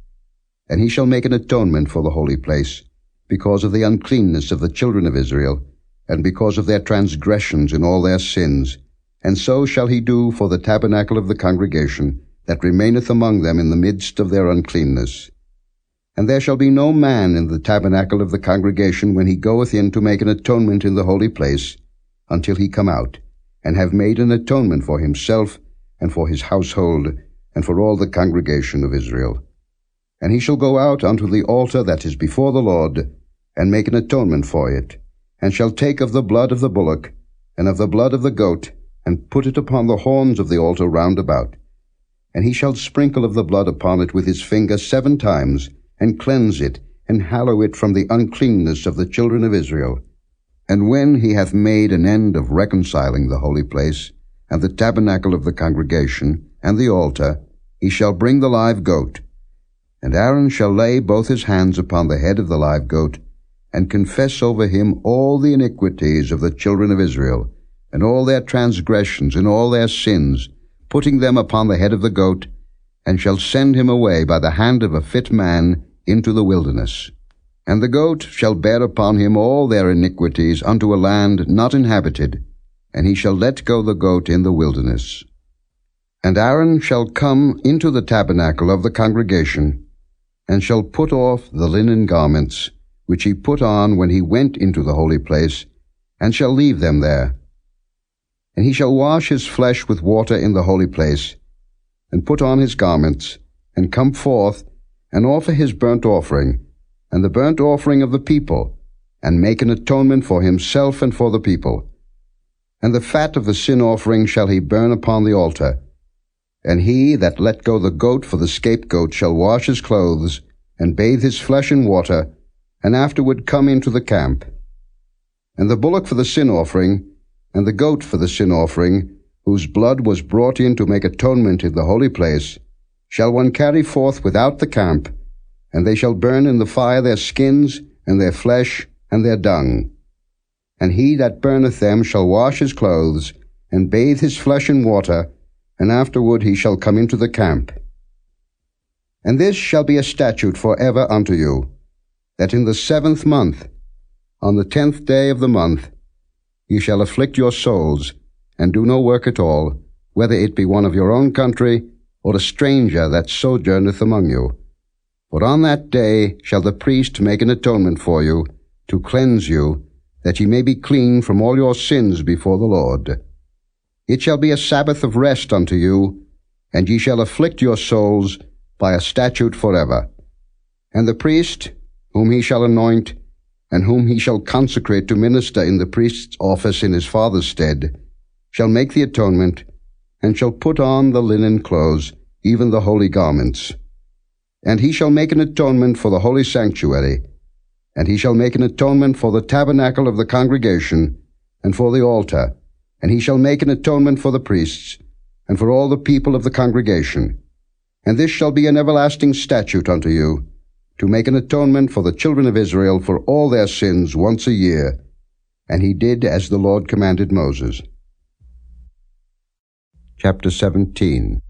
And he shall make an atonement for the holy place, because of the uncleanness of the children of Israel, and because of their transgressions in all their sins. And so shall he do for the tabernacle of the congregation, that remaineth among them in the midst of their uncleanness. And there shall be no man in the tabernacle of the congregation when he goeth in to make an atonement in the holy place, until he come out, and have made an atonement for himself, and for his household, and for all the congregation of Israel. And he shall go out unto the altar that is before the Lord, and make an atonement for it, and shall take of the blood of the bullock, and of the blood of the goat, and put it upon the horns of the altar round about. And he shall sprinkle of the blood upon it with his finger 7 times, and cleanse it, and hallow it from the uncleanness of the children of Israel. And when he hath made an end of reconciling the holy place, and the tabernacle of the congregation, and the altar, he shall bring the live goat. And Aaron shall lay both his hands upon the head of the live goat, and confess over him all the iniquities of the children of Israel, and all their transgressions and all their sins, putting them upon the head of the goat, and shall send him away by the hand of a fit man into the wilderness. And the goat shall bear upon him all their iniquities unto a land not inhabited, and he shall let go the goat in the wilderness. And Aaron shall come into the tabernacle of the congregation, and shall put off the linen garments, which he put on when he went into the holy place, and shall leave them there. And he shall wash his flesh with water in the holy place, and put on his garments, and come forth, and offer his burnt offering, and the burnt offering of the people, and make an atonement for himself and for the people. And the fat of the sin offering shall he burn upon the altar. And he that let go the goat for the scapegoat shall wash his clothes, and bathe his flesh in water, and afterward come into the camp. And the bullock for the sin offering, and the goat for the sin offering, whose blood was brought in to make atonement in the holy place, shall one carry forth without the camp, and they shall burn in the fire their skins, and their flesh, and their dung. And he that burneth them shall wash his clothes, and bathe his flesh in water, and afterward he shall come into the camp. And this shall be a statute for ever unto you, that in the 7th month, on the 10th day of the month, ye shall afflict your souls, and do no work at all, whether it be one of your own country, or a stranger that sojourneth among you. For on that day shall the priest make an atonement for you, to cleanse you, that ye may be clean from all your sins before the Lord. It shall be a Sabbath of rest unto you, and ye shall afflict your souls by a statute forever. And the priest, whom he shall anoint, and whom he shall consecrate to minister in the priest's office in his father's stead, shall make the atonement, and shall put on the linen clothes, even the holy garments. And he shall make an atonement for the holy sanctuary, and he shall make an atonement for the tabernacle of the congregation, and for the altar, and he shall make an atonement for the priests, and for all the people of the congregation. And this shall be an everlasting statute unto you, to make an atonement for the children of Israel for all their sins once a year. And he did as the Lord commanded Moses. Chapter 17.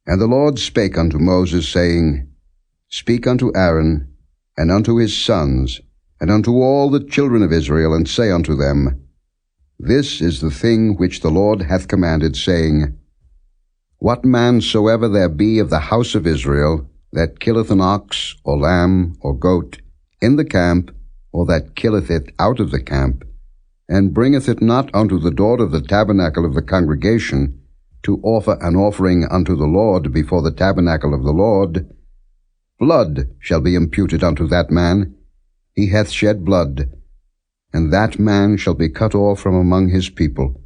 And the Lord spake unto Moses, saying, Speak unto Aaron, and unto his sons, and unto all the children of Israel, and say unto them, This is the thing which the Lord hath commanded, saying, What man soever there be of the house of Israel, that killeth an ox, or lamb, or goat, in the camp, or that killeth it out of the camp, and bringeth it not unto the door of the tabernacle of the congregation, to offer an offering unto the Lord before the tabernacle of the Lord, blood shall be imputed unto that man. He hath shed blood, and that man shall be cut off from among his people.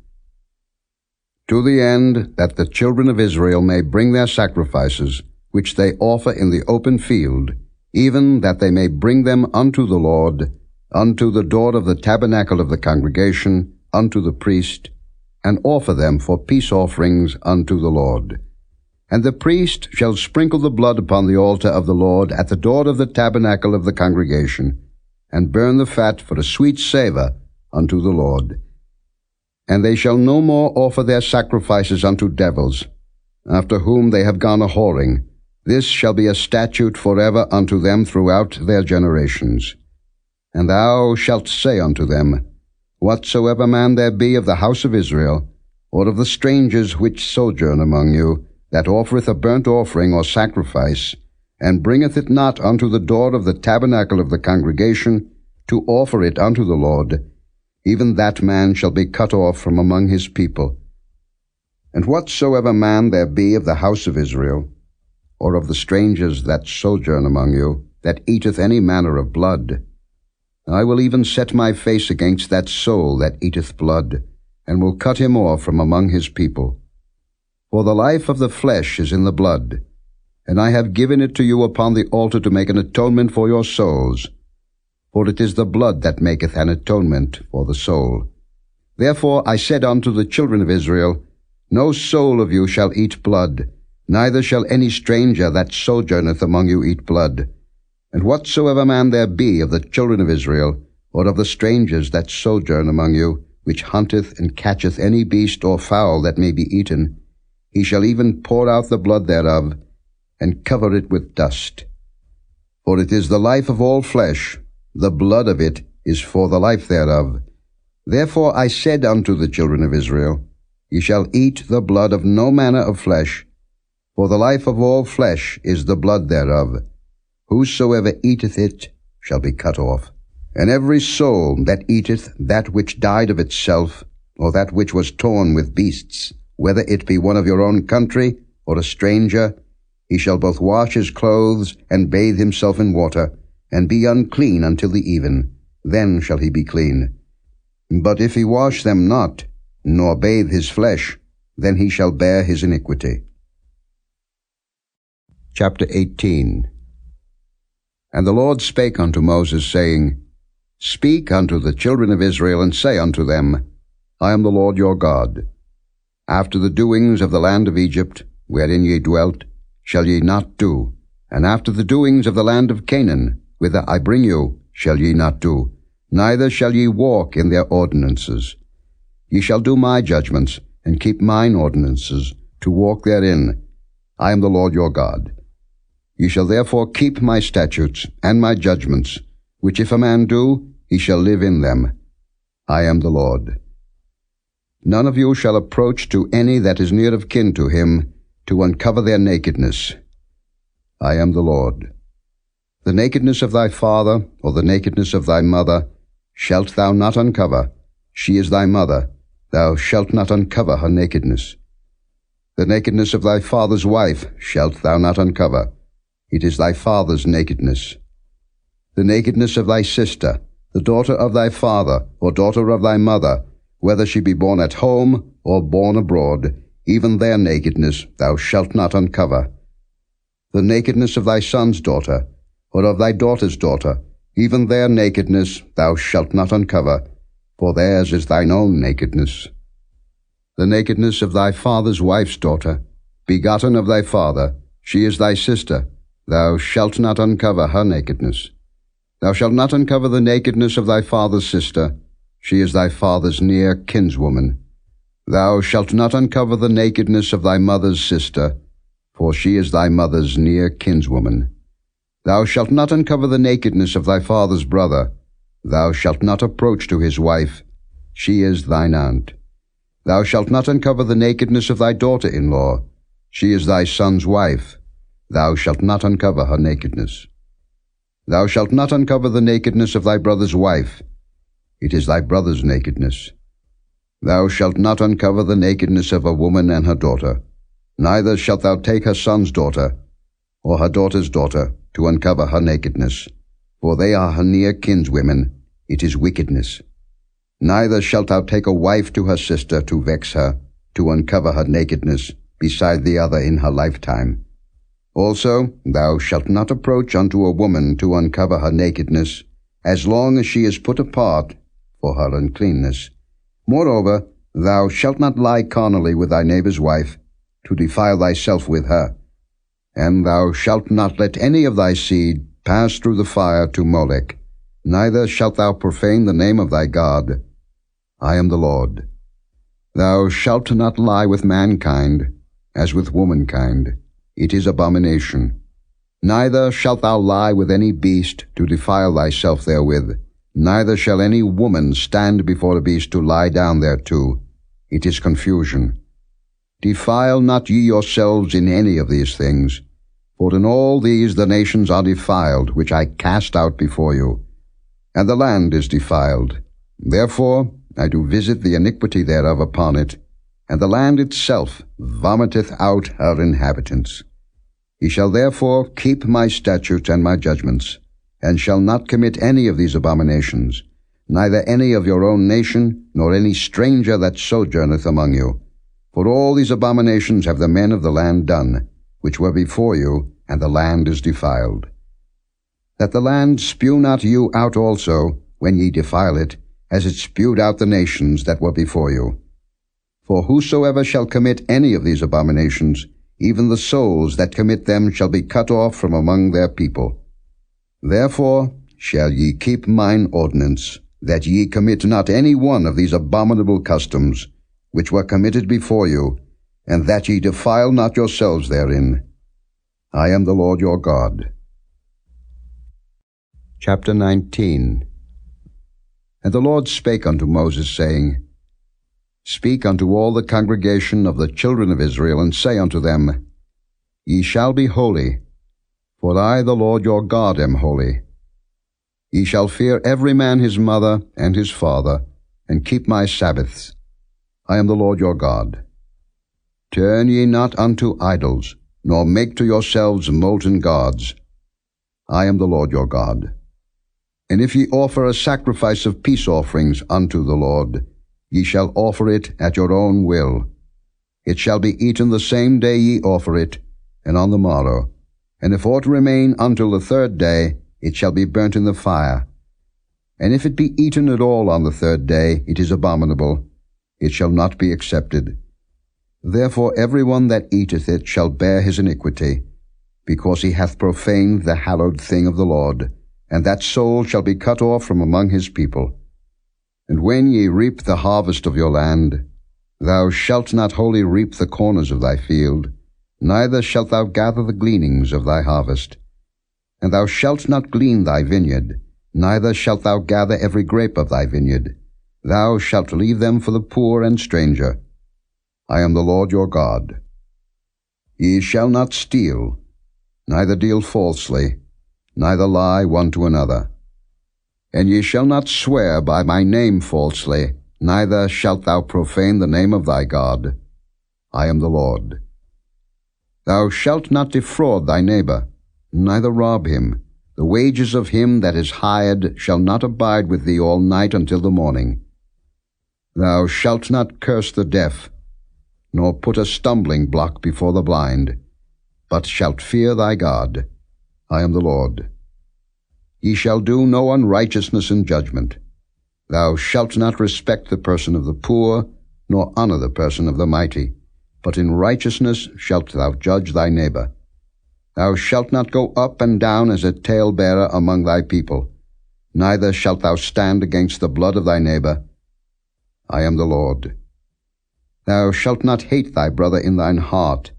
To the end that the children of Israel may bring their sacrifices, which they offer in the open field, even that they may bring them unto the Lord, unto the door of the tabernacle of the congregation, unto the priest, and offer them for peace offerings unto the Lord. And the priest shall sprinkle the blood upon the altar of the Lord at the door of the tabernacle of the congregation, and burn the fat for a sweet savour unto the Lord. And they shall no more offer their sacrifices unto devils, after whom they have gone a-whoring. This shall be a statute forever unto them throughout their generations. And thou shalt say unto them, Whatsoever man there be of the house of Israel, or of the strangers which sojourn among you, that offereth a burnt offering or sacrifice, and bringeth it not unto the door of the tabernacle of the congregation, to offer it unto the Lord, even that man shall be cut off from among his people. And whatsoever man there be of the house of Israel, or of the strangers that sojourn among you, that eateth any manner of blood, I will even set my face against that soul that eateth blood, and will cut him off from among his people. For the life of the flesh is in the blood, and I have given it to you upon the altar to make an atonement for your souls. For it is the blood that maketh an atonement for the soul. Therefore I said unto the children of Israel, No soul of you shall eat blood, neither shall any stranger that sojourneth among you eat blood. And whatsoever man there be of the children of Israel, or of the strangers that sojourn among you, which hunteth and catcheth any beast or fowl that may be eaten, he shall even pour out the blood thereof, and cover it with dust. For it is the life of all flesh, the blood of it is for the life thereof. Therefore I said unto the children of Israel, Ye shall eat the blood of no manner of flesh, for the life of all flesh is the blood thereof. Whosoever eateth it shall be cut off. And every soul that eateth that which died of itself, or that which was torn with beasts, whether it be one of your own country, or a stranger, he shall both wash his clothes, and bathe himself in water, and be unclean until the even. Then shall he be clean. But if he wash them not, nor bathe his flesh, then he shall bear his iniquity. Chapter 18. And the Lord spake unto Moses, saying, Speak unto the children of Israel, and say unto them, I am the Lord your God. After the doings of the land of Egypt, wherein ye dwelt, shall ye not do, and after the doings of the land of Canaan, whither I bring you, shall ye not do, neither shall ye walk in their ordinances. Ye shall do my judgments, and keep mine ordinances, to walk therein. I am the Lord your God. Ye shall therefore keep my statutes and my judgments, which if a man do, he shall live in them. I am the Lord. None of you shall approach to any that is near of kin to him, to uncover their nakedness. I am the Lord. The nakedness of thy father, or the nakedness of thy mother, shalt thou not uncover. She is thy mother. Thou shalt not uncover her nakedness. The nakedness of thy father's wife shalt thou not uncover. It is thy father's nakedness. The nakedness of thy sister, the daughter of thy father, or daughter of thy mother, whether she be born at home or born abroad, even their nakedness thou shalt not uncover. The nakedness of thy son's daughter, or of thy daughter's daughter, even their nakedness thou shalt not uncover, for theirs is thine own nakedness. The nakedness of thy father's wife's daughter, begotten of thy father, she is thy sister, thou shalt not uncover her nakedness. Thou shalt not uncover the nakedness of thy father's sister, she is thy father's near kinswoman. Thou shalt not uncover the nakedness of thy mother's sister, for she is thy mother's near kinswoman. Thou shalt not uncover the nakedness of thy father's brother. Thou shalt not approach to his wife, she is thine aunt. Thou shalt not uncover the nakedness of thy daughter-in-law, she is thy son's wife. Thou shalt not uncover her nakedness. Thou shalt not uncover the nakedness of thy brother's wife, it is thy brother's nakedness. Thou shalt not uncover the nakedness of a woman and her daughter, neither shalt thou take her son's daughter, or her daughter's daughter, to uncover her nakedness, for they are her near kinswomen, it is wickedness. Neither shalt thou take a wife to her sister to vex her, to uncover her nakedness, beside the other in her lifetime. Also thou shalt not approach unto a woman to uncover her nakedness, as long as she is put apart for her uncleanness. Moreover, thou shalt not lie carnally with thy neighbor's wife, to defile thyself with her. And thou shalt not let any of thy seed pass through the fire to Molech, neither shalt thou profane the name of thy God. I am the Lord. Thou shalt not lie with mankind, as with womankind. It is abomination. Neither shalt thou lie with any beast to defile thyself therewith, neither shall any woman stand before a beast to lie down thereto. It is confusion. Defile not ye yourselves in any of these things, for in all these the nations are defiled, which I cast out before you. And the land is defiled. Therefore I do visit the iniquity thereof upon it, and the land itself vomiteth out her inhabitants. Ye shall therefore keep my statutes and my judgments, and shall not commit any of these abominations, neither any of your own nation, nor any stranger that sojourneth among you. For all these abominations have the men of the land done, which were before you, and the land is defiled. That the land spew not you out also, when ye defile it, as it spewed out the nations that were before you. For whosoever shall commit any of these abominations, even the souls that commit them shall be cut off from among their people. Therefore shall ye keep mine ordinance, that ye commit not any one of these abominable customs, which were committed before you, and that ye defile not yourselves therein. I am the Lord your God. Chapter 19. And the Lord spake unto Moses, saying, Speak unto all the congregation of the children of Israel, and say unto them, Ye shall be holy, for I the Lord your God am holy. Ye shall fear every man his mother and his father, and keep my Sabbaths. I am the Lord your God. Turn ye not unto idols, nor make to yourselves molten gods. I am the Lord your God. And if ye offer a sacrifice of peace offerings unto the Lord, ye shall offer it at your own will. It shall be eaten the same day ye offer it, and on the morrow. And if aught remain until the third day, it shall be burnt in the fire. And if it be eaten at all on the third day, it is abominable. It shall not be accepted. Therefore every one that eateth it shall bear his iniquity, because he hath profaned the hallowed thing of the Lord, and that soul shall be cut off from among his people. And when ye reap the harvest of your land, thou shalt not wholly reap the corners of thy field, neither shalt thou gather the gleanings of thy harvest. And thou shalt not glean thy vineyard, neither shalt thou gather every grape of thy vineyard. Thou shalt leave them for the poor and stranger. I am the Lord your God. Ye shall not steal, neither deal falsely, neither lie one to another. And ye shall not swear by my name falsely, neither shalt thou profane the name of thy God. I am the Lord. Thou shalt not defraud thy neighbor, neither rob him. The wages of him that is hired shall not abide with thee all night until the morning. Thou shalt not curse the deaf, nor put a stumbling block before the blind, but shalt fear thy God. I am the Lord. Ye shall do no unrighteousness in judgment. Thou shalt not respect the person of the poor, nor honor the person of the mighty, but in righteousness shalt thou judge thy neighbor. Thou shalt not go up and down as a talebearer among thy people, neither shalt thou stand against the blood of thy neighbor. I am the Lord. Thou shalt not hate thy brother in thine heart.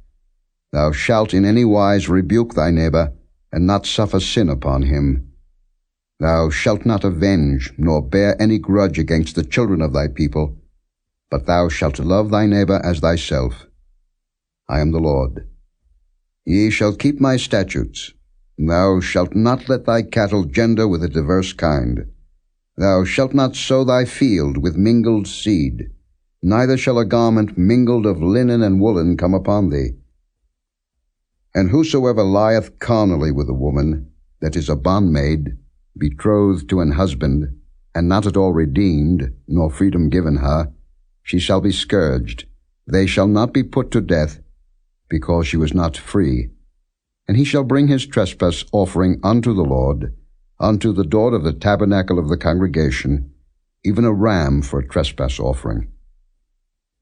Thou shalt in any wise rebuke thy neighbor, and not suffer sin upon him. Thou shalt not avenge, nor bear any grudge against the children of thy people, but thou shalt love thy neighbor as thyself. I am the Lord. Ye shall keep my statutes. Thou shalt not let thy cattle gender with a diverse kind. Thou shalt not sow thy field with mingled seed, neither shall a garment mingled of linen and woolen come upon thee. And whosoever lieth carnally with a woman, that is a bondmaid, betrothed to an husband, and not at all redeemed, nor freedom given her, she shall be scourged. They shall not be put to death, because she was not free. And he shall bring his trespass offering unto the Lord, unto the door of the tabernacle of the congregation, even a ram for a trespass offering.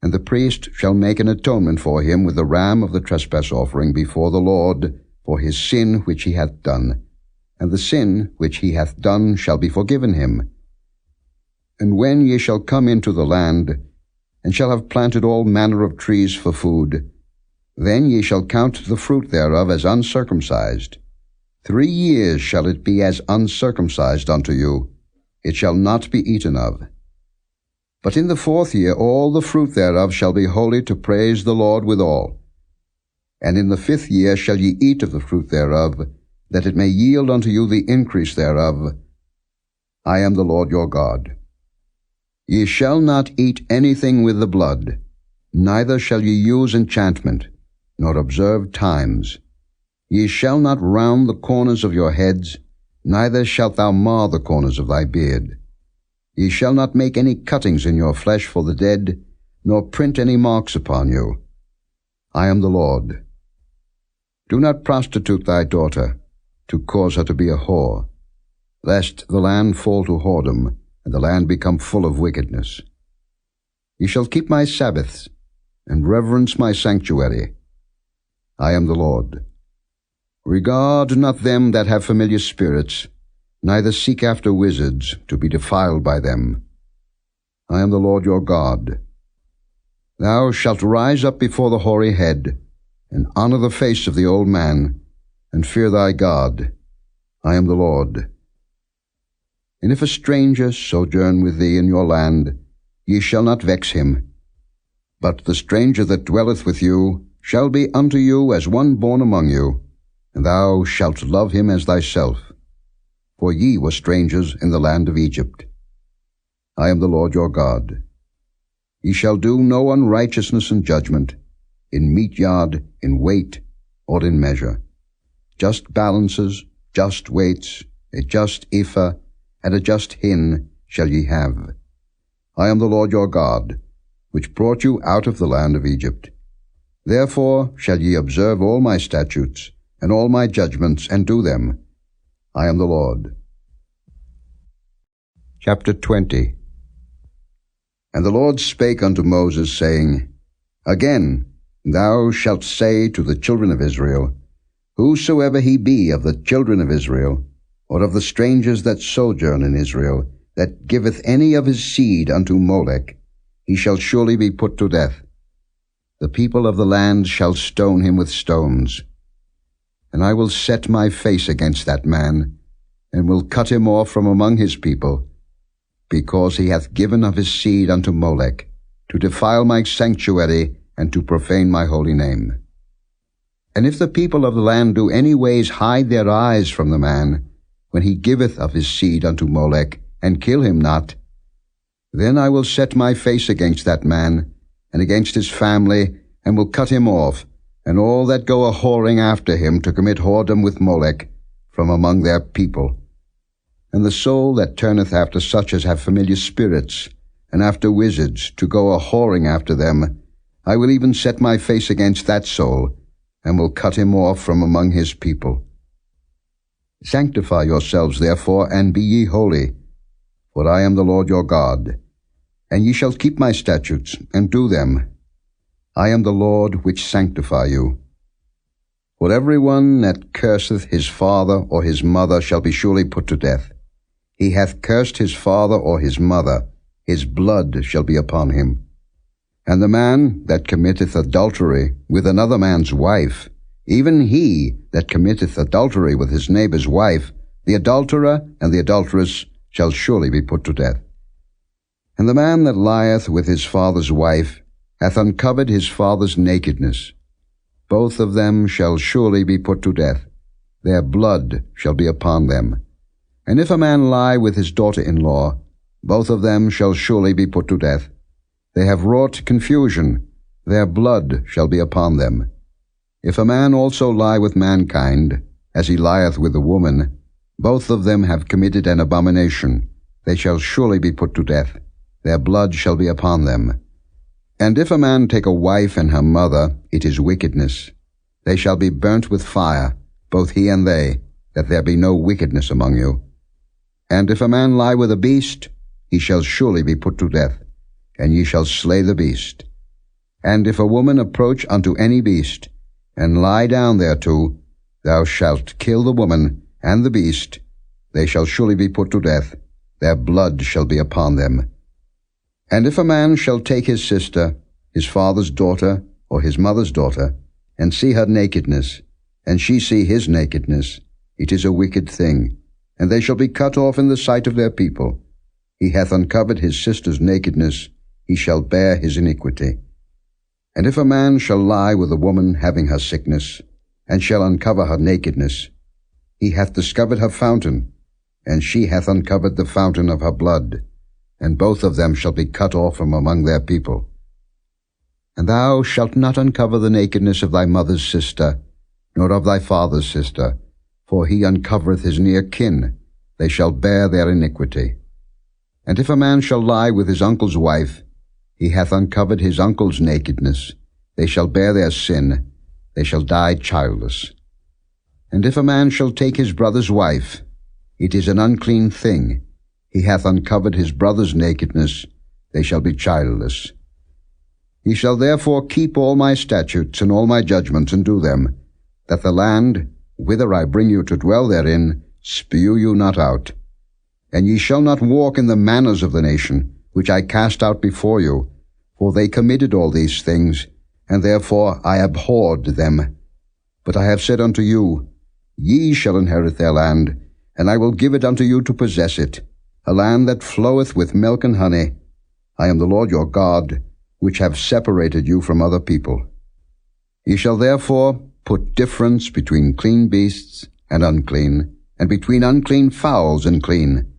And the priest shall make an atonement for him with the ram of the trespass offering before the Lord for his sin which he hath done, and the sin which he hath done shall be forgiven him. And when ye shall come into the land, and shall have planted all manner of trees for food, then ye shall count the fruit thereof as uncircumcised. 3 years shall it be as uncircumcised unto you. It shall not be eaten of. But in the 4th year all the fruit thereof shall be holy to praise the Lord withal. And in the 5th year shall ye eat of the fruit thereof, that it may yield unto you the increase thereof. I am the Lord your God. Ye shall not eat anything with the blood, neither shall ye use enchantment, nor observe times. Ye shall not round the corners of your heads, neither shalt thou mar the corners of thy beard. Ye shall not make any cuttings in your flesh for the dead, nor print any marks upon you. I am the Lord. Do not prostitute thy daughter, to cause her to be a whore, lest the land fall to whoredom, and the land become full of wickedness. Ye shall keep my Sabbaths, and reverence my sanctuary. I am the Lord. Regard not them that have familiar spirits, neither seek after wizards, to be defiled by them. I am the Lord your God. Thou shalt rise up before the hoary head, and honor the face of the old man, and fear thy God. I am the Lord. And if a stranger sojourn with thee in your land, ye shall not vex him. But the stranger that dwelleth with you shall be unto you as one born among you, and thou shalt love him as thyself. For ye were strangers in the land of Egypt. I am the Lord your God. Ye shall do no unrighteousness in judgment, in meat yard, in weight, or in measure. Just balances, just weights, a just ephah, and a just hin shall ye have. I am the Lord your God, which brought you out of the land of Egypt. Therefore shall ye observe all my statutes, and all my judgments, and do them. I am the Lord. Chapter 20. And the Lord spake unto Moses, saying, Again, Thou shalt say to the children of Israel, Whosoever he be of the children of Israel, or of the strangers that sojourn in Israel, that giveth any of his seed unto Molech, he shall surely be put to death. The people of the land shall stone him with stones. And I will set my face against that man, and will cut him off from among his people, because he hath given of his seed unto Molech, to defile my sanctuary, and to profane my holy name. And if the people of the land do any ways hide their eyes from the man, when he giveth of his seed unto Molech, and kill him not, then I will set my face against that man, and against his family, and will cut him off, and all that go a-whoring after him to commit whoredom with Molech, from among their people. And the soul that turneth after such as have familiar spirits, and after wizards, to go a-whoring after them, I will even set my face against that soul, and will cut him off from among his people. Sanctify yourselves therefore, and be ye holy, for I am the Lord your God. And ye shall keep my statutes, and do them. I am the Lord which sanctify you. For every one that curseth his father or his mother shall be surely put to death. He hath cursed his father or his mother, his blood shall be upon him. And the man that committeth adultery with another man's wife, even he that committeth adultery with his neighbor's wife, the adulterer and the adulteress shall surely be put to death. And the man that lieth with his father's wife hath uncovered his father's nakedness. Both of them shall surely be put to death. Their blood shall be upon them. And if a man lie with his daughter-in-law, both of them shall surely be put to death. They have wrought confusion. Their blood shall be upon them. If a man also lie with mankind, as he lieth with a woman, both of them have committed an abomination. They shall surely be put to death. Their blood shall be upon them. And if a man take a wife and her mother, it is wickedness. They shall be burnt with fire, both he and they, that there be no wickedness among you. And if a man lie with a beast, he shall surely be put to death, and ye shall slay the beast. And if a woman approach unto any beast, and lie down thereto, thou shalt kill the woman and the beast. They shall surely be put to death. Their blood shall be upon them. And if a man shall take his sister, his father's daughter, or his mother's daughter, and see her nakedness, and she see his nakedness, it is a wicked thing, and they shall be cut off in the sight of their people. He hath uncovered his sister's nakedness, he shall bear his iniquity. And if a man shall lie with a woman having her sickness, and shall uncover her nakedness, he hath discovered her fountain, and she hath uncovered the fountain of her blood, and both of them shall be cut off from among their people. And thou shalt not uncover the nakedness of thy mother's sister, nor of thy father's sister, for he uncovereth his near kin. They shall bear their iniquity. And if a man shall lie with his uncle's wife, he hath uncovered his uncle's nakedness. They shall bear their sin. They shall die childless. And if a man shall take his brother's wife, it is an unclean thing. He hath uncovered his brother's nakedness. They shall be childless. Ye shall therefore keep all my statutes and all my judgments, and do them, that the land, whither I bring you to dwell therein, spew you not out. And ye shall not walk in the manners of the nation, which I cast out before you, for they committed all these things, and therefore I abhorred them. But I have said unto you, Ye shall inherit their land, and I will give it unto you to possess it, a land that floweth with milk and honey. I am the Lord your God, which have separated you from other people. Ye shall therefore put difference between clean beasts and unclean, and between unclean fowls and clean.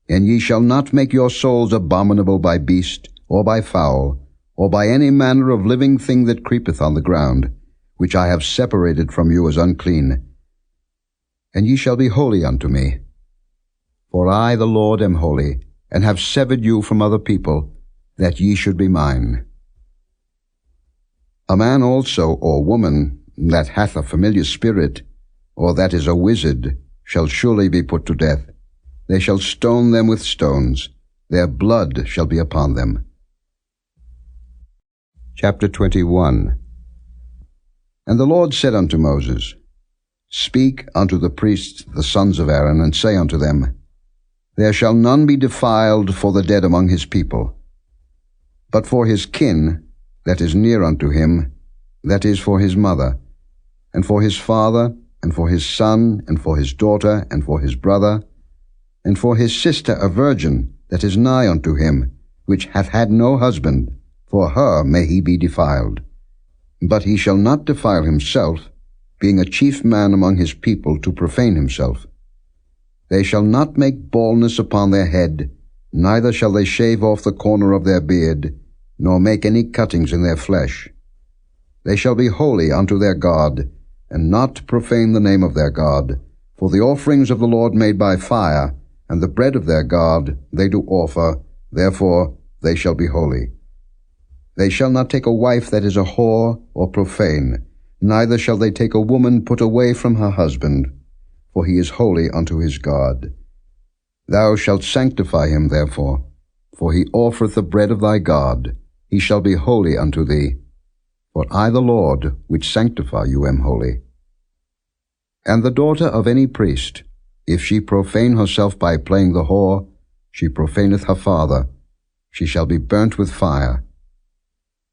And ye shall not make your souls abominable by beast, or by fowl, or by any manner of living thing that creepeth on the ground, which I have separated from you as unclean. And ye shall be holy unto me. For I, the Lord, am holy, and have severed you from other people, that ye should be mine. A man also, or woman, that hath a familiar spirit, or that is a wizard, shall surely be put to death. They shall stone them with stones. Their blood shall be upon them. Chapter 21. And the Lord said unto Moses, Speak unto the priests the sons of Aaron, and say unto them, There shall none be defiled for the dead among his people, but for his kin that is near unto him, that is for his mother, and for his father, and for his son, and for his daughter, and for his brother, and for his sister a virgin that is nigh unto him, which hath had no husband, for her may he be defiled. But he shall not defile himself, being a chief man among his people, to profane himself. They shall not make baldness upon their head, neither shall they shave off the corner of their beard, nor make any cuttings in their flesh. They shall be holy unto their God, and not profane the name of their God, for the offerings of the Lord made by fire, and the bread of their God they do offer, therefore they shall be holy. They shall not take a wife that is a whore or profane, neither shall they take a woman put away from her husband, for he is holy unto his God. Thou shalt sanctify him therefore, for he offereth the bread of thy God, he shall be holy unto thee. For I the Lord, which sanctify you, am holy. And the daughter of any priest, if she profane herself by playing the whore, she profaneth her father, she shall be burnt with fire.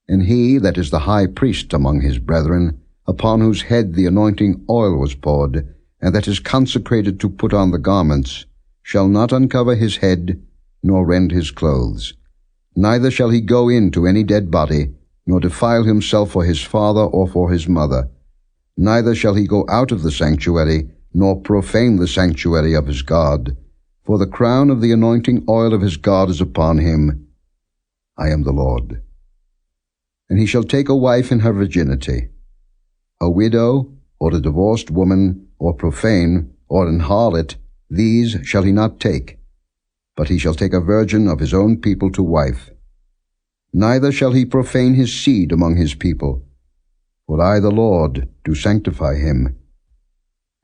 And he that is the high priest among his brethren, upon whose head the anointing oil was poured, and that is consecrated to put on the garments, shall not uncover his head, nor rend his clothes. Neither shall he go in to any dead body, nor defile himself for his father or for his mother. Neither shall he go out of the sanctuary, nor profane the sanctuary of his God. For the crown of the anointing oil of his God is upon him. I am the Lord. And he shall take a wife in her virginity. A widow, or a divorced woman, or profane, or an harlot, these shall he not take, but he shall take a virgin of his own people to wife. Neither shall he profane his seed among his people, for I the Lord do sanctify him.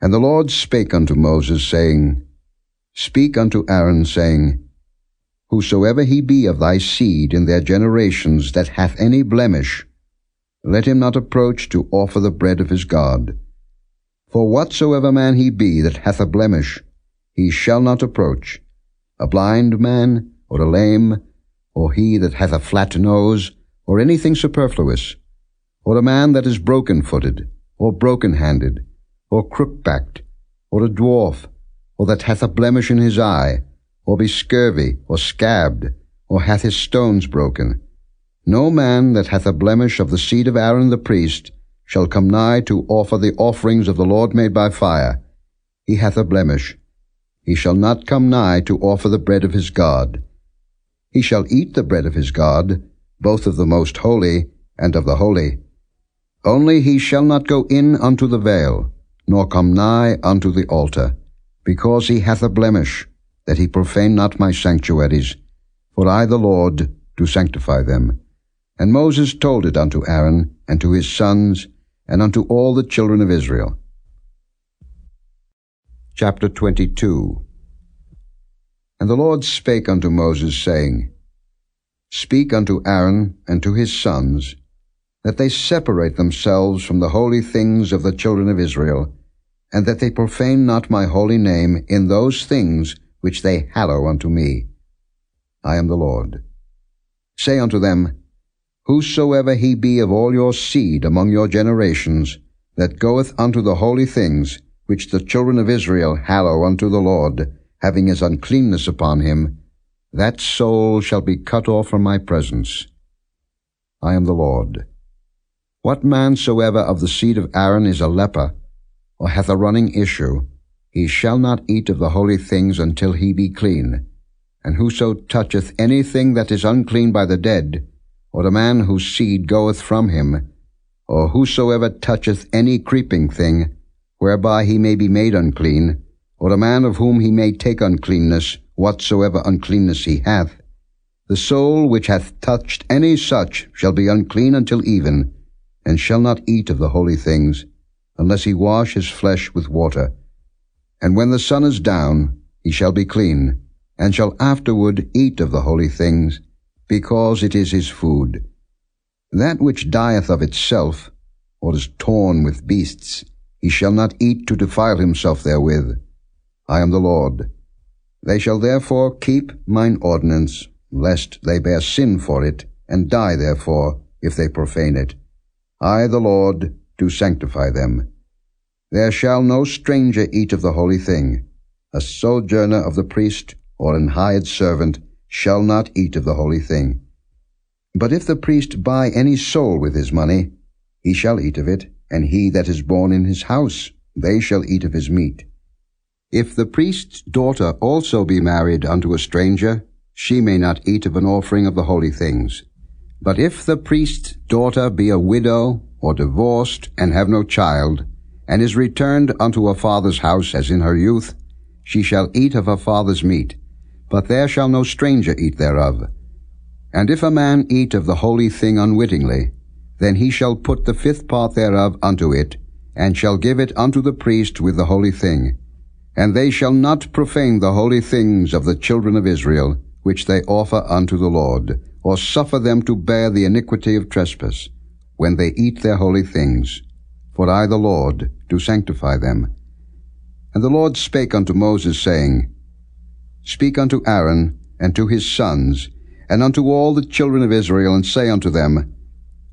And the Lord spake unto Moses, saying, Speak unto Aaron, saying, Whosoever he be of thy seed in their generations that hath any blemish, let him not approach to offer the bread of his God. For whatsoever man he be that hath a blemish, he shall not approach, a blind man, or a lame, or he that hath a flat nose, or anything superfluous, or a man that is broken-footed, or broken-handed, or crook-backed, or a dwarf, or that hath a blemish in his eye, or be scurvy, or scabbed, or hath his stones broken. No man that hath a blemish of the seed of Aaron the priest shall come nigh to offer the offerings of the Lord made by fire. He hath a blemish. He shall not come nigh to offer the bread of his God. He shall eat the bread of his God, both of the most holy and of the holy. Only he shall not go in unto the veil, nor come nigh unto the altar, because he hath a blemish, that he profane not my sanctuaries, for I the Lord do sanctify them. And Moses told it unto Aaron, and to his sons, and unto all the children of Israel. Chapter 22. And the Lord spake unto Moses, saying, Speak unto Aaron and to his sons, that they separate themselves from the holy things of the children of Israel, and that they profane not my holy name in those things which they hallow unto me. I am the Lord. Say unto them, Whosoever he be of all your seed among your generations, that goeth unto the holy things which the children of Israel hallow unto the Lord, having his uncleanness upon him, that soul shall be cut off from my presence. I am the Lord. What man soever of the seed of Aaron is a leper, or hath a running issue, he shall not eat of the holy things until he be clean. And whoso toucheth anything that is unclean by the dead, or a man whose seed goeth from him, or whosoever toucheth any creeping thing, whereby he may be made unclean, or a man of whom he may take uncleanness, whatsoever uncleanness he hath, the soul which hath touched any such shall be unclean until even, and shall not eat of the holy things, unless he wash his flesh with water. And when the sun is down, he shall be clean, and shall afterward eat of the holy things, because it is his food. That which dieth of itself, or is torn with beasts, he shall not eat to defile himself therewith. I am the Lord. They shall therefore keep mine ordinance, lest they bear sin for it, and die therefore, if they profane it. I, the Lord, do sanctify them. There shall no stranger eat of the holy thing. A sojourner of the priest, or an hired servant, shall not eat of the holy thing. But if the priest buy any soul with his money, he shall eat of it, and he that is born in his house, they shall eat of his meat. If the priest's daughter also be married unto a stranger, she may not eat of an offering of the holy things. But if the priest's daughter be a widow, or divorced, and have no child, and is returned unto her father's house as in her youth, she shall eat of her father's meat, but there shall no stranger eat thereof. And if a man eat of the holy thing unwittingly, then he shall put the fifth part thereof unto it, and shall give it unto the priest with the holy thing. And they shall not profane the holy things of the children of Israel, which they offer unto the Lord, or suffer them to bear the iniquity of trespass, when they eat their holy things. For I, the Lord, do sanctify them. And the Lord spake unto Moses, saying, Speak unto Aaron, and to his sons, and unto all the children of Israel, and say unto them,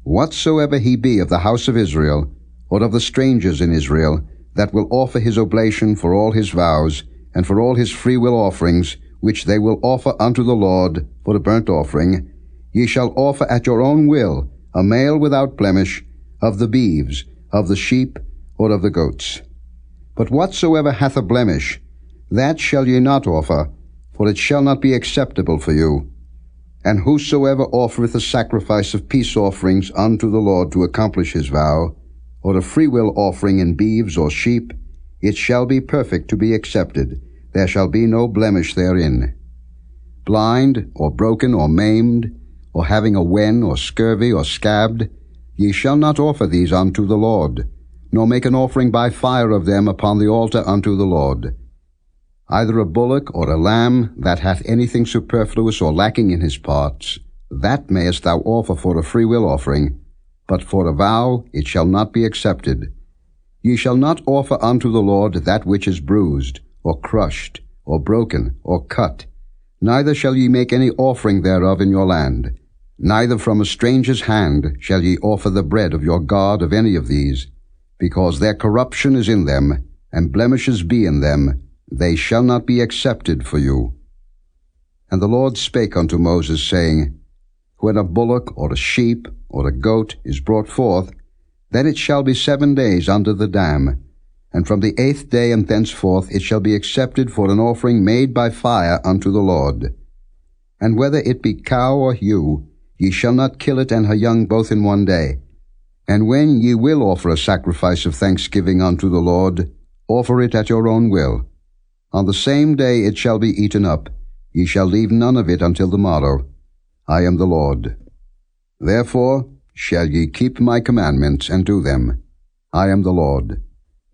Whatsoever he be of the house of Israel, or of the strangers in Israel, that will offer his oblation for all his vows, and for all his freewill offerings, which they will offer unto the Lord for a burnt offering, ye shall offer at your own will a male without blemish, of the beeves, of the sheep, or of the goats. But whatsoever hath a blemish, that shall ye not offer, for it shall not be acceptable for you. And whosoever offereth a sacrifice of peace offerings unto the Lord to accomplish his vow, or a freewill offering in beeves or sheep, it shall be perfect to be accepted. There shall be no blemish therein. Blind, or broken, or maimed, or having a wen, or scurvy, or scabbed, ye shall not offer these unto the Lord, nor make an offering by fire of them upon the altar unto the Lord. Either a bullock or a lamb that hath anything superfluous or lacking in his parts, that mayest thou offer for a freewill offering, but for a vow it shall not be accepted. Ye shall not offer unto the Lord that which is bruised, or crushed, or broken, or cut. Neither shall ye make any offering thereof in your land. Neither from a stranger's hand shall ye offer the bread of your God of any of these, because their corruption is in them, and blemishes be in them. They shall not be accepted for you. And the Lord spake unto Moses, saying, When a bullock, or a sheep, or a goat is brought forth, then it shall be 7 days under the dam, and from the 8th day and thenceforth it shall be accepted for an offering made by fire unto the Lord. And whether it be cow or ewe, ye shall not kill it and her young both in 1 day. And when ye will offer a sacrifice of thanksgiving unto the Lord, offer it at your own will. On the same day it shall be eaten up. Ye shall leave none of it until the morrow. I am the Lord. Therefore shall ye keep my commandments, and do them. I am the Lord.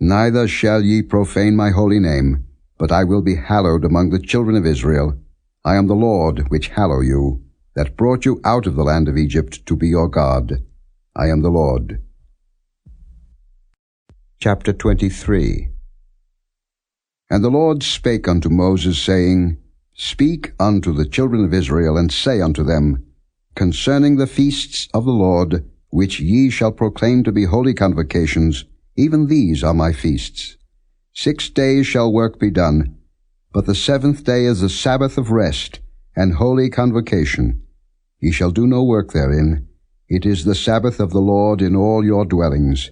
Neither shall ye profane my holy name, but I will be hallowed among the children of Israel. I am the Lord which hallow you, that brought you out of the land of Egypt to be your God. I am the Lord. Chapter 23. And the Lord spake unto Moses, saying, Speak unto the children of Israel, and say unto them, Concerning the feasts of the Lord, which ye shall proclaim to be holy convocations, even these are my feasts. 6 days shall work be done, but the 7th day is the Sabbath of rest, and holy convocation. Ye shall do no work therein. It is the Sabbath of the Lord in all your dwellings.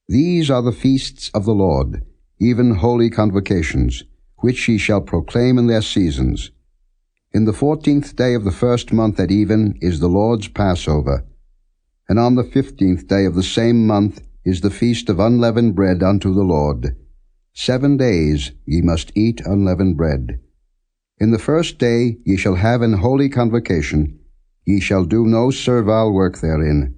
These are the feasts of the Lord, even holy convocations, which ye shall proclaim in their seasons. In the 14th day of the 1st month at even is the Lord's Passover, and on the 15th day of the same month is the feast of unleavened bread unto the Lord. 7 days ye must eat unleavened bread. In the 1st day ye shall have an holy convocation. Ye shall do no servile work therein,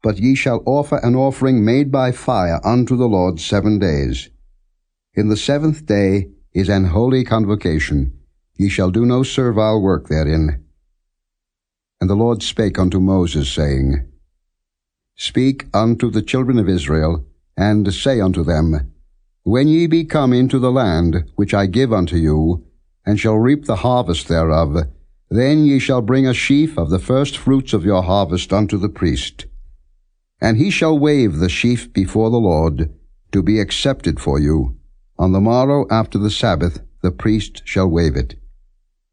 but ye shall offer an offering made by fire unto the Lord 7 days. In the 7th day is an holy convocation. Ye shall do no servile work therein. And the Lord spake unto Moses, saying, Speak unto the children of Israel, and say unto them, When ye be come into the land which I give unto you, and shall reap the harvest thereof, then ye shall bring a sheaf of the first fruits of your harvest unto the priest. And he shall wave the sheaf before the Lord, to be accepted for you. On the morrow after the Sabbath the priest shall wave it.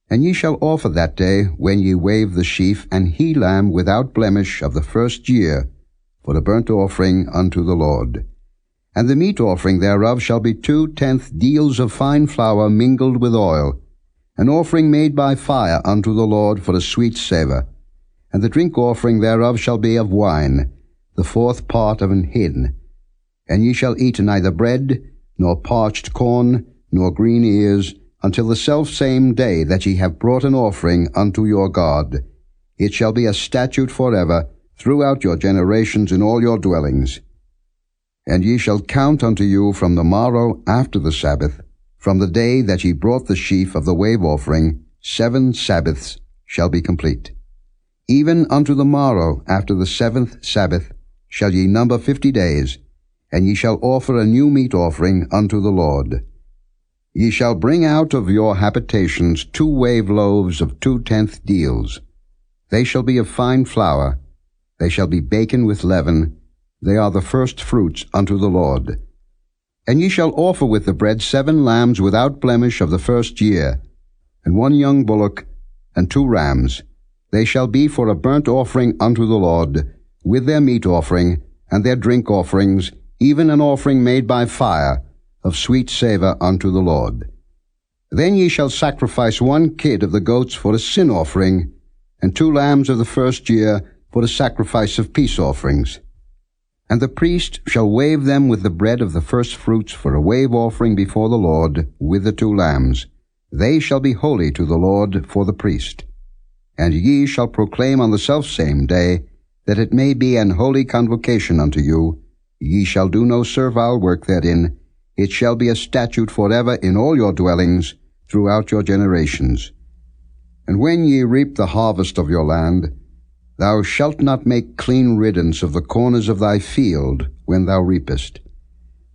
And ye shall offer that day, when ye wave the sheaf, an he-lamb without blemish of the first year, for a burnt offering unto the Lord. And the meat offering thereof shall be 2/10 deals of fine flour mingled with oil, an offering made by fire unto the Lord for a sweet savour. And the drink offering thereof shall be of wine, the 4th part of an hin. And ye shall eat neither bread, nor parched corn, nor green ears, until the selfsame day that ye have brought an offering unto your God. It shall be a statute forever throughout your generations in all your dwellings. And ye shall count unto you from the morrow after the Sabbath, from the day that ye brought the sheaf of the wave offering, 7 Sabbaths shall be complete. Even unto the morrow after the 7th Sabbath shall ye number 50 days, and ye shall offer a new meat offering unto the Lord. Ye shall bring out of your habitations 2 wave loaves of 2/10 deals. They shall be of fine flour. They shall be baken with leaven. They are the first fruits unto the Lord. And ye shall offer with the bread 7 lambs without blemish of the first year, and 1 young bullock, and 2 rams. They shall be for a burnt offering unto the Lord, with their meat offering, and their drink offerings, even an offering made by fire, of sweet savour unto the Lord. Then ye shall sacrifice 1 kid of the goats for a sin offering, and 2 lambs of the first year for the sacrifice of peace offerings. And the priest shall wave them with the bread of the first fruits for a wave offering before the Lord, with the 2 lambs. They shall be holy to the Lord for the priest. And ye shall proclaim on the selfsame day, that it may be an holy convocation unto you. Ye shall do no servile work therein. It shall be a statute forever in all your dwellings, throughout your generations. And when ye reap the harvest of your land, thou shalt not make clean riddance of the corners of thy field when thou reapest.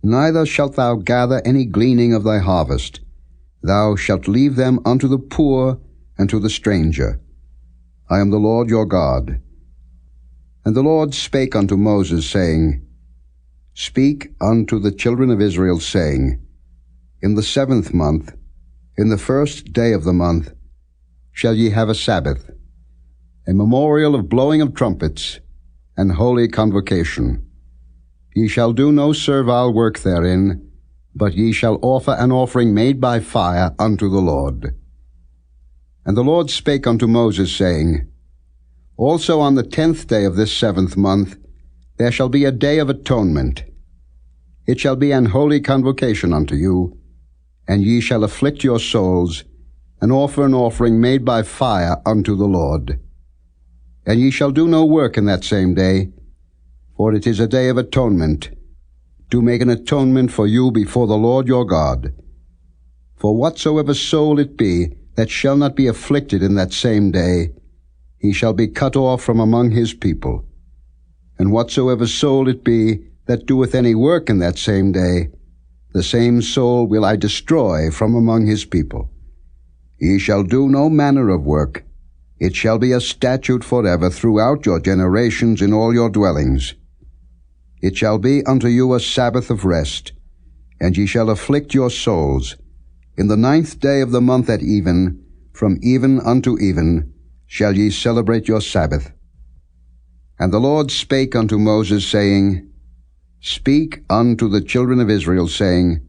Neither shalt thou gather any gleaning of thy harvest. Thou shalt leave them unto the poor and to the stranger. I am the Lord your God. And the Lord spake unto Moses, saying, Speak unto the children of Israel, saying, In the 7th month, in the 1st day of the month, shall ye have a Sabbath, a memorial of blowing of trumpets, and holy convocation. Ye shall do no servile work therein, but ye shall offer an offering made by fire unto the Lord. And the Lord spake unto Moses, saying, Also on the 10th day of this 7th month there shall be a day of atonement. It shall be an holy convocation unto you, and ye shall afflict your souls, and offer an offering made by fire unto the Lord. And ye shall do no work in that same day, for it is a day of atonement, to make an atonement for you before the Lord your God. For whatsoever soul it be that shall not be afflicted in that same day, he shall be cut off from among his people. And whatsoever soul it be that doeth any work in that same day, the same soul will I destroy from among his people. Ye shall do no manner of work. It shall be a statute forever throughout your generations in all your dwellings. It shall be unto you a Sabbath of rest, and ye shall afflict your souls. In the 9th day of the month at even, from even unto even, shall ye celebrate your Sabbath. And the Lord spake unto Moses, saying, Speak unto the children of Israel, saying,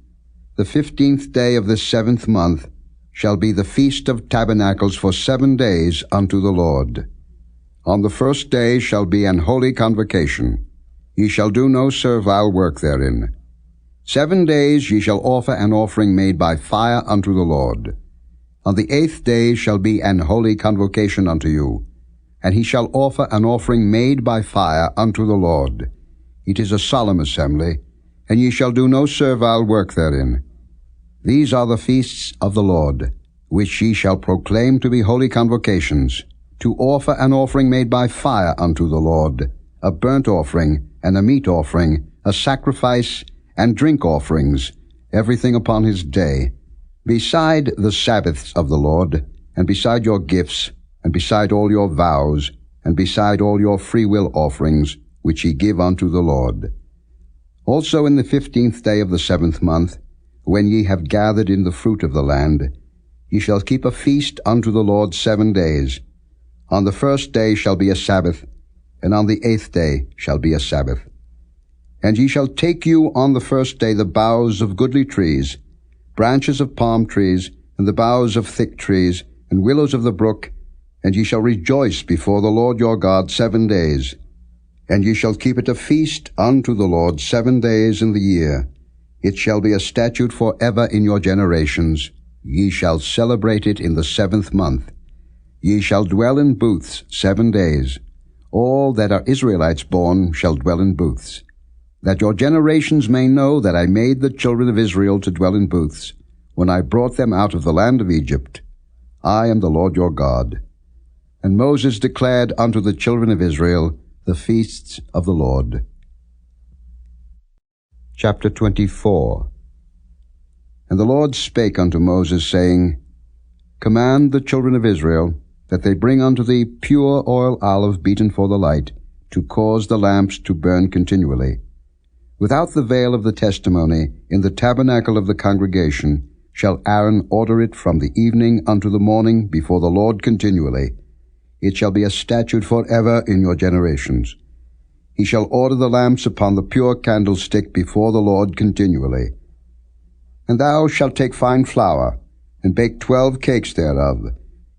The 15th day of this 7th month shall be the Feast of Tabernacles for 7 days unto the Lord. On the 1st day shall be an holy convocation. Ye shall do no servile work therein. 7 days ye shall offer an offering made by fire unto the Lord. On the 8th day shall be an holy convocation unto you, and he shall offer an offering made by fire unto the Lord. It is a solemn assembly, and ye shall do no servile work therein. These are the feasts of the Lord, which ye shall proclaim to be holy convocations, to offer an offering made by fire unto the Lord, a burnt offering, and a meat offering, a sacrifice, and drink offerings, everything upon his day, beside the Sabbaths of the Lord, and beside your gifts, and beside all your vows, and beside all your freewill offerings, which ye give unto the Lord. Also in the 15th day of the 7th month, when ye have gathered in the fruit of the land, ye shall keep a feast unto the Lord 7 days. On the first day shall be a Sabbath, and on the 8th day shall be a Sabbath. And ye shall take you on the first day the boughs of goodly trees, branches of palm trees, and the boughs of thick trees, and willows of the brook, and ye shall rejoice before the Lord your God 7 days. And ye shall keep it a feast unto the Lord 7 days in the year. It shall be a statute for ever in your generations. Ye shall celebrate it in the 7th month. Ye shall dwell in booths 7 days. All that are Israelites born shall dwell in booths, that your generations may know that I made the children of Israel to dwell in booths, when I brought them out of the land of Egypt. I am the Lord your God. And Moses declared unto the children of Israel the feasts of the Lord. Chapter 24. And the Lord spake unto Moses, saying, Command the children of Israel that they bring unto thee pure oil olive beaten for the light, to cause the lamps to burn continually. Without the veil of the testimony, in the tabernacle of the congregation, shall Aaron order it from the evening unto the morning before the Lord continually. It shall be a statute for ever in your generations. He shall order the lamps upon the pure candlestick before the Lord continually. And thou shalt take fine flour, and bake 12 cakes thereof.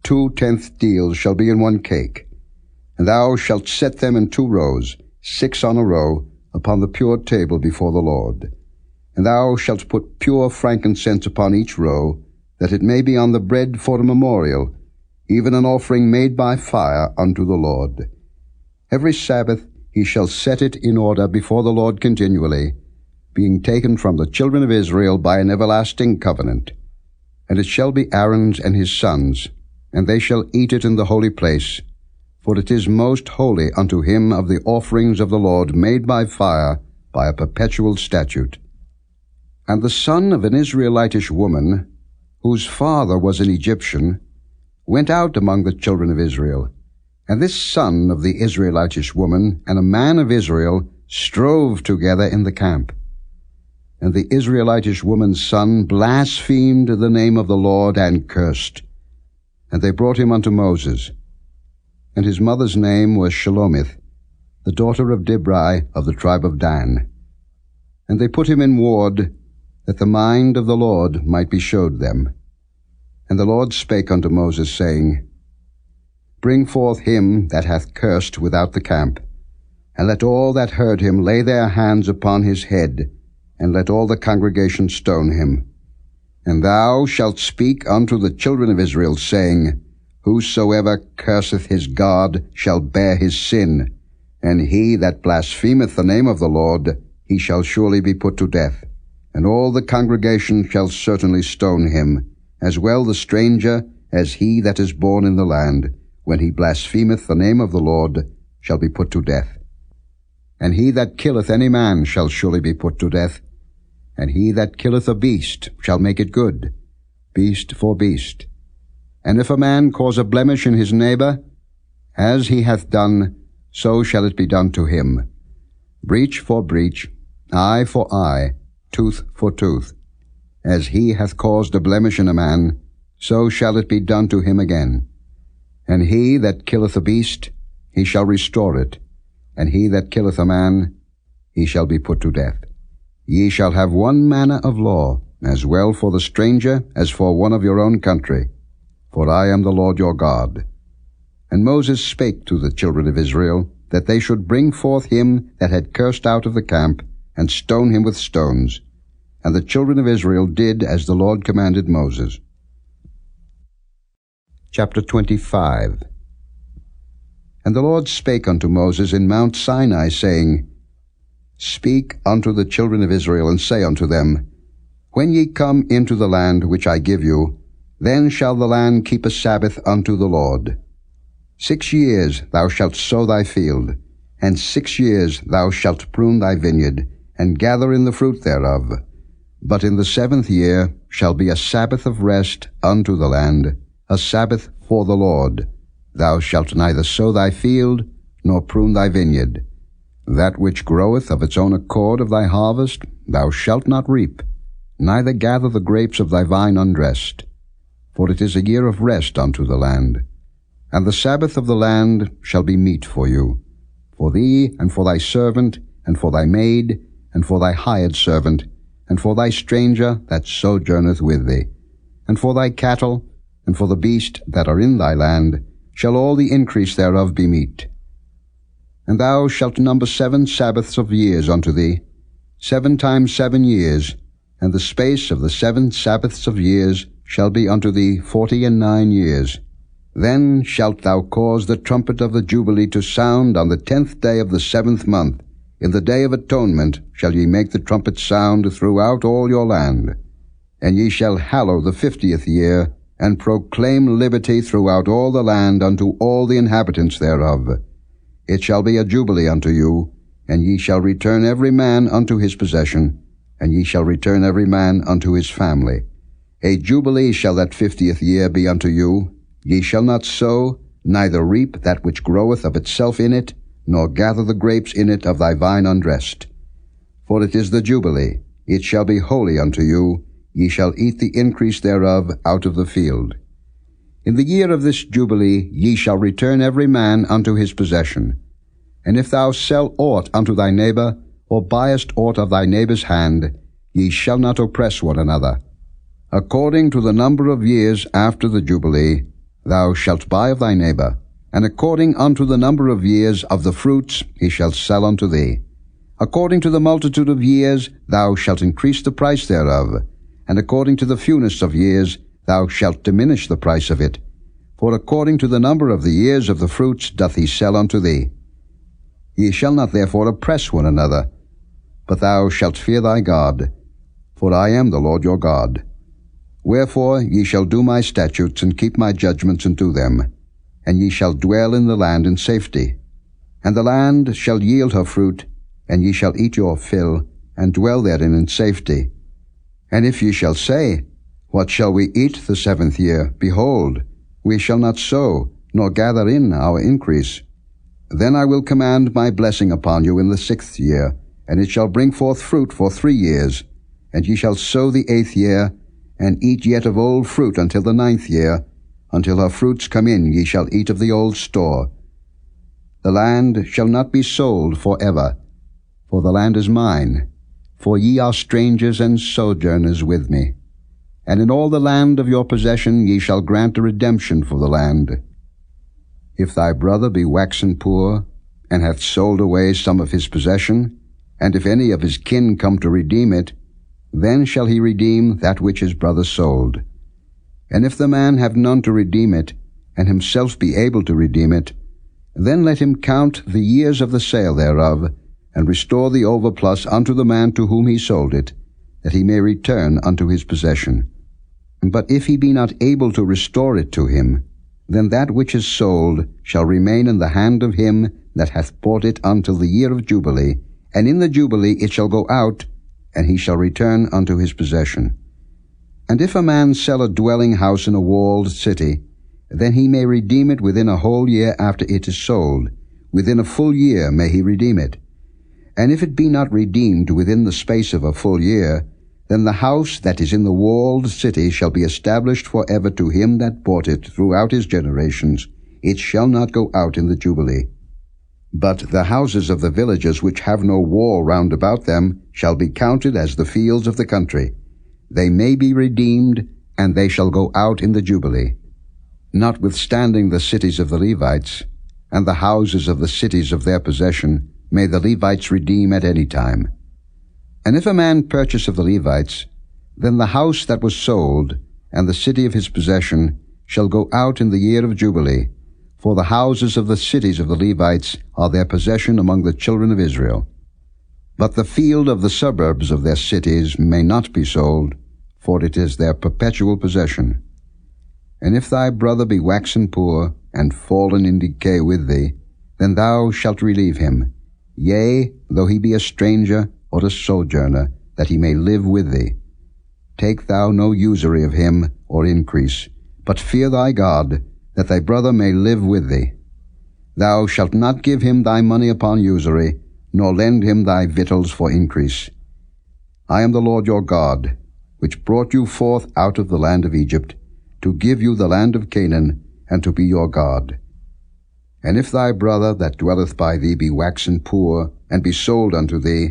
2 tenth deals shall be in 1 cake. And thou shalt set them in 2 rows, 6 on a row, upon the pure table before the Lord. And thou shalt put pure frankincense upon each row, that it may be on the bread for a memorial, even an offering made by fire unto the Lord. Every Sabbath he shall set it in order before the Lord continually, being taken from the children of Israel by an everlasting covenant. And it shall be Aaron's and his sons, and they shall eat it in the holy place, for it is most holy unto him of the offerings of the Lord made by fire, by a perpetual statute. And the son of an Israelitish woman, whose father was an Egyptian, went out among the children of Israel. And this son of the Israelitish woman and a man of Israel strove together in the camp. And the Israelitish woman's son blasphemed the name of the Lord and cursed. And they brought him unto Moses. And his mother's name was Shelomith, the daughter of Dibri of the tribe of Dan. And they put him in ward, that the mind of the Lord might be showed them. And the Lord spake unto Moses, saying, Bring forth him that hath cursed without the camp, and let all that heard him lay their hands upon his head, and let all the congregation stone him. And thou shalt speak unto the children of Israel, saying, Whosoever curseth his God shall bear his sin, and he that blasphemeth the name of the Lord, he shall surely be put to death. And all the congregation shall certainly stone him, as well the stranger as he that is born in the land, when he blasphemeth the name of the Lord, shall be put to death. And he that killeth any man shall surely be put to death. And he that killeth a beast shall make it good, beast for beast. And if a man cause a blemish in his neighbor, as he hath done, so shall it be done to him. Breach for breach, eye for eye, tooth for tooth. As he hath caused a blemish in a man, so shall it be done to him again. And he that killeth a beast, he shall restore it. And he that killeth a man, he shall be put to death. Ye shall have one manner of law, as well for the stranger as for one of your own country. For I am the Lord your God. And Moses spake to the children of Israel, that they should bring forth him that had cursed out of the camp, and stone him with stones. And the children of Israel did as the Lord commanded Moses. Chapter 25. And the Lord spake unto Moses in Mount Sinai, saying, Speak unto the children of Israel, and say unto them, When ye come into the land which I give you, then shall the land keep a Sabbath unto the Lord. 6 years thou shalt sow thy field, and 6 years thou shalt prune thy vineyard, and gather in the fruit thereof. But in the 7th year shall be a Sabbath of rest unto the land, a Sabbath for the Lord. Thou shalt neither sow thy field, nor prune thy vineyard. That which groweth of its own accord of thy harvest thou shalt not reap, neither gather the grapes of thy vine undressed. For it is a year of rest unto the land. And the Sabbath of the land shall be meat for you, for thee, and for thy servant, and for thy maid, and for thy hired servant, and for thy stranger that sojourneth with thee, and for thy cattle, and for the beast that are in thy land, shall all the increase thereof be meat. And thou shalt number 7 Sabbaths of years unto thee, 7 times 7 years, and the space of the 7 Sabbaths of years shall be unto thee 49 years. Then shalt thou cause the trumpet of the Jubilee to sound on the 10th day of the 7th month. In the day of atonement shall ye make the trumpet sound throughout all your land. And ye shall hallow the 50th year, and proclaim liberty throughout all the land unto all the inhabitants thereof. It shall be a jubilee unto you, and ye shall return every man unto his possession, and ye shall return every man unto his family. A jubilee shall that 50th year be unto you. Ye shall not sow, neither reap that which groweth of itself in it, nor gather the grapes in it of thy vine undressed. For it is the Jubilee, it shall be holy unto you, ye shall eat the increase thereof out of the field. In the year of this Jubilee ye shall return every man unto his possession. And if thou sell aught unto thy neighbor, or buyest aught of thy neighbor's hand, ye shall not oppress one another. According to the number of years after the Jubilee, thou shalt buy of thy neighbor, and according unto the number of years of the fruits he shall sell unto thee. According to the multitude of years thou shalt increase the price thereof, and according to the fewness of years thou shalt diminish the price of it. For according to the number of the years of the fruits doth he sell unto thee. Ye shall not therefore oppress one another, but thou shalt fear thy God, for I am the Lord your God. Wherefore ye shall do my statutes, and keep my judgments, and do them. And ye shall dwell in the land in safety. And the land shall yield her fruit, and ye shall eat your fill, and dwell therein in safety. And if ye shall say, What shall we eat the 7th year? Behold, we shall not sow, nor gather in our increase. Then I will command my blessing upon you in the 6th year, and it shall bring forth fruit for 3 years. And ye shall sow the 8th year, and eat yet of old fruit until the 9th year. Until her fruits come in ye shall eat of the old store. The land shall not be sold for ever, for the land is mine, for ye are strangers and sojourners with me. And in all the land of your possession ye shall grant a redemption for the land. If thy brother be waxen poor, and hath sold away some of his possession, and if any of his kin come to redeem it, then shall he redeem that which his brother sold. And if the man have none to redeem it, and himself be able to redeem it, then let him count the years of the sale thereof, and restore the overplus unto the man to whom he sold it, that he may return unto his possession. But if he be not able to restore it to him, then that which is sold shall remain in the hand of him that hath bought it until the year of Jubilee, and in the Jubilee it shall go out, and he shall return unto his possession. And if a man sell a dwelling house in a walled city, then he may redeem it within a whole year after it is sold. Within a full year may he redeem it. And if it be not redeemed within the space of a full year, then the house that is in the walled city shall be established for ever to him that bought it throughout his generations. It shall not go out in the Jubilee. But the houses of the villages which have no wall round about them shall be counted as the fields of the country. They may be redeemed, and they shall go out in the Jubilee. Notwithstanding the cities of the Levites, and the houses of the cities of their possession, may the Levites redeem at any time. And if a man purchase of the Levites, then the house that was sold, and the city of his possession, shall go out in the year of Jubilee, for the houses of the cities of the Levites are their possession among the children of Israel. But the field of the suburbs of their cities may not be sold, for it is their perpetual possession. And if thy brother be waxen poor, and fallen in decay with thee, then thou shalt relieve him, yea, though he be a stranger or a sojourner, that he may live with thee. Take thou no usury of him or increase, but fear thy God, that thy brother may live with thee. Thou shalt not give him thy money upon usury, nor lend him thy victuals for increase. I am the Lord your God, which brought you forth out of the land of Egypt, to give you the land of Canaan, and to be your God. And if thy brother that dwelleth by thee be waxen poor, and be sold unto thee,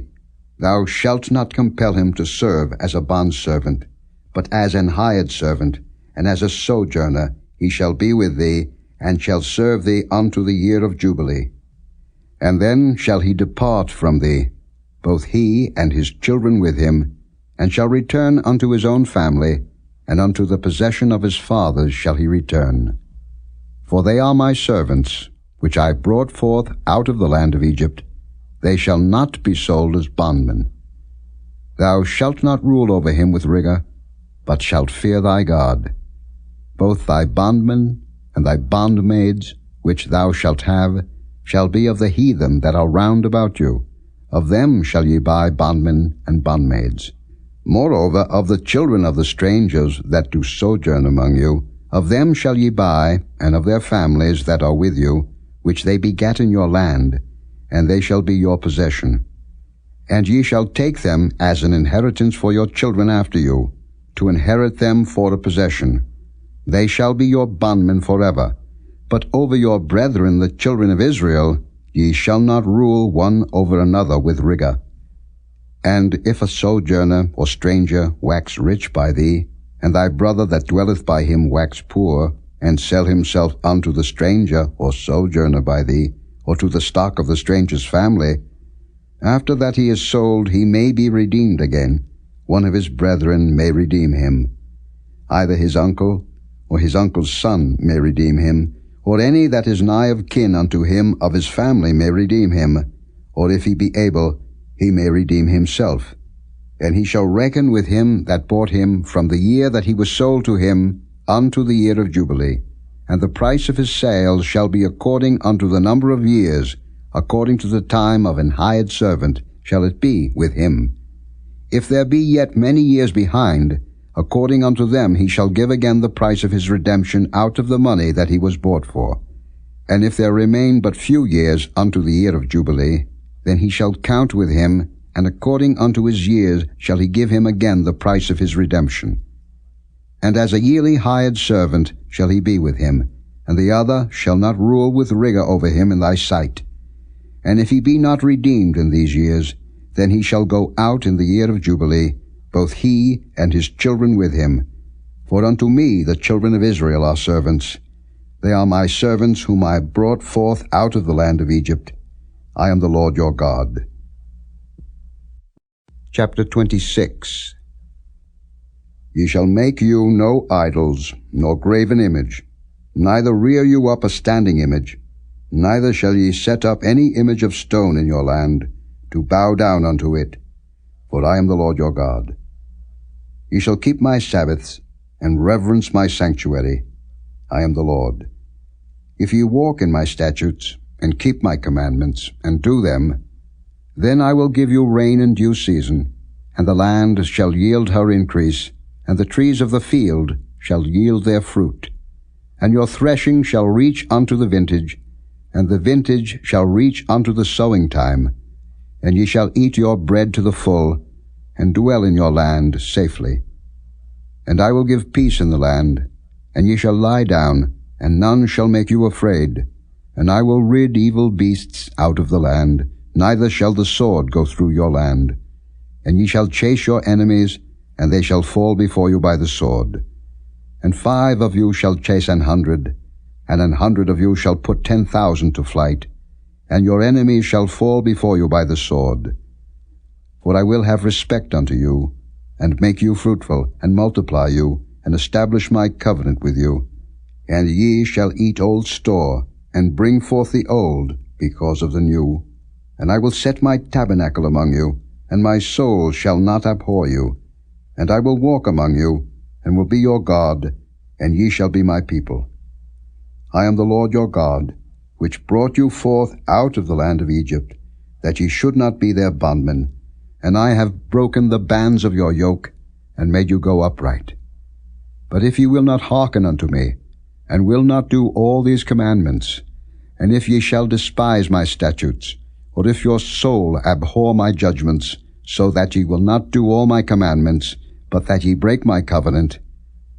thou shalt not compel him to serve as a bondservant, but as an hired servant, and as a sojourner he shall be with thee, and shall serve thee unto the year of Jubilee. And then shall he depart from thee, both he and his children with him, and shall return unto his own family, and unto the possession of his fathers shall he return. For they are my servants, which I brought forth out of the land of Egypt. They shall not be sold as bondmen. Thou shalt not rule over him with rigor, but shalt fear thy God. Both thy bondmen and thy bondmaids, which thou shalt have, shall be of the heathen that are round about you. Of them shall ye buy bondmen and bondmaids. Moreover, of the children of the strangers that do sojourn among you, of them shall ye buy, and of their families that are with you, which they begat in your land, and they shall be your possession. And ye shall take them as an inheritance for your children after you, to inherit them for a possession. They shall be your bondmen forever. But over your brethren the children of Israel ye shall not rule one over another with rigor. And if a sojourner or stranger wax rich by thee, and thy brother that dwelleth by him wax poor, and sell himself unto the stranger or sojourner by thee, or to the stock of the stranger's family, after that he is sold he may be redeemed again. One of his brethren may redeem him. Either his uncle or his uncle's son may redeem him, or any that is nigh of kin unto him of his family may redeem him, or if he be able, he may redeem himself. And he shall reckon with him that bought him from the year that he was sold to him unto the year of Jubilee. And the price of his sale shall be according unto the number of years, according to the time of an hired servant shall it be with him. If there be yet many years behind, according unto them he shall give again the price of his redemption out of the money that he was bought for. And if there remain but few years unto the year of Jubilee, then he shall count with him, and according unto his years shall he give him again the price of his redemption. And as a yearly hired servant shall he be with him, and the other shall not rule with rigor over him in thy sight. And if he be not redeemed in these years, then he shall go out in the year of Jubilee, both he and his children with him. For unto me the children of Israel are servants. They are my servants whom I brought forth out of the land of Egypt. I am the Lord your God. Chapter 26. Ye shall make you no idols, nor graven image, neither rear you up a standing image, neither shall ye set up any image of stone in your land, to bow down unto it, for I am the Lord your God. Ye shall keep my Sabbaths, and reverence my sanctuary. I am the Lord. If ye walk in my statutes, and keep my commandments, and do them, then I will give you rain in due season, and the land shall yield her increase, and the trees of the field shall yield their fruit. And your threshing shall reach unto the vintage, and the vintage shall reach unto the sowing time, and ye shall eat your bread to the full, and dwell in your land safely. And I will give peace in the land, and ye shall lie down, and none shall make you afraid. And I will rid evil beasts out of the land, neither shall the sword go through your land. And ye shall chase your enemies, and they shall fall before you by the sword. And 5 of you shall chase 100, and 100 of you shall put 10,000 to flight, and your enemies shall fall before you by the sword. For I will have respect unto you, and make you fruitful, and multiply you, and establish my covenant with you. And ye shall eat old store, and bring forth the old, because of the new. And I will set my tabernacle among you, and my soul shall not abhor you. And I will walk among you, and will be your God, and ye shall be my people. I am the Lord your God, which brought you forth out of the land of Egypt, that ye should not be their bondmen, and I have broken the bands of your yoke, and made you go upright. But if ye will not hearken unto me, and will not do all these commandments, and if ye shall despise my statutes, or if your soul abhor my judgments, so that ye will not do all my commandments, but that ye break my covenant,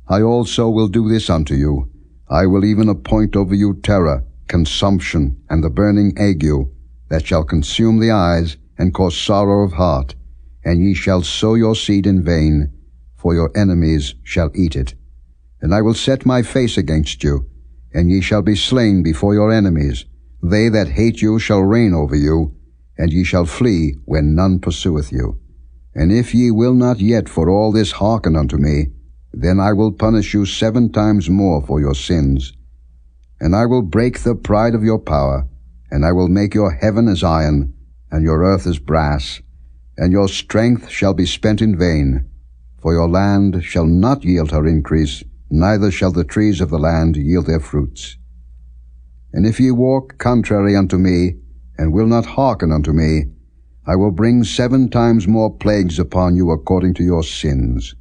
I also will do this unto you. I will even appoint over you terror, consumption, and the burning ague, that shall consume the eyes, and cause sorrow of heart, and ye shall sow your seed in vain, for your enemies shall eat it. And I will set my face against you, and ye shall be slain before your enemies. They that hate you shall reign over you, and ye shall flee when none pursueth you. And if ye will not yet for all this hearken unto me, then I will punish you 7 times more for your sins. And I will break the pride of your power, and I will make your heaven as iron, and your earth as brass, and your strength shall be spent in vain. For your land shall not yield her increase, neither shall the trees of the land yield their fruits. And if ye walk contrary unto me, and will not hearken unto me, I will bring 7 times more plagues upon you according to your sins.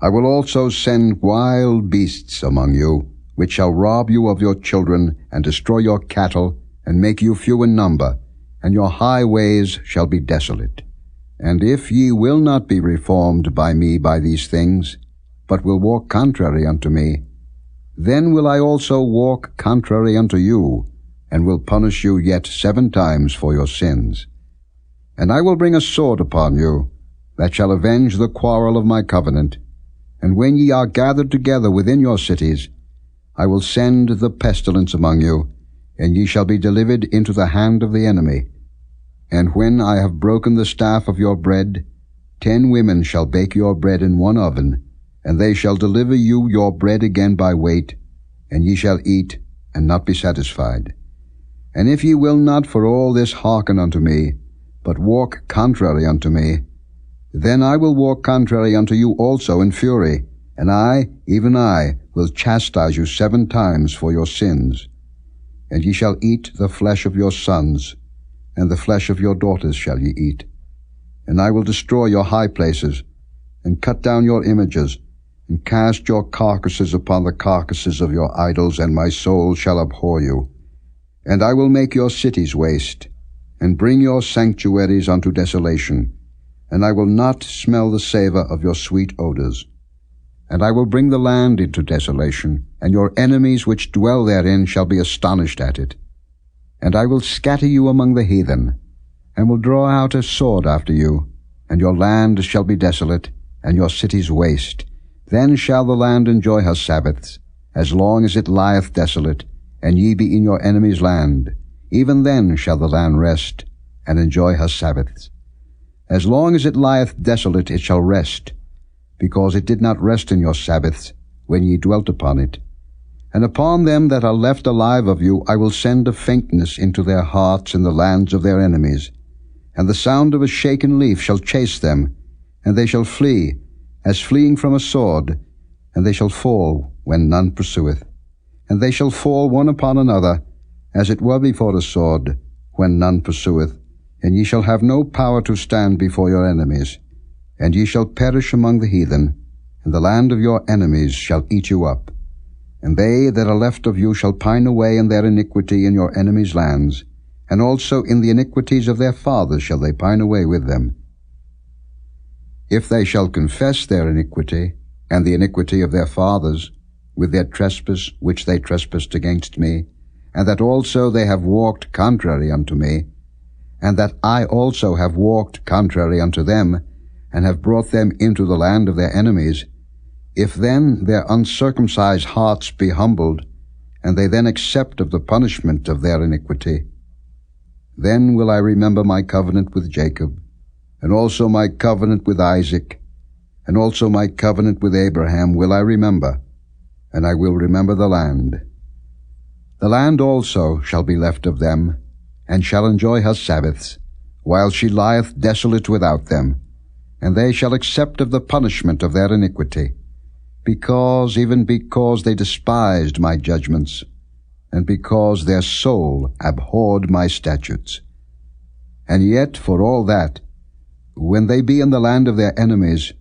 I will also send wild beasts among you, which shall rob you of your children, and destroy your cattle, and make you few in number, and your highways shall be desolate. And if ye will not be reformed by me by these things, but will walk contrary unto me, then will I also walk contrary unto you, and will punish you yet 7 times for your sins. And I will bring a sword upon you, that shall avenge the quarrel of my covenant. And when ye are gathered together within your cities, I will send the pestilence among you, and ye shall be delivered into the hand of the enemy. And when I have broken the staff of your bread, 10 women shall bake your bread in one oven, and they shall deliver you your bread again by weight, and ye shall eat, and not be satisfied. And if ye will not for all this hearken unto me, but walk contrary unto me, then I will walk contrary unto you also in fury, and I, even I, will chastise you 7 times for your sins. And ye shall eat the flesh of your sons, and the flesh of your daughters shall ye eat. And I will destroy your high places, and cut down your images, and cast your carcasses upon the carcasses of your idols, and my soul shall abhor you. And I will make your cities waste, and bring your sanctuaries unto desolation, and I will not smell the savour of your sweet odours. And I will bring the land into desolation, and your enemies which dwell therein shall be astonished at it. And I will scatter you among the heathen, and will draw out a sword after you, and your land shall be desolate, and your cities waste. Then shall the land enjoy her Sabbaths, as long as it lieth desolate, and ye be in your enemy's land. Even then shall the land rest, and enjoy her Sabbaths. As long as it lieth desolate it shall rest, because it did not rest in your Sabbaths, when ye dwelt upon it. And upon them that are left alive of you I will send a faintness into their hearts in the lands of their enemies. And the sound of a shaken leaf shall chase them, and they shall flee, as fleeing from a sword, and they shall fall when none pursueth. And they shall fall one upon another, as it were before a sword, when none pursueth. And ye shall have no power to stand before your enemies. And ye shall perish among the heathen, and the land of your enemies shall eat you up. And they that are left of you shall pine away in their iniquity in your enemies' lands, and also in the iniquities of their fathers shall they pine away with them. If they shall confess their iniquity, and the iniquity of their fathers, with their trespass which they trespassed against me, and that also they have walked contrary unto me, and that I also have walked contrary unto them, and have brought them into the land of their enemies, if then their uncircumcised hearts be humbled, and they then accept of the punishment of their iniquity, then will I remember my covenant with Jacob, and also my covenant with Isaac, and also my covenant with Abraham will I remember, and I will remember the land. The land also shall be left of them, and shall enjoy her Sabbaths, while she lieth desolate without them, and they shall accept of the punishment of their iniquity, because they despised my judgments, and because their soul abhorred my statutes. And yet, for all that, when they be in the land of their enemies,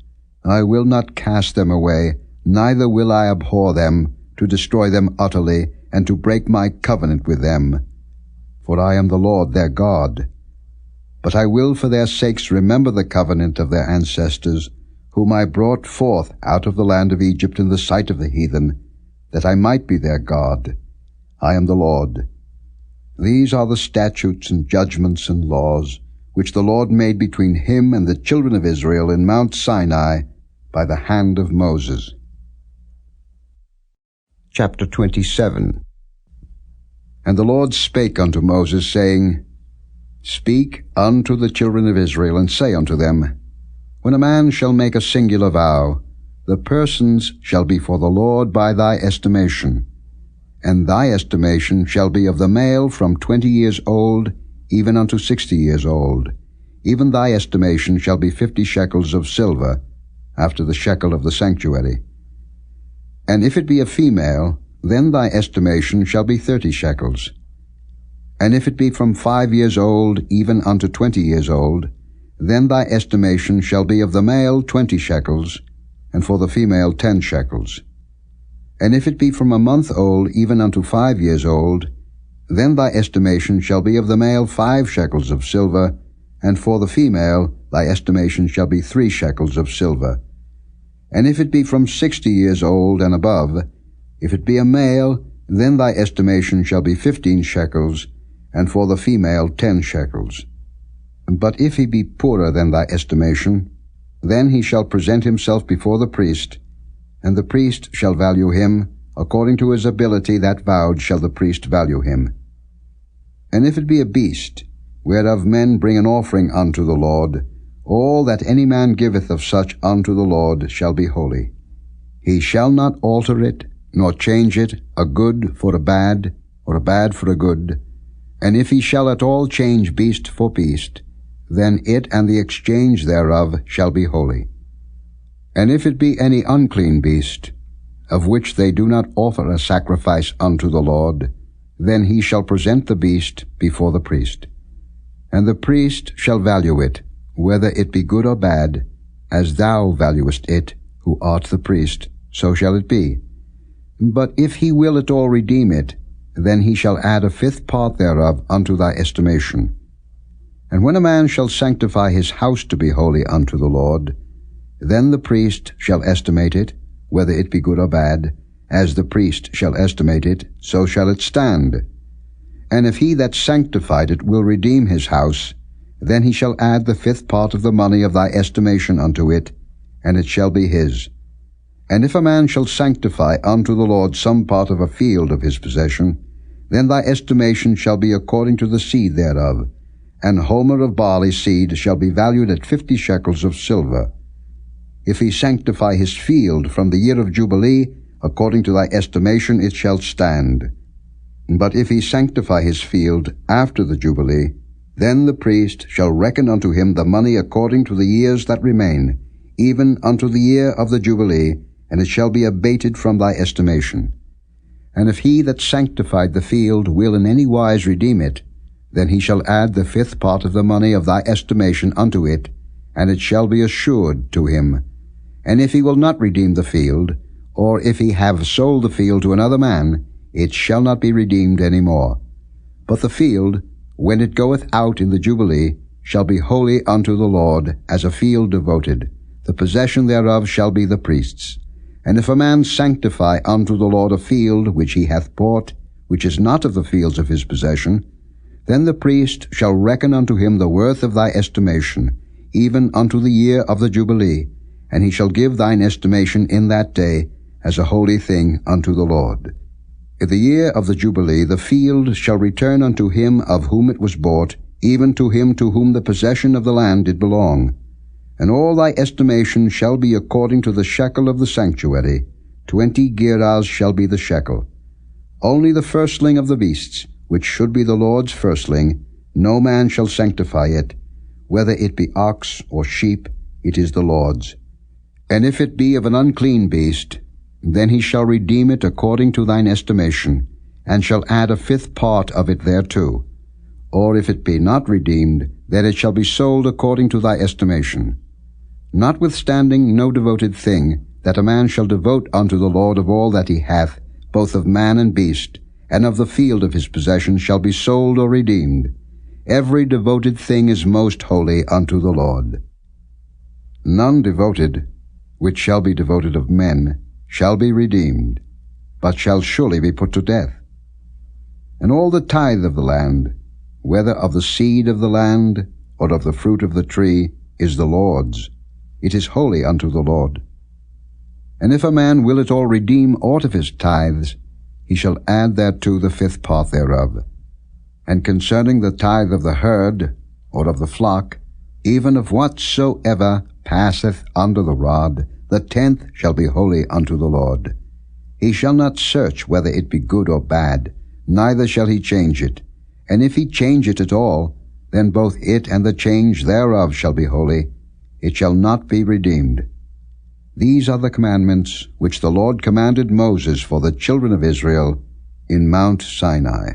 I will not cast them away, neither will I abhor them, to destroy them utterly, and to break my covenant with them. For I am the Lord their God. But I will for their sakes remember the covenant of their ancestors, whom I brought forth out of the land of Egypt in the sight of the heathen, that I might be their God. I am the Lord. These are the statutes and judgments and laws, which the Lord made between him and the children of Israel in Mount Sinai by the hand of Moses. Chapter 27. And the Lord spake unto Moses, saying, Speak unto the children of Israel, and say unto them, When a man shall make a singular vow, the persons shall be for the Lord by thy estimation. And thy estimation shall be of the male from 20 years old even unto 60 years old. Even thy estimation shall be 50 shekels of silver, after the shekel of the sanctuary. And if it be a female, then thy estimation shall be 30 shekels. And if it be from 5 years old even unto 20 years old, then thy estimation shall be of the male 20 shekels, and for the female 10 shekels. And if it be from a month old even unto 5 years old, then thy estimation shall be of the male 5 shekels of silver, and for the female thy estimation shall be 3 shekels of silver. And if it be from 60 years old and above, if it be a male, then thy estimation shall be 15 shekels, and for the female 10 shekels. But if he be poorer than thy estimation, then he shall present himself before the priest, and the priest shall value him, according to his ability that vowed shall the priest value him. And if it be a beast, whereof men bring an offering unto the Lord, all that any man giveth of such unto the Lord shall be holy. He shall not alter it, nor change it, a good for a bad, or a bad for a good. And if he shall at all change beast for beast, then it and the exchange thereof shall be holy. And if it be any unclean beast, of which they do not offer a sacrifice unto the Lord, then he shall present the beast before the priest. And the priest shall value it, whether it be good or bad, as thou valuest it, who art the priest, so shall it be. But if he will at all redeem it, then he shall add a 5th part thereof unto thy estimation. And when a man shall sanctify his house to be holy unto the Lord, then the priest shall estimate it, whether it be good or bad, as the priest shall estimate it, so shall it stand. And if he that sanctified it will redeem his house, then he shall add the 5th part of the money of thy estimation unto it, and it shall be his. And if a man shall sanctify unto the Lord some part of a field of his possession, then thy estimation shall be according to the seed thereof. An homer of barley seed shall be valued at 50 shekels of silver. If he sanctify his field from the year of Jubilee, according to thy estimation it shall stand. But if he sanctify his field after the Jubilee, then the priest shall reckon unto him the money according to the years that remain, even unto the year of the Jubilee, and it shall be abated from thy estimation. And if he that sanctified the field will in any wise redeem it, then he shall add the 5th part of the money of thy estimation unto it, and it shall be assured to him. And if he will not redeem the field, or if he have sold the field to another man, it shall not be redeemed any more. But the field, when it goeth out in the Jubilee, shall be holy unto the Lord, as a field devoted. The possession thereof shall be the priest's. And if a man sanctify unto the Lord a field which he hath bought, which is not of the fields of his possession, then the priest shall reckon unto him the worth of thy estimation, even unto the year of the Jubilee, and he shall give thine estimation in that day as a holy thing unto the Lord. In the year of the Jubilee the field shall return unto him of whom it was bought, even to him to whom the possession of the land did belong. And all thy estimation shall be according to the shekel of the sanctuary. 20 gerahs shall be the shekel. Only the firstling of the beasts, which should be the Lord's firstling, no man shall sanctify it. Whether it be ox or sheep, it is the Lord's. And if it be of an unclean beast, then he shall redeem it according to thine estimation, and shall add a fifth part of it thereto. Or if it be not redeemed, then it shall be sold according to thy estimation. Notwithstanding no devoted thing, that a man shall devote unto the Lord of all that he hath, both of man and beast, and of the field of his possession, shall be sold or redeemed. Every devoted thing is most holy unto the Lord. None devoted, which shall be devoted of men, shall be redeemed, but shall surely be put to death. And all the tithe of the land, whether of the seed of the land, or of the fruit of the tree, is the Lord's. It is holy unto the Lord. And if a man will at all redeem aught of his tithes, he shall add thereto the fifth part thereof. And concerning the tithe of the herd, or of the flock, even of whatsoever passeth under the rod, the 10th shall be holy unto the Lord. He shall not search whether it be good or bad, neither shall he change it. And if he change it at all, then both it and the change thereof shall be holy. It shall not be redeemed. These are the commandments which the Lord commanded Moses for the children of Israel in Mount Sinai.